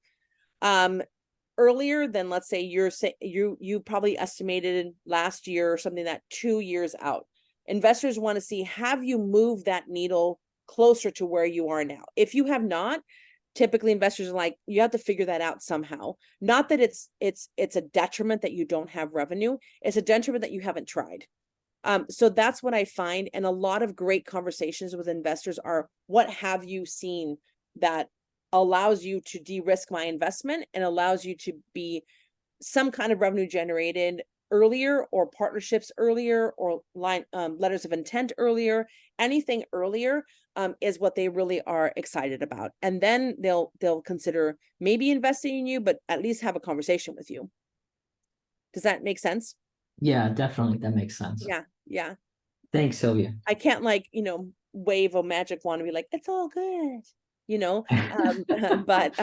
Earlier than, let's say, you probably estimated last year or something that 2 years out. Investors want to see, have you moved that needle closer to where you are now? If you have not, typically investors are like, you have to figure that out somehow. Not that it's a detriment that you don't have revenue. It's a detriment that you haven't tried. So that's what I find. And a lot of great conversations with investors are, what have you seen that allows you to de-risk my investment and allows you to be some kind of revenue generated earlier, or partnerships earlier, or letters of intent earlier. Anything earlier is what they really are excited about. And then they'll consider maybe investing in you, but at least have a conversation with you. Does that make sense? Yeah, definitely. That makes sense. Yeah. Thanks, Sylvia. I can't wave a magic wand and be like, it's all good, but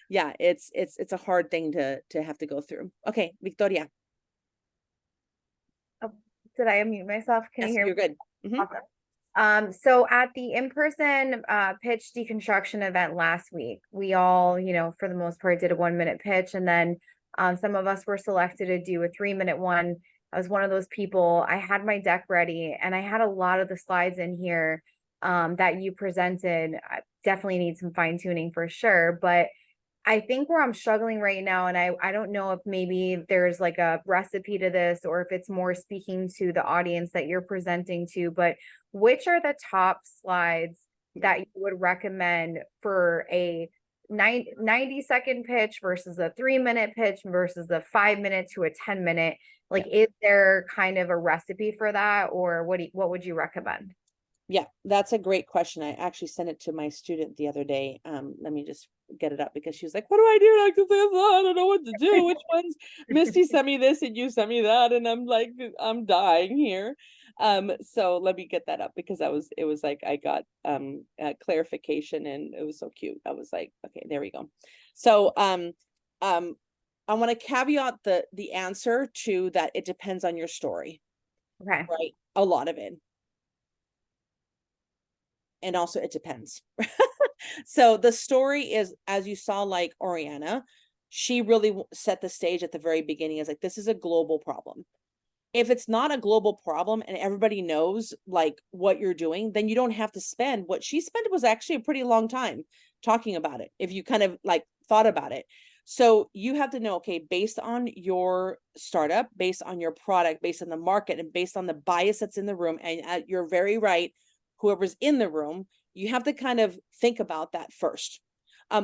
yeah, it's a hard thing to have to go through. Okay, Victoria. Did I unmute myself? Can Yes, you hear me? you're good. Awesome. So at the in-person pitch deconstruction event last week, we all, for the most part, did a 1-minute pitch. And then some of us were selected to do a 3-minute one. I was one of those people. I had my deck ready and I had a lot of the slides in here that you presented. I definitely need some fine tuning for sure. But I think where I'm struggling right now, and I don't know if maybe there's like a recipe to this or if it's more speaking to the audience that you're presenting to, but which are the top slides that you would recommend for a 90-second pitch versus a 3-minute pitch versus a 5-minute to a 10-minute? Like, is there kind of a recipe for that, or what would you recommend? Yeah, that's a great question. I actually sent it to my student the other day. Let me just get it up because she was like, what do I do? Like, I don't know what to do. Which ones? Misty sent me this and you sent me that. And I'm like, I'm dying here. So let me get that up because it was like, I got clarification and it was so cute. I was like, okay, there we go. So I want to caveat the answer to that. It depends on your story. Okay. Right. A lot of it. And also it depends. So the story is, as you saw, like Oriana, she really set the stage at the very beginning as like, this is a global problem. If it's not a global problem and everybody knows like what you're doing, then you don't have to spend. What she spent was actually a pretty long time talking about it, if you kind of like thought about it. So you have to know, okay, based on your startup, based on your product, based on the market, and based on the bias that's in the room, and you're very right, whoever's in the room, you have to kind of think about that first.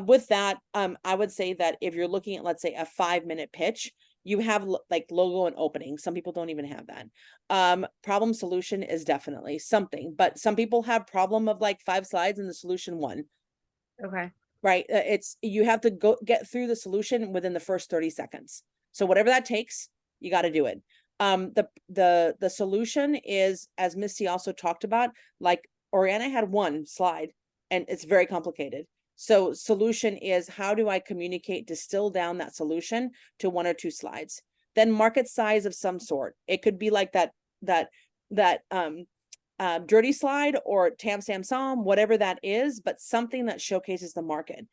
With that, I would say that if you're looking at, let's say, a 5-minute pitch, you have like logo and opening. Some people don't even have that. Problem solution is definitely something, but some people have problem of like 5 slides and the solution 1. Okay. Right. It's, you have to go get through the solution within the first 30 seconds. So whatever that takes, you got to do it. The solution is, as Misty also talked about, like Oriana had 1 slide and it's very complicated. So solution is, how do I communicate, distill down that solution to 1 or 2 slides? Then market size of some sort. It could be like that dirty slide or Tam Sam Sam, whatever that is, but something that showcases the market.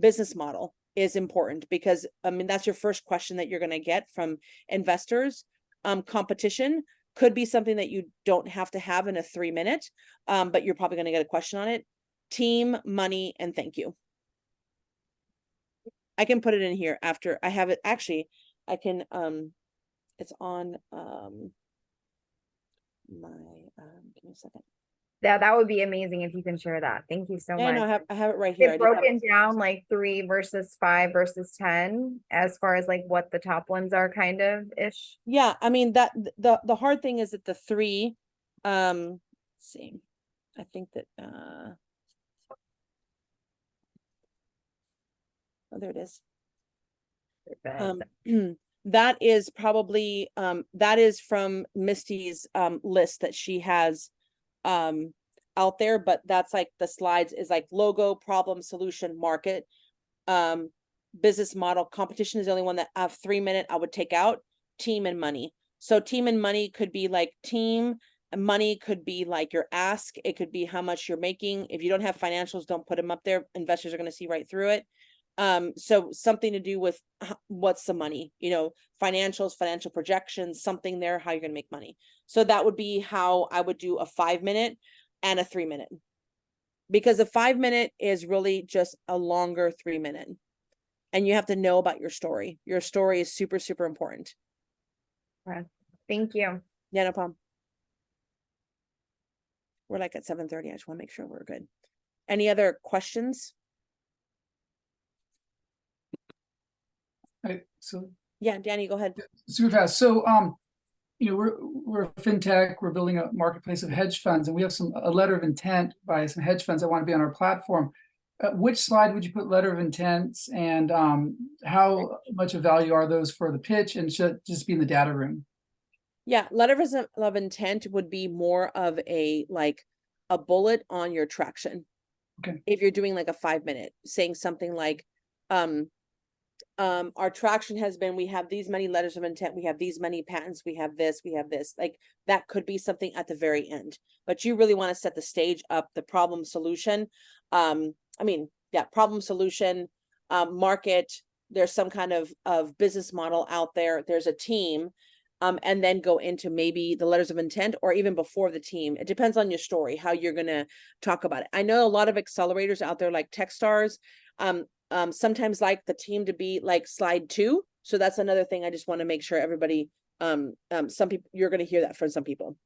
Business model is important because, I mean, that's your first question that you're going to get from investors. Competition could be something that you don't have to have in a 3-minute, but you're probably going to get a question on it. Team, money, and thank you. I can put it in here after I have it. Actually, I can, it's on, give me a second. Yeah, that would be amazing if you can share that. Thank you so much. No, I have it right here. It's broken down like 3 versus 5 versus 10 as far as like what the top ones are, kind of ish. Yeah, I mean, that the hard thing is that the 3, let's see, I think that oh, there it is. That is probably that is from Misty's list that she has out there, but that's like the slides is like logo, problem, solution, market, business model. Competition is the only one that 3-minute I would take out. Team and money. So team and money could be like team, and money could be like your ask. It could be how much you're making. If you don't have financials, don't put them up there. Investors are going to see right through it. So something to do with what's the money, you know, financials, financial projections, something there, how you're going to make money. So that would be how I would do a 5-minute and a 3-minute, because a 5-minute is really just a longer 3-minute, and you have to know about your story. Your story is super, super important. Okay. Thank you. Yeah, no problem. We're like at 7:30. I just want to make sure we're good. Any other questions? So yeah, Danny, go ahead. Super fast. So you know, we're a fintech, we're building a marketplace of hedge funds, and we have a letter of intent by some hedge funds that want to be on our platform. Which slide would you put letter of intents, and how much of value are those for the pitch, and should it just be in the data room? Yeah, letter of intent would be more of a bullet on your traction. Okay. If you're doing like a 5-minute, saying something like, our traction has been, we have these many letters of intent, we have these many patents, we have this, like that could be something at the very end, but you really want to set the stage up, the problem solution. Problem solution, market, there's some kind of business model out there, there's a team, and then go into maybe the letters of intent, or even before the team. It depends on your story, how you're going to talk about it. I know a lot of accelerators out there like Techstars, sometimes like the team to be like slide 2. So that's another thing I just want to make sure everybody, some people, you're going to hear that from some people.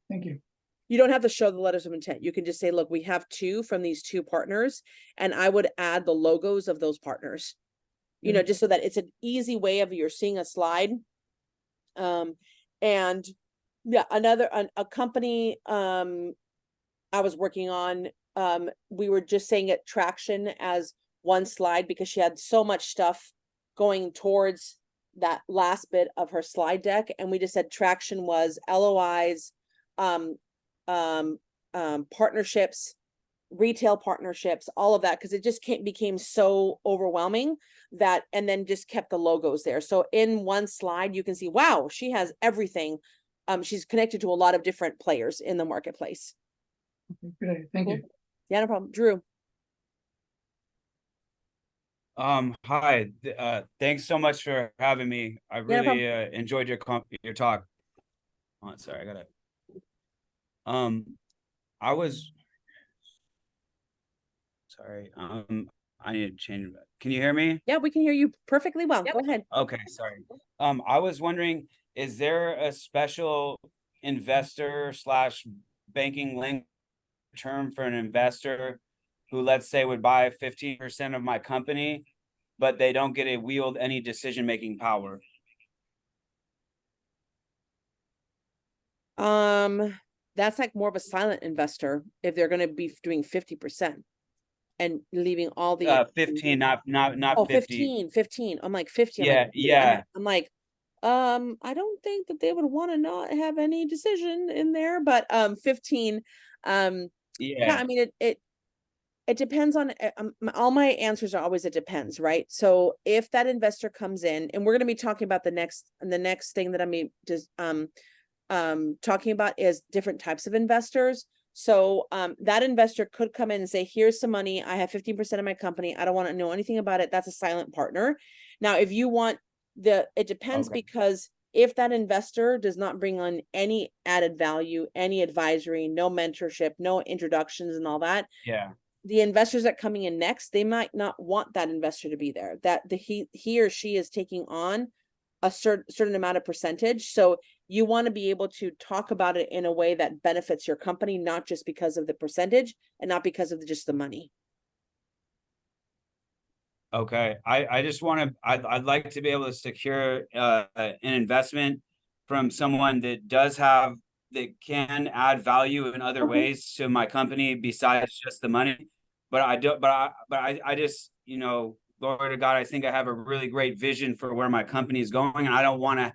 Thank you. you don't have to show the letters of intent. You can just say, look, we have two from these two partners, and I would add the logos of those partners, you know, just so that it's an easy way of you're seeing a slide. And yeah, a company I was working on, we were just saying it traction as one slide because she had so much stuff going towards that last bit of her slide deck, and we just said traction was LOIs, partnerships, retail partnerships, all of that, because it just became so overwhelming that, and then just kept the logos there. So in one slide, you can see, wow, she has everything. She's connected to a lot of different players in the marketplace. Great, thank you. Yeah, no problem. Drew. Hi, thanks so much for having me. I Yeah, no really enjoyed your talk. Oh, sorry, I gotta, I was, sorry, I need to change. Can you hear me? Yeah, we can hear you perfectly well. Go ahead. Okay, sorry. I was wondering, is there a special investor slash banking link term for an investor who, let's say, would buy 15% of my company, but they don't get to wield any decision-making power? That's like more of a silent investor if they're going to be doing 50% and leaving all the 15, not oh, 50. 15. I'm like 50. Yeah, yeah. I'm like, I don't think that they would want to not have any decision in there, but 15. Yeah, Yeah. I mean it depends on all my answers are always it depends, right? So if that investor comes in, and we're going to be talking about the next thing that I mean just talking about is different types of investors. So that investor could come in and say, here's some money. I have 15% of my company. I don't want to know anything about it. That's a silent partner. Now, if you want it depends, because if that investor does not bring on any added value, any advisory, no mentorship, no introductions and all that. Yeah. The investors that coming in next, they might not want that investor to be there, that he or she is taking on a certain amount of percentage. So you want to be able to talk about it in a way that benefits your company, not just because of the percentage and not because of just the money. Okay, I just want to, I'd like to be able to secure an investment from someone that can add value in other ways to my company besides just the money. But I just, you know, Lord of God, I think I have a really great vision for where my company is going, and I don't want to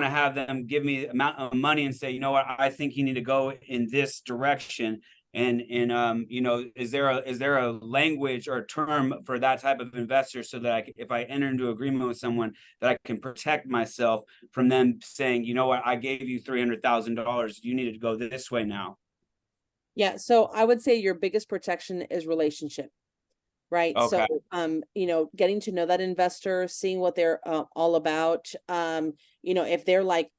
have them give me amount of money and say, you know what, I think you need to go in this direction. And you know, is there a language or term for that type of investor, so that if I enter into agreement with someone, that I can protect myself from them saying, you know what, I gave you $300,000, you need to go this way now? Yeah, so I would say your biggest protection is relationship, right? Okay. So you know, getting to know that investor, seeing what they're all about. You know, if they're like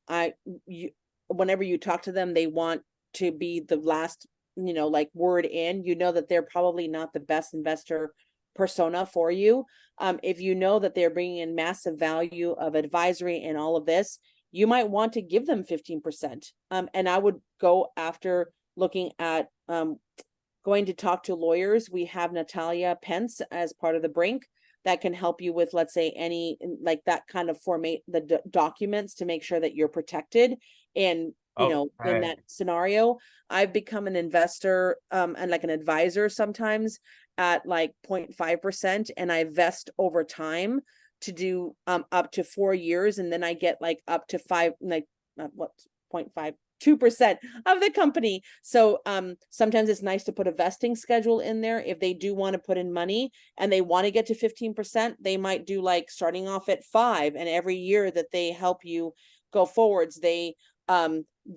whenever you talk to them, they want to be the last, you know, like word in, you know, that they're probably not the best investor persona for you. If you know that they're bringing in massive value of advisory and all of this, you might want to give them 15%. And I would go after looking at going to talk to lawyers. We have Natalia Pence as part of the Brink that can help you with, let's say, any like that kind of format the documents to make sure that you're protected. And you know, in that scenario, I've become an investor and like an advisor sometimes at like 0.5%, and I vest over time to do up to 4 years, and then I get like up to 2% of the company. So sometimes it's nice to put a vesting schedule in there. If they do want to put in money and they want to get to 15%, they might do like starting off at 5, and every year that they help you go forwards, they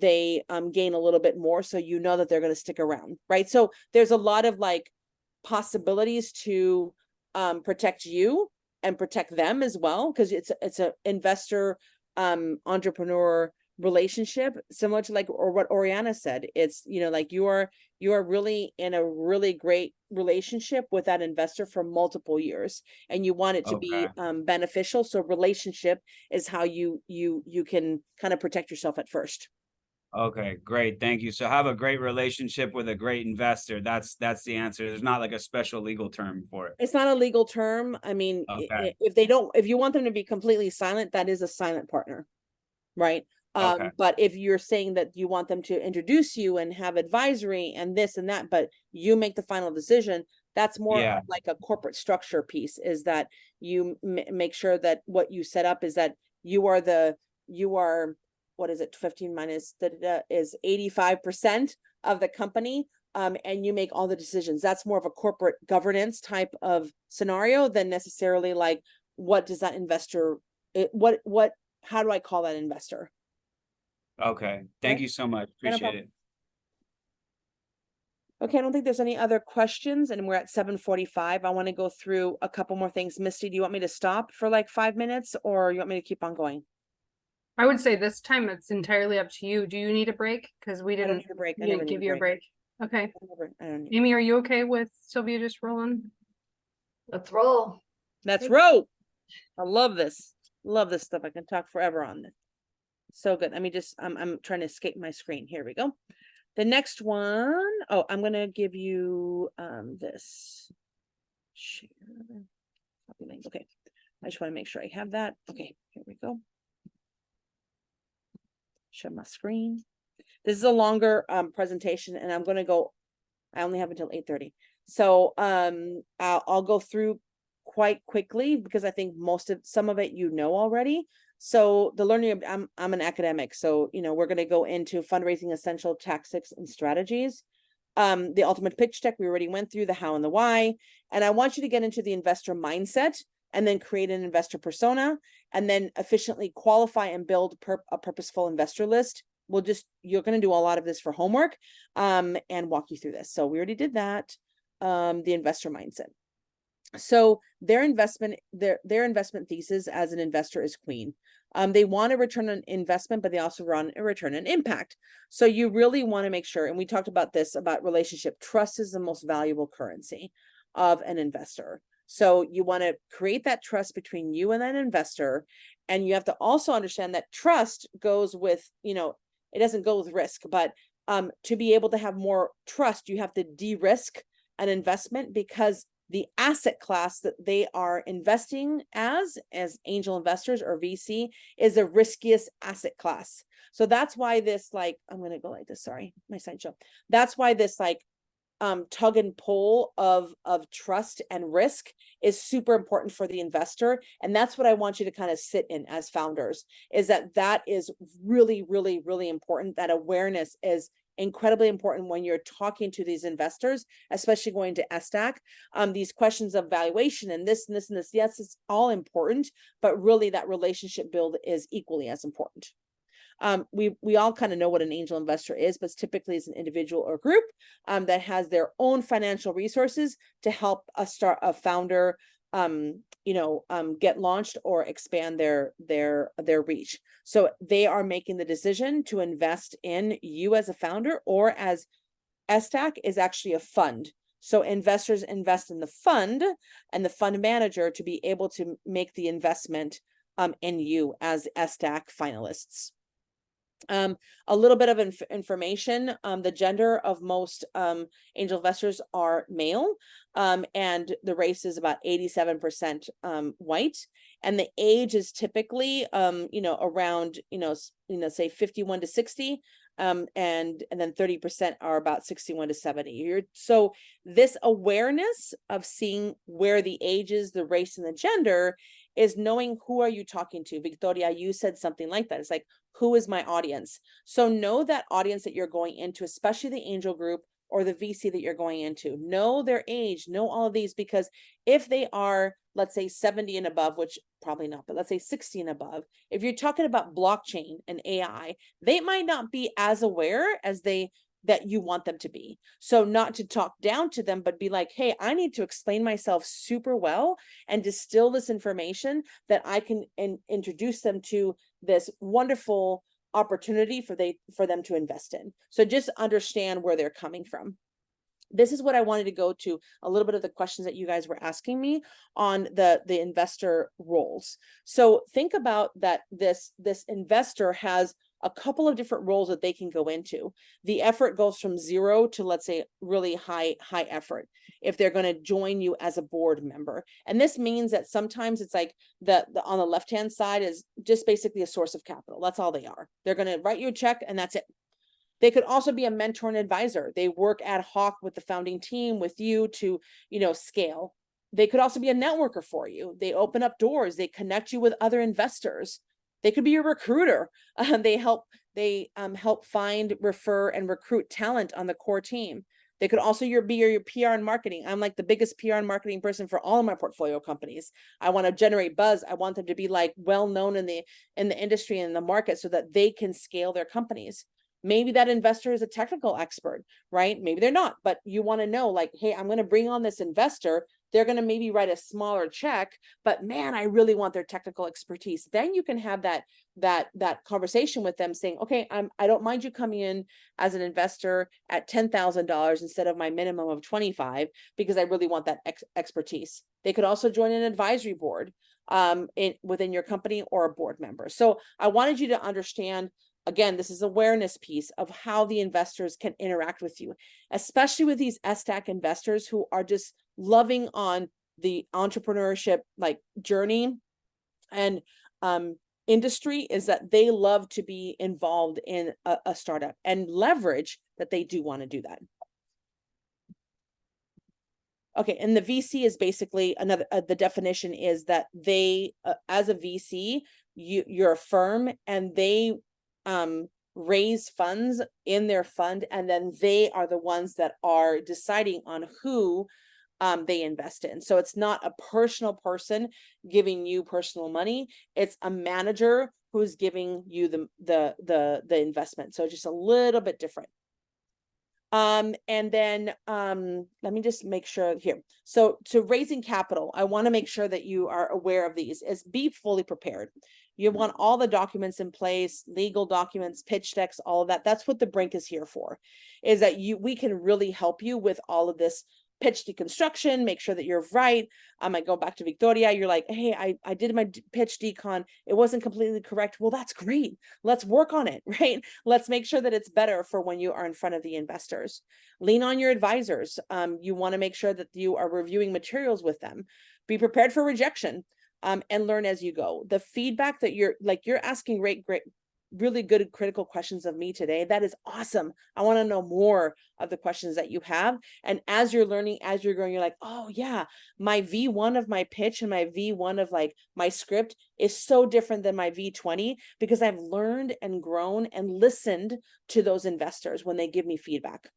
gain a little bit more, so you know that they're going to stick around, right? So there's a lot of like possibilities to protect you and protect them as well, because it's a investor entrepreneur relationship, similar to like, or what Oriana said. It's, you know, like you are really in a really great relationship with that investor for multiple years, and you want it to be beneficial. So relationship is how you can kind of protect yourself at first. Okay, great. Thank you. So have a great relationship with a great investor. That's the answer. There's not like a special legal term for it. It's not a legal term. I mean, Okay. if you want them to be completely silent, that is a silent partner, right? Okay. But if you're saying that you want them to introduce you and have advisory and this and that, but you make the final decision, that's more Yeah. of like a corporate structure piece, is that you make sure that what you set up is that you are, what is it, 15 minus is 85% of the company, and you make all the decisions. That's more of a corporate governance type of scenario than necessarily like, what does that investor, how do I call that investor? Okay. Thank Okay. you so much. Yeah, no Appreciate problem. it. Okay, I don't think there's any other questions, and we're at 7:45. I want to go through a couple more things. Misty, do you want me to stop for like 5 minutes, or you want me to keep on going? I would say this time it's entirely up to you. Do you need a break? Because we I don't didn't need a break. I we never didn't need give a you a break. break. Okay. I don't need. Amy, are you okay with Sylvia just rolling? Let's roll. Let's roll. I love this. Love this stuff. I can talk forever on this. So good. Let me just, I'm trying to escape my screen. Here we go. The next one, oh, I'm gonna give you this. Share. Copy link. Okay. I just want to make sure I have that. Okay, here we go. Share my screen. This is a longer presentation, and I'm gonna go, I only have until 8:30. So I'll go through quite quickly because I think some of it you know already. So the learning, I'm an academic, so we're going to go into fundraising essential tactics and strategies. The ultimate pitch deck, we already went through the how and the why, and I want you to get into the investor mindset and then create an investor persona, and then efficiently qualify and build a purposeful investor list. You're going to do a lot of this for homework, and walk you through this. So we already did that. The investor mindset. So their investment thesis as an investor is queen. They want a return on investment, but they also want a return on impact. So you really want to make sure, and we talked about this, about relationship. Trust is the most valuable currency of an investor. So you want to create that trust between you and that investor. And you have to also understand that trust goes with, it doesn't go with risk, but to be able to have more trust, you have to de-risk an investment, because the asset class that they are investing as angel investors or VC is the riskiest asset class. So that's why this, like, I'm going to go like this. Sorry, my slideshow. That's why this like tug and pull of trust and risk is super important for the investor. And that's what I want you to kind of sit in as founders, is that is really, really, really important. That awareness is incredibly important when you're talking to these investors, especially going to SDAC. These questions of valuation and this and this and this, yes, it's all important, but really that relationship build is equally as important. We all kind of know what an angel investor is, but typically it's an individual or group that has their own financial resources to help a founder get launched or expand their reach. So they are making the decision to invest in you as a founder, or as SDAC is actually a fund. So investors invest in the fund and the fund manager to be able to make the investment in you as SDAC finalists. A little bit of information. The gender of most angel investors are male, and the race is about 87% white, and the age is typically around say 51 to 60, and then 30% are about 61 to 70. So this awareness of seeing where the ages, the race, and the gender is knowing who are you talking to. Victoria, you said something like that. It's like, who is my audience? So know that audience that you're going into, especially the angel group or the VC that you're going into. Know their age, know all of these, because if they are, let's say 70 and above, which probably not, but let's say 60 and above, if you're talking about blockchain and AI, they might not be as aware as that you want them to be. So not to talk down to them, but be like, hey, I need to explain myself super well and distill this information that I can introduce them to this wonderful opportunity for them to invest in. So just understand where they're coming from. This is what I wanted to go to a little bit of the questions that you guys were asking me on the investor roles. So think about that this investor has a couple of different roles that they can go into. The effort goes from 0 to, let's say, really high effort if they're going to join you as a board member. And this means that sometimes it's like the on the left-hand side is just basically a source of capital. That's all they are. They're going to write you a check and that's it. They could also be a mentor and advisor. They work ad hoc with the founding team, with you to, scale. They could also be a networker for you. They open up doors. They connect you with other investors. They could be your recruiter. They help find, refer, and recruit talent on the core team. They could also be your PR and marketing. I'm like the biggest PR and marketing person for all of my portfolio companies. I want to generate buzz. I want them to be like well known in the industry and in the market so that they can scale their companies. Maybe that investor is a technical expert, right? Maybe they're not, but you want to know, like, hey, I'm going to bring on this investor. They're going to maybe write a smaller check, but man, I really want their technical expertise. Then you can have that conversation with them saying, okay, I don't mind you coming in as an investor at $10,000 instead of my minimum of 25, because I really want that expertise. They could also join an advisory board within your company or a board member. So I wanted you to understand, again, this is awareness piece of how the investors can interact with you, especially with these SDAC investors who are just loving on the entrepreneurship like journey and industry, is that they love to be involved in a startup and leverage that they do want to do that. Okay, and the VC is basically another, the definition is that they, as a VC, you're a firm and they raise funds in their fund, and then they are the ones that are deciding on who they invest in. So it's not a personal person giving you personal money. It's a manager who's giving you the investment. So just a little bit different. And then let me just make sure here. So to raising capital, I want to make sure that you are aware of these, is be fully prepared. You want all the documents in place, legal documents, pitch decks, all of that. That's what the Brink is here for, is that we can really help you with all of this pitch deconstruction, make sure that you're right. I might go back to Victoria. You're like, hey, I did my pitch decon. It wasn't completely correct. Well, that's great. Let's work on it, right? Let's make sure that it's better for when you are in front of the investors. Lean on your advisors. You want to make sure that you are reviewing materials with them. Be prepared for rejection, and learn as you go. The feedback that you're asking really good critical questions of me today. That is awesome. I want to know more of the questions that you have. And as you're learning, as you're growing, you're like, oh yeah, my V1 of my pitch and my V1 of like my script is so different than my V20, because I've learned and grown and listened to those investors when they give me feedback.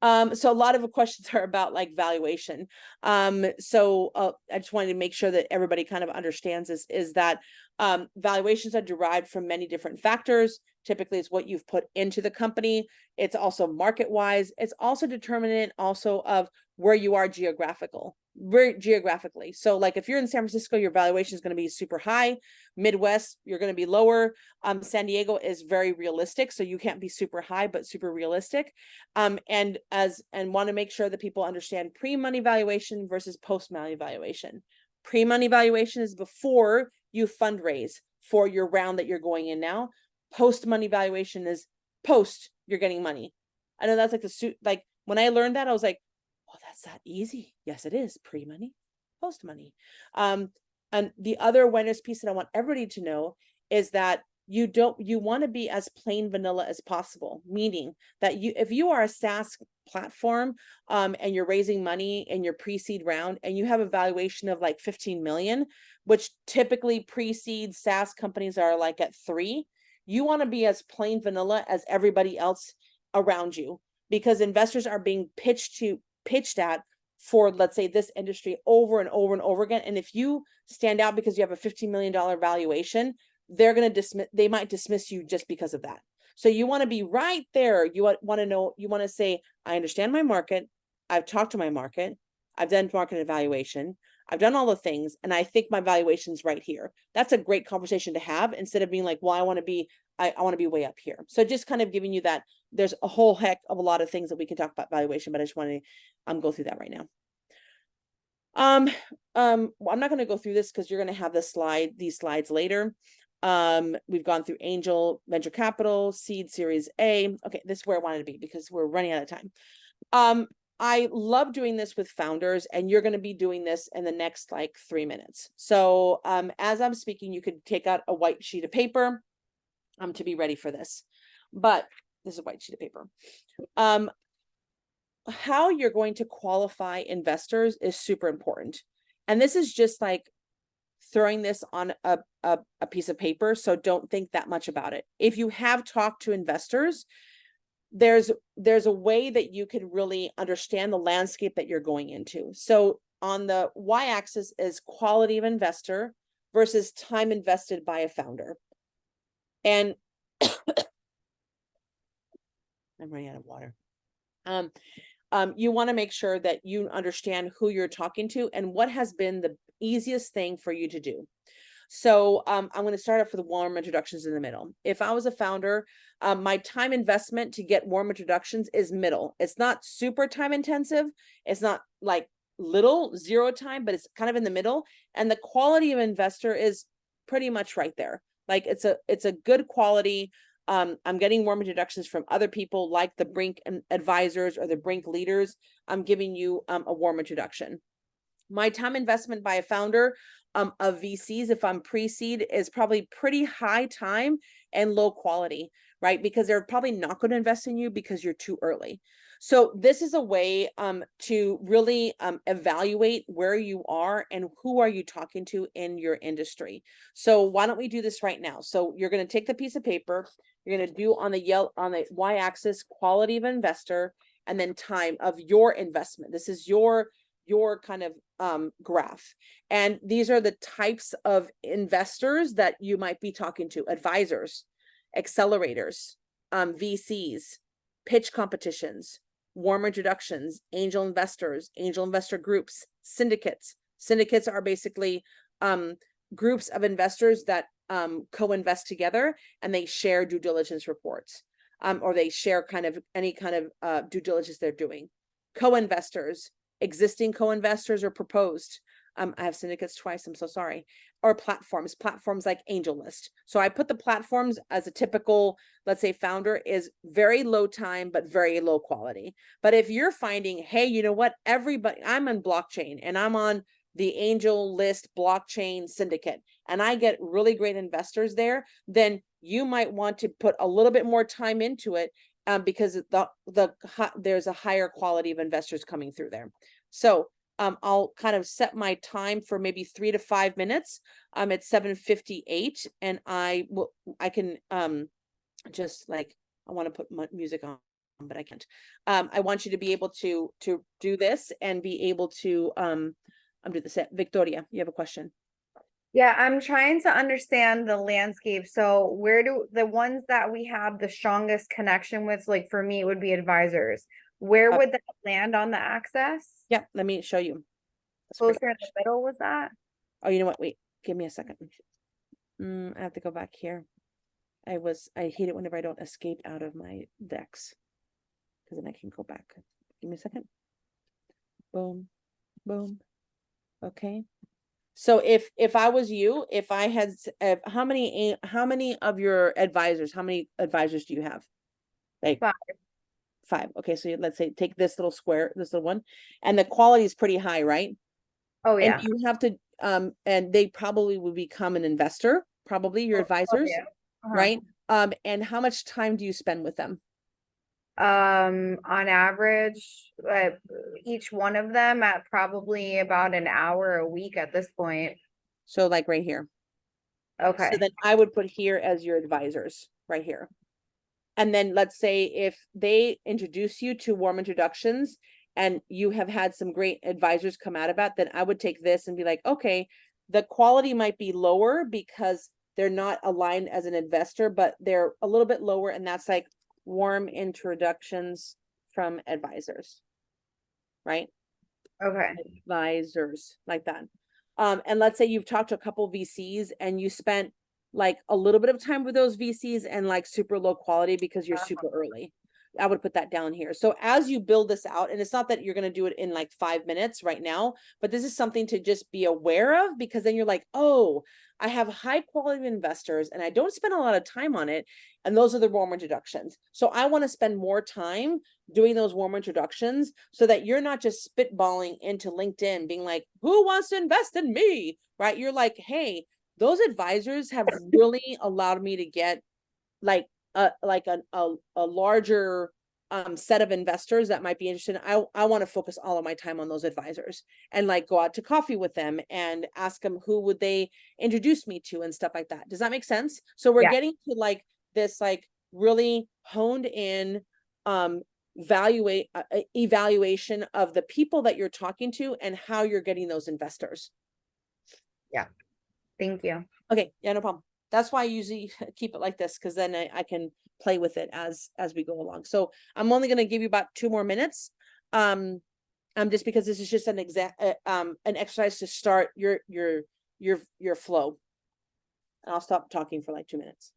So a lot of the questions are about like valuation. So I just wanted to make sure that everybody kind of understands this, is that valuations are derived from many different factors. Typically, it's what you've put into the company. It's also market-wise. It's also determinant also of where you are geographically. So like if you're in San Francisco, your valuation is going to be super high. Midwest, you're going to be lower. San Diego is very realistic, so you can't be super high, but super realistic. And want to make sure that people understand pre-money valuation versus post-money valuation. Pre-money valuation is before you fundraise for your round that you're going in now. Post-money valuation is post you're getting money. I know that's like when I learned that, I was like, oh, that's that easy. Yes, it is. Pre-money, post-money. And the other awareness piece that I want everybody to know is that you want to be as plain vanilla as possible, meaning that if you are a SaaS platform and you're raising money in your pre-seed round and you have a valuation of like 15 million, which typically pre-seed SaaS companies are like at 3, you want to be as plain vanilla as everybody else around you, because investors are being pitched at for, let's say, this industry over and over and over again. And if you stand out because you have a $15 million valuation, they might dismiss you just because of that. So you want to be right there. You want to know, you want to say, I understand my market. I've talked to my market. I've done market evaluation. I've done all the things, and I think my valuation's right here. That's a great conversation to have, instead of being like, well, I want to be way up here. So just kind of giving you that. There's a whole heck of a lot of things that we can talk about valuation, but I just want to go through that right now. Well, I'm not going to go through this because you're going to have these slides later. We've gone through angel, venture capital, seed, series A. Okay, this is where I wanted to be because we're running out of time. I love doing this with founders, and you're going to be doing this in the next like 3 minutes. So as I'm speaking, you could take out a white sheet of paper to be ready for this. But this is a white sheet of paper. How you're going to qualify investors is super important. And this is just like throwing this on a piece of paper. So don't think that much about it. If you have talked to investors, there's a way that you can really understand the landscape that you're going into. So on the y-axis is quality of investor versus time invested by a founder. And I'm running out of water. You want to make sure that you understand who you're talking to and what has been the easiest thing for you to do. So I'm going to start off with warm introductions in the middle. If I was a founder, my time investment to get warm introductions is middle. It's not super time intensive. It's not like little, zero time, but it's kind of in the middle. And the quality of investor is pretty much right there. Like it's a good quality. I'm getting warm introductions from other people like the Brink advisors or the Brink leaders. I'm giving you a warm introduction. My time investment by a founder of VCs, if I'm pre-seed, is probably pretty high time and low quality, right? Because they're probably not going to invest in you because you're too early. So this is a way to really evaluate where you are and who are you talking to in your industry. So why don't we do this right now? So you're going to take the piece of paper, you're going to do on the y-axis quality of investor, and then time of your investment. This is your kind of graph. And these are the types of investors that you might be talking to: advisors, accelerators, VCs, pitch competitions, warm introductions, angel investors, angel investor groups, syndicates. Syndicates are basically groups of investors that co-invest together, and they share due diligence reports, or they share kind of any kind of due diligence they're doing. Co-investors, existing co-investors, or proposed. I have syndicates twice, I'm so sorry. Or platforms like AngelList. So I put the platforms as a typical, let's say, founder is very low time, but very low quality. But if you're finding, hey, you know what, everybody, I'm on blockchain and I'm on the AngelList blockchain syndicate, and I get really great investors there, then you might want to put a little bit more time into it, because there's a higher quality of investors coming through there. So I'll kind of set my time for maybe 3 to 5 minutes. It's 7:58, and I can just like, I want to put music on, but I can't. I want you to be able to do this and be able to do this. Victoria, you have a question? Yeah, I'm trying to understand the landscape. So where do the ones that we have the strongest connection with, like for me, it would be advisors. Where would that land on the axis? Yeah, let me show you. Closer in the middle was that? Oh, you know what? Wait, give me a second. I have to go back here. I hate it whenever I don't escape out of my decks, because then I can go back. Give me a second. Boom, boom. Okay. So if I was you, if I had, how many of your advisors, how many advisors do you have? Like five. Okay, so let's say take this little square, this little one, and the quality is pretty high, right? Oh yeah. And you have to, and they probably will become an investor, probably your advisors, right? And how much time do you spend with them? On average, each one of them at probably about an hour a week at this point. So like right here. Okay. So then I would put here as your advisors right here. And then let's say if they introduce you to warm introductions and you have had some great advisors come out about, then I would take this and be like, okay, the quality might be lower because they're not aligned as an investor, but they're a little bit lower. And that's like warm introductions from advisors, right? Okay. Advisors, like that. And let's say you've talked to a couple VCs and you spent like a little bit of time with those VCs and like super low quality because you're super early. I would put that down here. So as you build this out, and it's not that you're going to do it in like 5 minutes right now, but this is something to just be aware of, because then you're like, oh, I have high quality investors and I don't spend a lot of time on it. And those are the warm introductions. So I want to spend more time doing those warm introductions so that you're not just spitballing into LinkedIn being like, who wants to invest in me? Right? You're like, hey, those advisors have really allowed me to get like a larger set of investors that might be interested. I want to focus all of my time on those advisors and like go out to coffee with them and ask them who would they introduce me to and stuff like that. Does that make sense? So we're getting to like this like really honed in evaluation of the people that you're talking to and how you're getting those investors. Yeah. Thank you. Okay. Yeah, no problem. That's why I usually keep it like this, because then I can play with it as we go along. So I'm only going to give you about 2 more minutes. Just because this is just an exercise to start your flow. And I'll stop talking for like 2 minutes.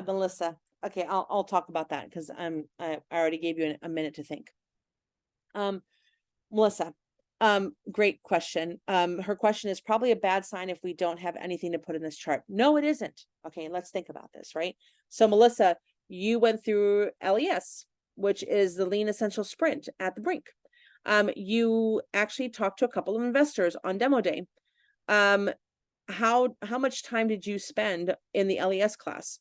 Melissa. Okay, I'll talk about that because I already gave you a minute to think. Melissa, great question. Her question is probably a bad sign if we don't have anything to put in this chart. No, it isn't. Okay, let's think about this, right? So Melissa, you went through LES, which is the Lean Essential Sprint at the Brink. You actually talked to a couple of investors on demo day. How much time did you spend in the LES class?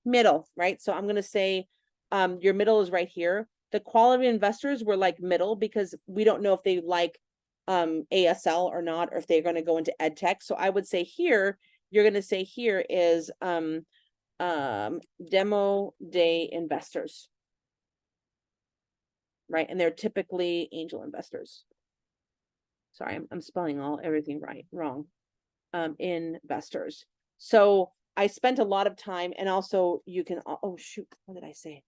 Middle, right? So I'm going to say your middle is right here. The quality investors were like middle because we don't know if they like ASL or not, or if they're going to go into ed tech. So I would say here, you're going to say here is demo day investors, right? And they're typically angel investors. Sorry, I'm spelling everything wrong. Investors. So I spent a lot of time, and also you can, oh shoot, what did I say?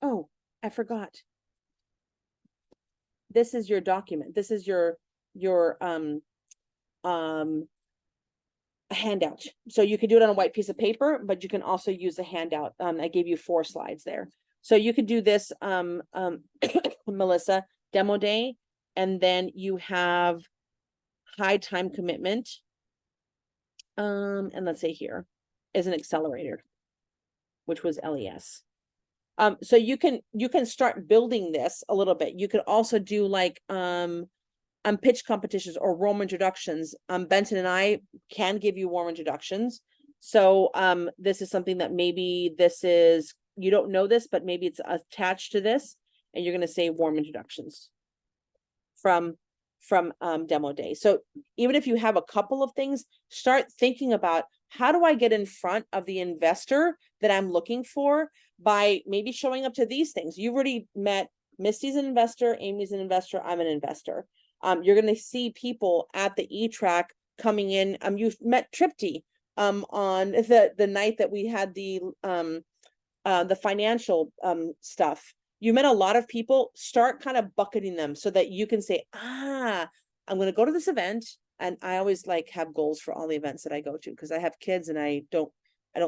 Oh, I forgot. This is your document. This is your handout. So you could do it on a white piece of paper, but you can also use a handout. I gave you 4 slides there. So you could do this, Melissa, demo day, and then you have high time commitment. And let's say here is an accelerator, which was LES. So you can start building this a little bit. You could also do like pitch competitions or warm introductions. Benson and I can give you warm introductions. So this is something that maybe you don't know this, but maybe it's attached to this, and you're going to say warm introductions from demo day. So even if you have a couple of things, start thinking about how do I get in front of the investor that I'm looking for by maybe showing up to these things. You've already met Misty's an investor, Amy's an investor, I'm an investor. You're going to see people at the E-Track coming in. You've met Tripty on the night that we had the financial stuff. You met a lot of people. Start kind of bucketing them so that you can say, I'm going to go to this event. And I always like have goals for all the events that I go to because I have kids and I don't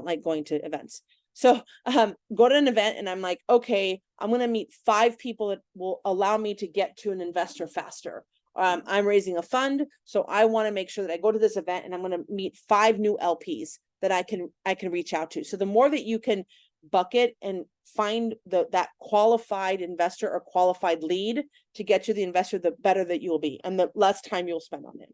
like going to events. So go to an event and I'm like, okay, I'm going to meet 5 people that will allow me to get to an investor faster. I'm raising a fund, so I want to make sure that I go to this event and I'm going to meet 5 new LPs that I can reach out to. So the more that you can bucket and find that qualified investor or qualified lead to get you the investor, the better that you'll be and the less time you'll spend on it.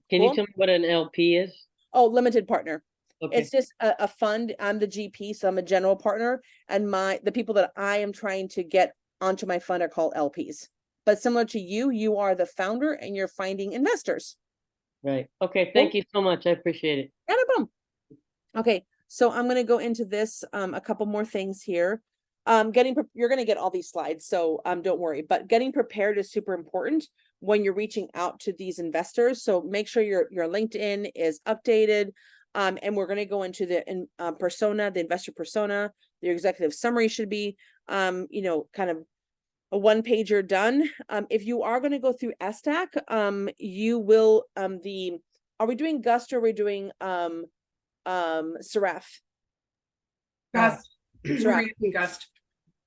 Can you tell me what an LP is? Oh, limited partner. Okay. It's just a fund. I'm the GP, so I'm a general partner, and the people that I am trying to get onto my fund are called LPs. But similar to you are the founder and you're finding investors. Right. Okay. Thank you so much. I appreciate it. Yeah, no problem. Okay. So I'm going to go into this, a couple more things here. you're going to get all these slides, so don't worry, but getting prepared is super important when you're reaching out to these investors. So make sure your LinkedIn is updated. And we're going to go into the persona, the investor persona. The executive summary should be, kind of a one-pager done. If you are going to go through SDAC, you will, are we doing Gust or are we doing Seraph? Gust. Seraph. Gust.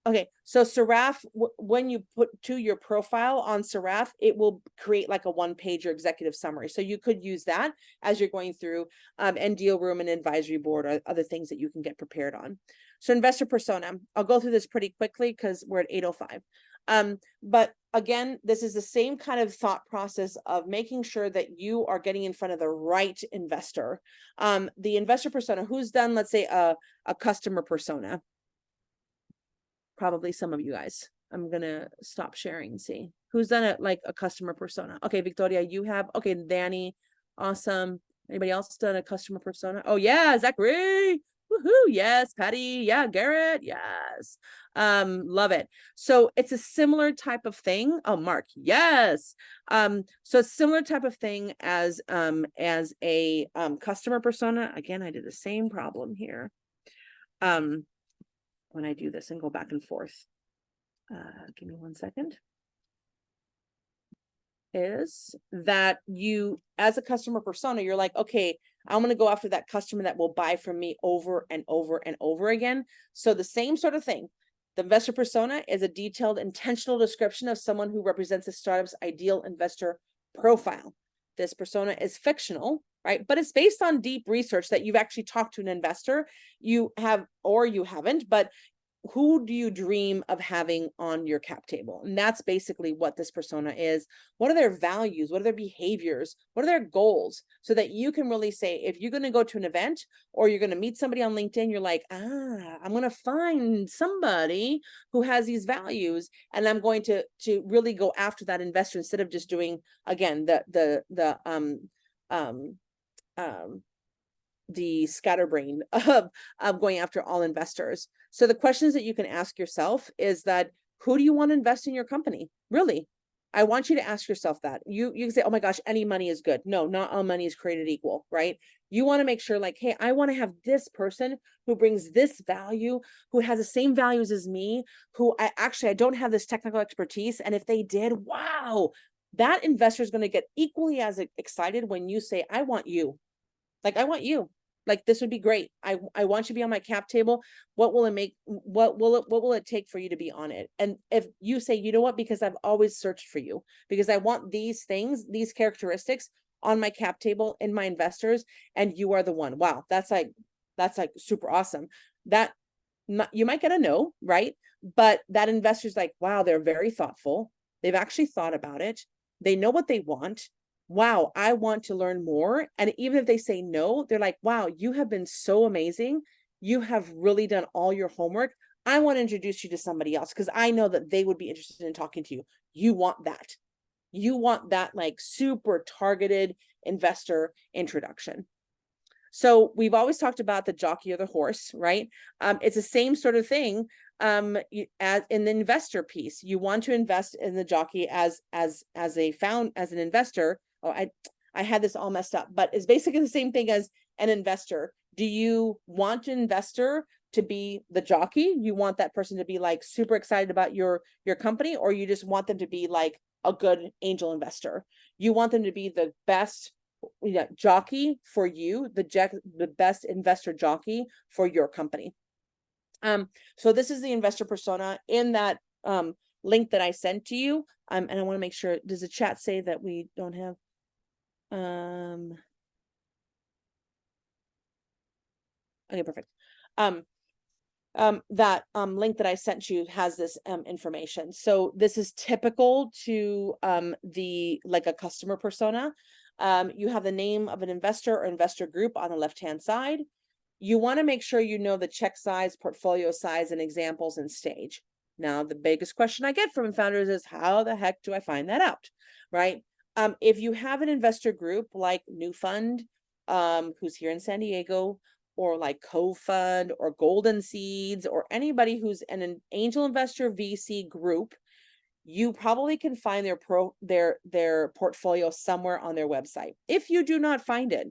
Okay, so Seraph, when you put to your profile on Seraph, it will create like a one-pager executive summary. So you could use that as you're going through and deal room and advisory board or other things that you can get prepared on. So investor persona, I'll go through this pretty quickly because we're at 8:05. But again, this is the same kind of thought process of making sure that you are getting in front of the right investor. The investor persona, who's done, let's say, a customer persona? Probably some of you guys. I'm gonna stop sharing and see who's done it, like a customer persona. Okay, Victoria, you have. Okay, Danny, awesome. Anybody else done a customer persona? Oh yeah, Zachary. Woohoo! Yes, Patty. Yeah, Garrett. Yes, love it. So it's a similar type of thing. Oh, Mark. Yes. So a similar type of thing as a customer persona. Again, I did the same problem here. When I do this and go back and forth. Give me 1 second. Is that you, as a customer persona, you're like, okay, I'm going to go after that customer that will buy from me over and over and over again. So the same sort of thing. The investor persona is a detailed, intentional description of someone who represents a startup's ideal investor profile. This persona is fictional, right? But it's based on deep research that you've actually talked to an investor. You have, or you haven't, but who do you dream of having on your cap table? And that's basically what this persona is. What are their values? What are their behaviors? What are their goals? So that you can really say, if you're going to go to an event or you're going to meet somebody on LinkedIn, you're like, I'm going to find somebody who has these values, and I'm going to really go after that investor instead of just doing, again, the scatterbrain of going after all investors. So the questions that you can ask yourself is that, who do you want to invest in your company? Really, I want you to ask yourself that. You can say, oh my gosh, any money is good. No, not all money is created equal, right? You want to make sure, like, hey, I want to have this person who brings this value, who has the same values as me, who I don't have this technical expertise. And if they did, wow, that investor is going to get equally as excited when you say, I want you. Like, I want you. Like, this would be great. I want you to be on my cap table. What will it make? What will it take for you to be on it? And if you say, you know what, because I've always searched for you, because I want these things, these characteristics on my cap table in my investors, and you are the one. Wow, that's like super awesome. That you might get a no, right? But that investor's like, wow, they're very thoughtful. They've actually thought about it. They know what they want. Wow, I want to learn more. And even if they say no, they're like, wow, you have been so amazing. You have really done all your homework. I want to introduce you to somebody else because I know that they would be interested in talking to you. You want that. You want that, like, super targeted investor introduction. So we've always talked about the jockey or the horse, right? It's the same sort of thing as in the investor piece. You want to invest in the jockey as an investor. Oh, I had this all messed up, but it's basically the same thing as an investor. Do you want an investor to be the jockey? You want that person to be like super excited about your company, or you just want them to be like a good angel investor? You want them to be the best jockey for you, the best investor jockey for your company. So this is the investor persona in that link that I sent to you. And I want to make sure, does the chat say that we don't have okay, perfect. That link that I sent you has this information. So this is typical to like a customer persona. You have the name of an investor or investor group on the left-hand side. You want to make sure you know the check size, portfolio size, and examples and stage. Now, the biggest question I get from founders is, how the heck do I find that out, right? If you have an investor group like New Fund, who's here in San Diego, or like co-fund or golden seeds or anybody who's in an angel investor VC group, you probably can find their portfolio somewhere on their website. If you do not find it,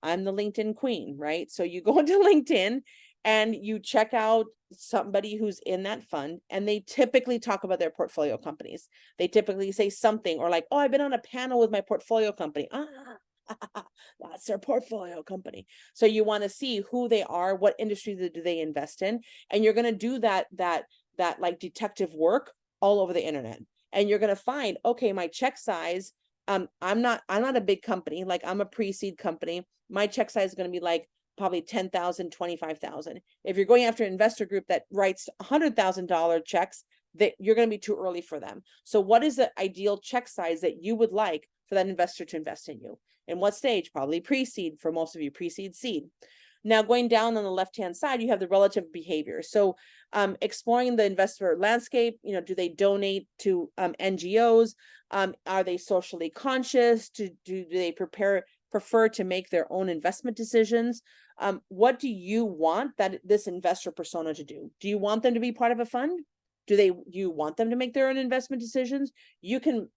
I'm the LinkedIn queen, right? So you go into LinkedIn and you check out somebody who's in that fund, and they typically talk about their portfolio companies. They typically say something or like, oh, I've been on a panel with my portfolio company. That's their portfolio company. So you want to see who they are, what industry do they invest in, and you're going to do that like detective work all over the internet. And you're going to find, okay, my check size, I'm not a big company, like I'm a pre-seed company. My check size is going to be like probably 10,000, 25,000. If you're going after an investor group that writes $100,000 checks, that you're going to be too early for them. So what is the ideal check size that you would like for that investor to invest in you? In what stage? Probably pre-seed for most of you, pre-seed, seed. Now going down on the left-hand side, you have the relative behavior. So exploring the investor landscape, do they donate to NGOs? Are they socially conscious? Do they prefer to make their own investment decisions? What do you want this investor persona to do? Do you want them to be part of a fund? Do you want them to make their own investment decisions? You can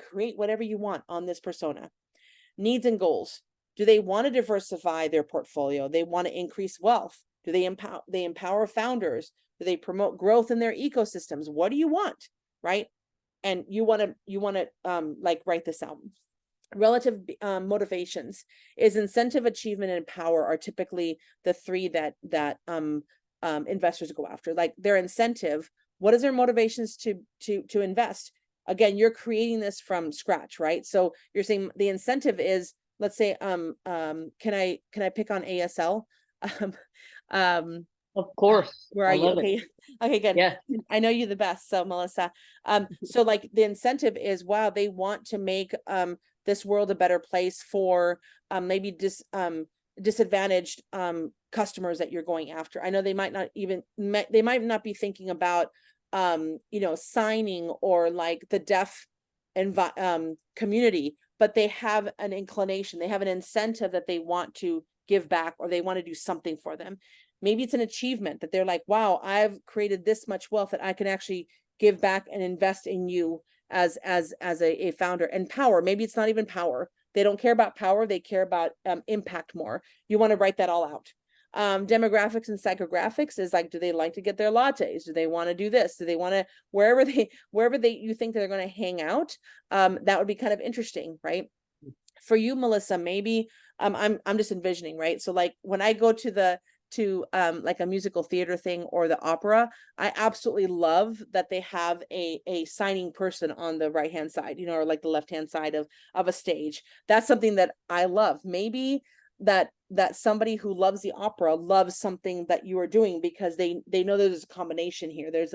create whatever you want on this persona. Needs and goals. Do they want to diversify their portfolio? They want to increase wealth. Do they empower founders? Do they promote growth in their ecosystems? What do you want, right? And you want to like write this out. Relative motivations is incentive, achievement, and power are typically the three that investors go after. Like their incentive, what is their motivations to invest? Again, you're creating this from scratch, right? So you're saying the incentive is, let's say, can I pick on ASL? Of course. Where are you? Okay. Okay, good. Yeah. I know you the best. So Melissa, so like the incentive is, wow, they want to make this world a better place for maybe disadvantaged customers that you're going after. I know they might not be thinking about signing or like the deaf community, but they have an inclination, they have an incentive that they want to give back, or they want to do something for them. Maybe it's an achievement that they're like, wow, I've created this much wealth that I can actually give back and invest in you as a founder. And power, maybe it's not even power. They don't care about power, they care about impact more. You want to write that all out. Demographics and psychographics is like, do they like to get their lattes? Do they want to do this? Do they want to, wherever you think they're going to hang out? That would be kind of interesting, right? For you, Melissa, maybe I'm just envisioning, right? So like when I go to like a musical theater thing or the opera, I absolutely love that they have a signing person on the right-hand side, or like the left-hand side of a stage. That's something that I love. Maybe that somebody who loves the opera loves something that you are doing because they know there's a combination here. There's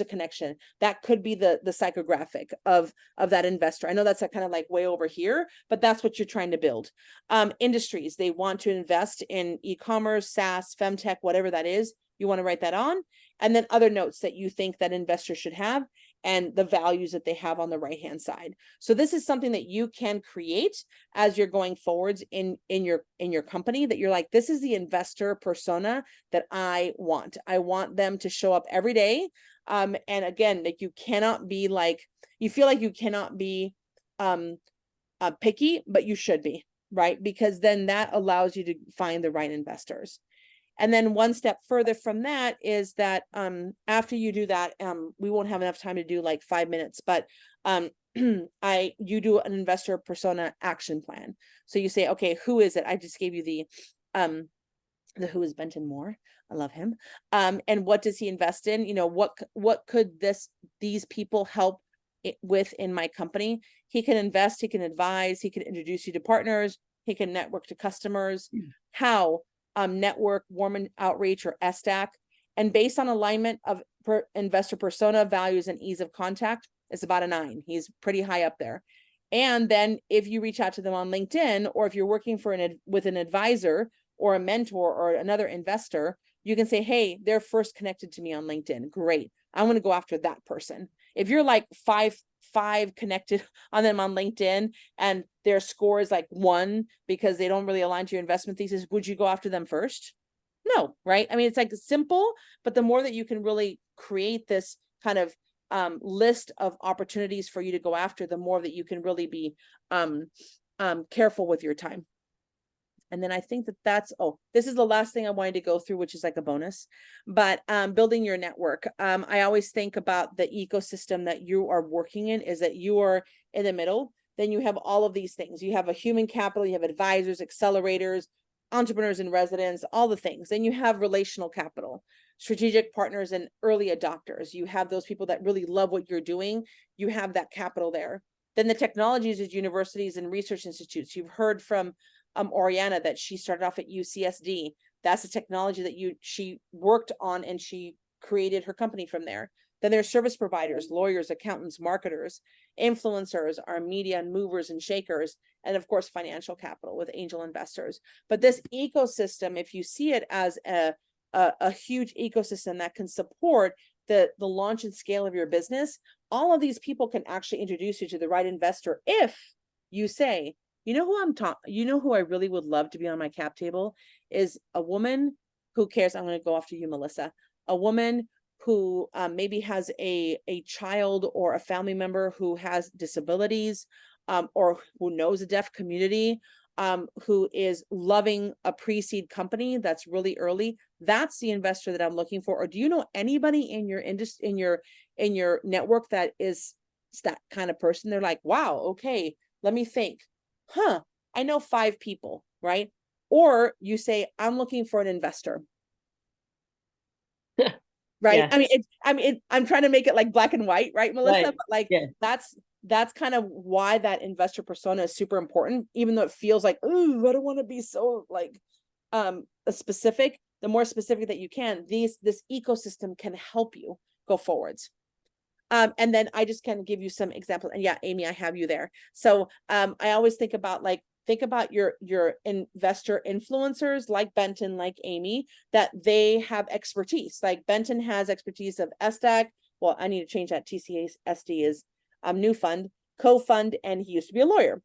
a connection. That could be the psychographic of that investor. I know that's kind of like way over here, but that's what you're trying to build. Industries, they want to invest in e-commerce, SaaS, femtech, whatever that is. You want to write that on. And then other notes that you think that investors should have, and the values that they have on the right-hand side. So this is something that you can create as you're going forwards in your company, that you're like, this is the investor persona that I want. I want them to show up every day. And again, like you cannot be like, you feel like you cannot be picky, but you should be, right? Because then that allows you to find the right investors. And then one step further from that is that after you do that, we won't have enough time to do like 5 minutes, but you do an investor persona action plan. So you say, okay, who is it? I just gave you the who is Benton Moore. I love him. And what does he invest in? What could these people help with in my company? He can invest, he can advise, he can introduce you to partners, he can network to customers. How? Network, warm outreach, or SDAC. And based on alignment of investor persona, values, and ease of contact, it's about a 9. He's pretty high up there. And then if you reach out to them on LinkedIn, or if you're working with an advisor or a mentor or another investor, you can say, hey, they're first connected to me on LinkedIn. Great. I want to go after that person. If you're like five connected on them on LinkedIn and their score is like 1 because they don't really align to your investment thesis, would you go after them first? No, right? I mean, it's like simple, but the more that you can really create this kind of list of opportunities for you to go after, the more that you can really be careful with your time. And then I think that's, oh, this is the last thing I wanted to go through, which is like a bonus, but building your network. I always think about the ecosystem that you are working in is that you are in the middle. Then you have all of these things. You have a human capital, you have advisors, accelerators, entrepreneurs in residence, all the things. Then you have relational capital, strategic partners, and early adopters. You have those people that really love what you're doing. You have that capital there. Then the technologies is universities and research institutes. You've heard from Oriana that she started off at UCSD. That's a technology that she worked on, and she created her company from there. Then there's service providers, lawyers, accountants, marketers, influencers, our media and movers and shakers, and of course, financial capital with angel investors. But this ecosystem, if you see it as a huge ecosystem that can support the launch and scale of your business, all of these people can actually introduce you to the right investor if you say, you know who I really would love to be on my cap table is a woman who cares. I'm going to go after you, Melissa. A woman who maybe has a child or a family member who has disabilities, or who knows a deaf community, who is loving a pre-seed company that's really early. That's the investor that I'm looking for. Or do you know anybody in your industry, in your network that is that kind of person? They're like, wow, okay, let me think. I know 5 people, right? Or you say, I'm looking for an investor. Right. Yeah. I'm trying to make it like black and white, right, Melissa? Right. But like, yeah, that's kind of why that investor persona is super important, even though it feels like, oh, I don't want to be so like specific. The more specific that you can, this ecosystem can help you go forwards. And then I just kind of give you some examples. And yeah, Amy, I have you there. So I always think about your investor influencers like Benton, like Amy, that they have expertise. Like Benton has expertise of SDAC. Well, I need to change that. TCA SD is new fund, co-fund, and he used to be a lawyer.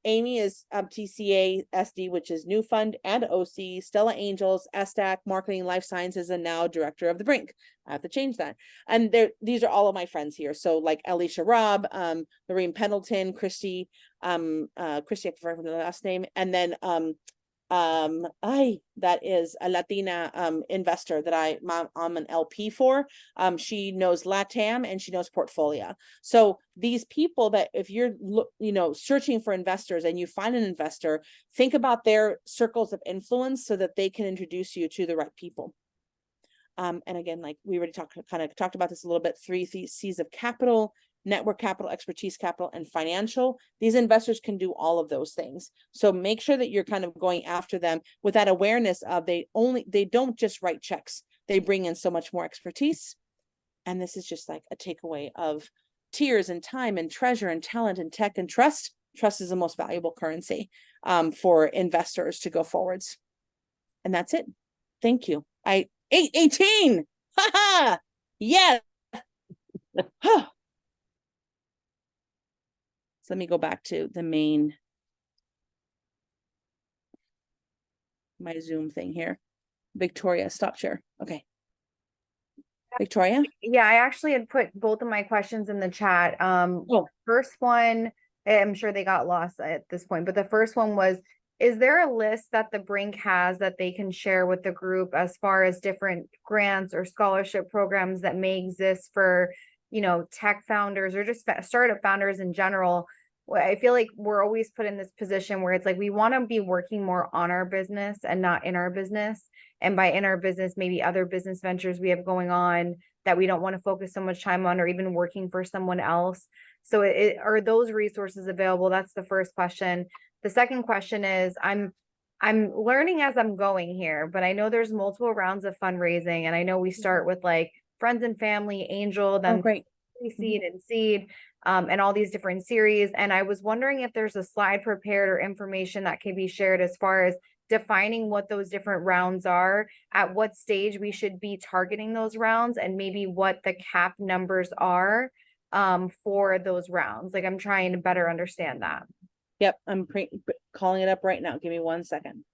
Amy is TCA SD, which is new fund and OC, Stella Angels, SDAC, marketing, life sciences, and now director of the Brink. I have to change that. And these are all of my friends here. So like Alicia Robb, Lorraine Pendleton, Christy, I forgot the last name, and then that is a Latina investor that I'm an LP for. She knows LATAM and she knows Portfolio. So these people that if you're searching for investors and you find an investor, think about their circles of influence so that they can introduce you to the right people. And again, like we already talked about this a little bit, 3 C's of capital: network capital, expertise capital, and financial. These investors can do all of those things. So make sure that you're kind of going after them with that awareness of they don't just write checks. They bring in so much more expertise. And this is just like a takeaway of tears and time and treasure and talent and tech and trust. Trust is the most valuable currency for investors to go forwards. And that's it. Thank you. 18. Ha yeah. So let me go back to the main, my Zoom thing here. Victoria, stop share. Okay. Victoria? Yeah, I actually had put both of my questions in the chat. First one, I'm sure they got lost at this point, but the first one was, is there a list that the Brink has that they can share with the group as far as different grants or scholarship programs that may exist for, tech founders or just startup founders in general? I feel like we're always put in this position where it's like we want to be working more on our business and not in our business. And by in our business, maybe other business ventures we have going on that we don't want to focus so much time on, or even working for someone else. So are those resources available? That's the first question. The second question is, I'm learning as I'm going here, but I know there's multiple rounds of fundraising, and I know we start with like friends and family, angel, then seed and seed, and all these different series. And I was wondering if there's a slide prepared or information that can be shared as far as defining what those different rounds are, at what stage we should be targeting those rounds, and maybe what the cap numbers are for those rounds. Like I'm trying to better understand that. Yep, I'm calling it up right now. Give me 1 second.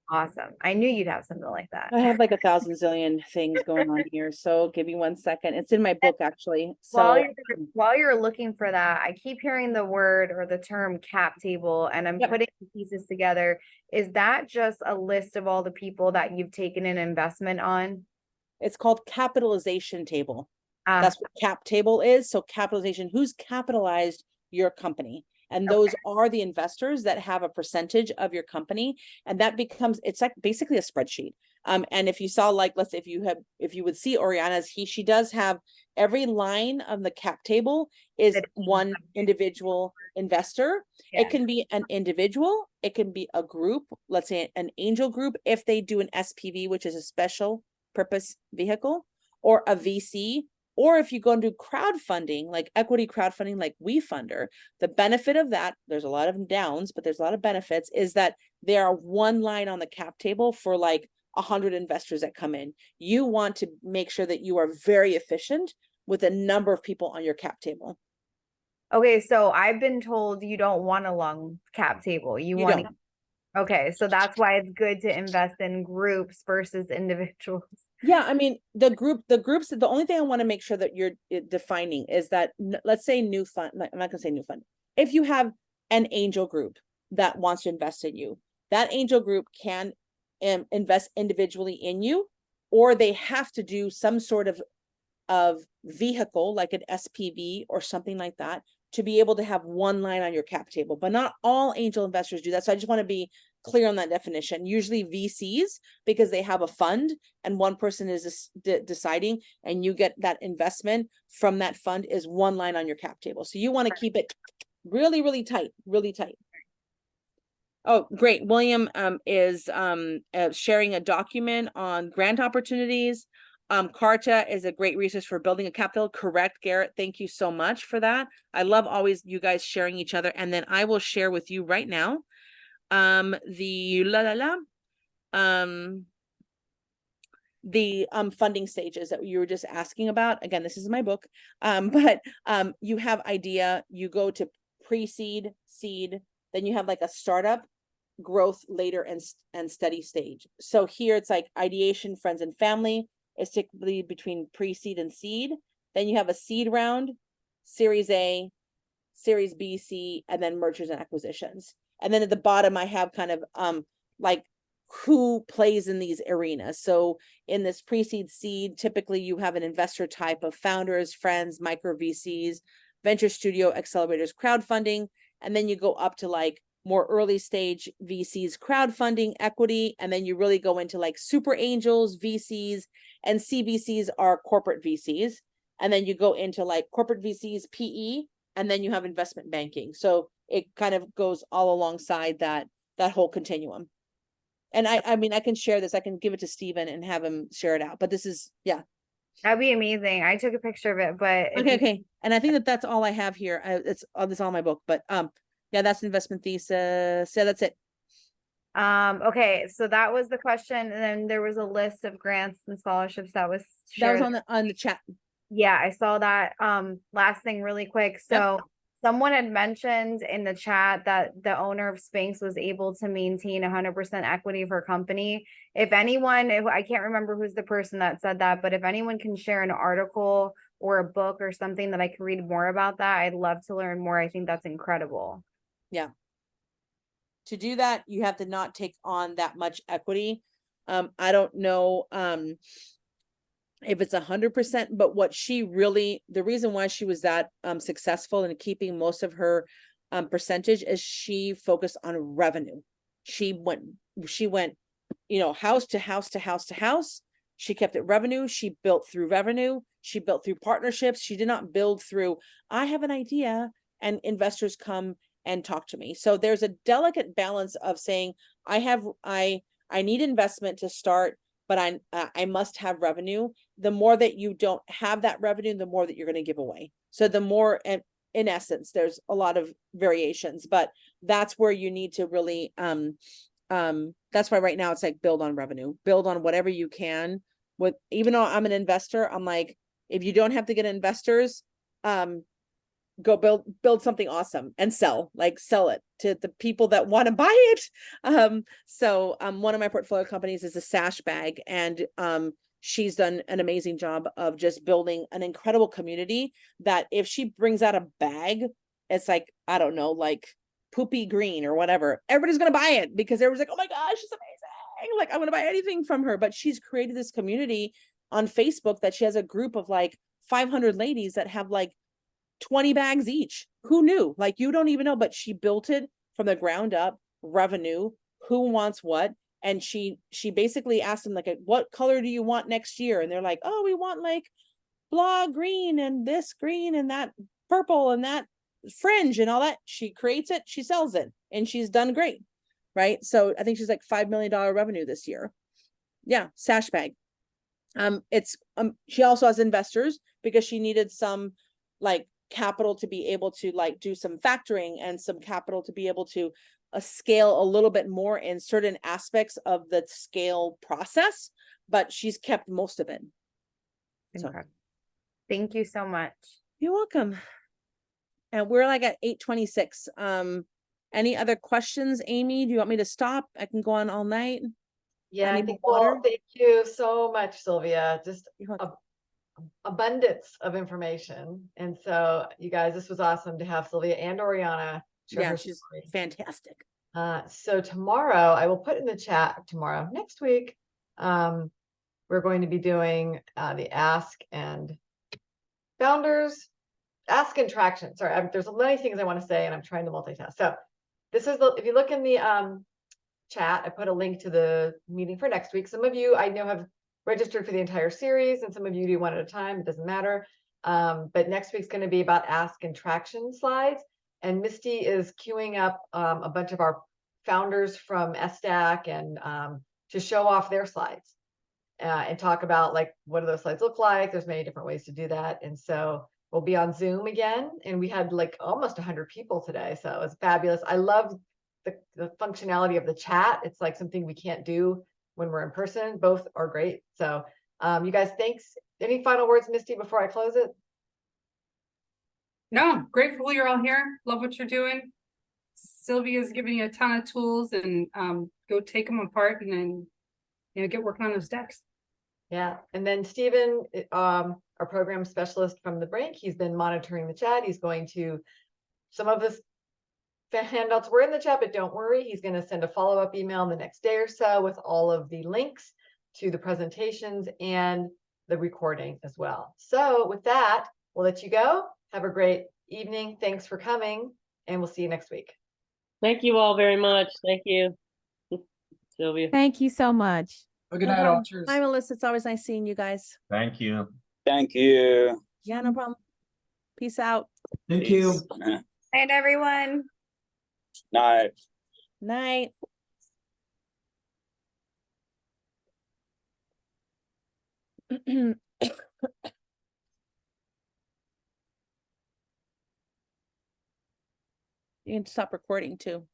Awesome. I knew you'd have something like that. I have like 1,000 zillion things going on here. So give me 1 second. It's in my book actually. While So you're looking for that, I keep hearing the word or the term cap table, and I'm putting the pieces together. Is that just a list of all the people that you've taken an investment on? it's called capitalization table. That's what cap table is. So capitalization, who's capitalized your company? And those are the investors that have a percentage of your company. And that becomes, it's like basically a spreadsheet. And if you saw, like, let's say if you would see Oriana's, she does have every line of the cap table is one individual investor. It can be an individual, it can be a group, let's say an angel group, if they do an SPV, which is a special purpose vehicle, or a VC. Or if you go and do crowdfunding, like equity crowdfunding, like WeFunder, the benefit of that, there's a lot of downs, but there's a lot of benefits, is that there are one line on the cap table for like 100 investors that come in. You want to make sure that you are very efficient with the number of people on your cap table. Okay, so I've been told you don't want a long cap table. You want don't. Okay, so that's why it's good to invest in groups versus individuals. Yeah, I mean, the groups, the only thing I want to make sure that you're defining is that, let's say new fund, I'm not gonna say new fund. If you have an angel group that wants to invest in you, that angel group can invest individually in you, or they have to do some sort of vehicle, like an SPV or something like that, to be able to have one line on your cap table. But not all angel investors do that. So I just want to be clear on that definition. Usually VCs, because they have a fund and one person is deciding, and you get that investment from that fund, is one line on your cap table. So you want to keep it really, really tight, really tight. Oh, great. William is sharing a document on grant opportunities. Carta is a great resource for building a capital. Correct, Garrett. Thank you so much for that. I love always you guys sharing each other. And then I will share with you right now the funding stages that you were just asking about. Again, this is my book. But you have idea, you go to pre-seed, seed, then you have like a startup, growth later, and steady stage. So here it's like ideation, friends and family is typically between pre-seed and seed. Then you have a seed round, series A, series B, C, and then mergers and acquisitions. And then at the bottom, I have kind of like who plays in these arenas. So in this pre-seed seed, typically you have an investor type of founders, friends, micro VCs, venture studio, accelerators, crowdfunding. And then you go up to like more early stage VCs, crowdfunding, equity, and then you really go into like super angels, VCs, and CVCs are corporate VCs. And then you go into like corporate VCs, PE, and then you have investment banking. So it kind of goes all alongside that whole continuum. And I mean, I can share this. I can give it to Steven and have him share it out. But this is, yeah. That'd be amazing. I took a picture of it, but Okay. And I think that's all I have here. It's all my book, but yeah, that's investment thesis. So that's it. Okay, so that was the question, and then there was a list of grants and scholarships that was shared. That was on the chat. Yeah, I saw that. Last thing really quick. So someone had mentioned in the chat that the owner of Spanx was able to maintain 100% equity of her company. If I can't remember who's the person that said that, but if anyone can share an article or a book or something that I can read more about that, I'd love to learn more. I think that's incredible. Yeah. To do that, you have to not take on that much equity. I don't know if it's 100%, but what she really, the reason why she was that successful in keeping most of her percentage is she focused on revenue. She went, house to house to house to house. She kept it revenue. She built through revenue. She built through partnerships. She did not build through, I have an idea and investors come and talk to me. So there's a delicate balance of saying, I need investment to start, but I must have revenue. The more that you don't have that revenue, the more that you're going to give away. So the more, in essence, there's a lot of variations, but that's where you need to really, that's why right now it's like build on revenue, build on whatever you can. Even though I'm an investor, I'm like, if you don't have to get investors, go build something awesome and sell it. to the people that want to buy it. So one of my portfolio companies is a Sash Bag, and she's done an amazing job of just building an incredible community that if she brings out a bag, it's like, I don't know, like poopy green or whatever, everybody's gonna buy it because everyone's like, oh my gosh, she's amazing, like I'm gonna buy anything from her. But she's created this community on Facebook that she has a group of like 500 ladies that have like 20 bags each. Who knew? Like, you don't even know, but she built it from the ground up, revenue, who wants what. And she basically asked them like, what color do you want next year? And they're like, oh, we want like blah green and this green and that purple and that fringe and all that. She creates it, she sells it, and she's done great. Right. So I think she's like $5 million revenue this year. Yeah. Sash Bag. She also has investors because she needed some like capital to be able to like do some factoring and some capital to be able to scale a little bit more in certain aspects of the scale process, but she's kept most of it. So thank you so much. You're welcome. And we're like at 8:26. Any other questions, Amy? Do you want me to stop? I can go on all night. Yeah, I think, well, thank you so much, Sylvia. Just abundance of information. And so you guys, this was awesome to have Sylvia and Oriana share Yeah, her she's story. fantastic. So tomorrow, I will put in the chat next week, we're going to be doing the Ask and Founders, Ask and Traction. Sorry, there's many things I want to say and I'm trying to multitask. So this is if you look in the chat, I put a link to the meeting for next week. Some of you I know have registered for the entire series and some of you do one at a time. It doesn't matter. But next week's going to be about Ask and Traction slides. And Misty is queuing up a bunch of our founders from SDAC and to show off their slides and talk about like, what do those slides look like? There's many different ways to do that. And so we'll be on Zoom again. And we had like almost 100 people today. So it was fabulous. I love the functionality of the chat. It's like something we can't do when we're in person. Both are great. So you guys, thanks. Any final words, Misty, before I close it? No, grateful you're all here. Love what you're doing. Sylvia's giving you a ton of tools, and go take them apart and then get working on those decks. Yeah, and then Stephen, our program specialist from the Brink, he's been monitoring the chat. He's going to, some of this handouts were in the chat, but don't worry, he's going to send a follow-up email in the next day or so with all of the links to the presentations and the recording as well. So with that, we'll let you go. Have a great evening. Thanks for coming, and we'll see you next week. Thank you all very much. Thank you, Sylvia. Thank you so much. Good night, all. Cheers. Hi, Melissa. It's always nice seeing you guys. Thank you. Thank you. Yeah, no problem. Peace out. Thank you. And everyone. Night. Night. You can stop recording too.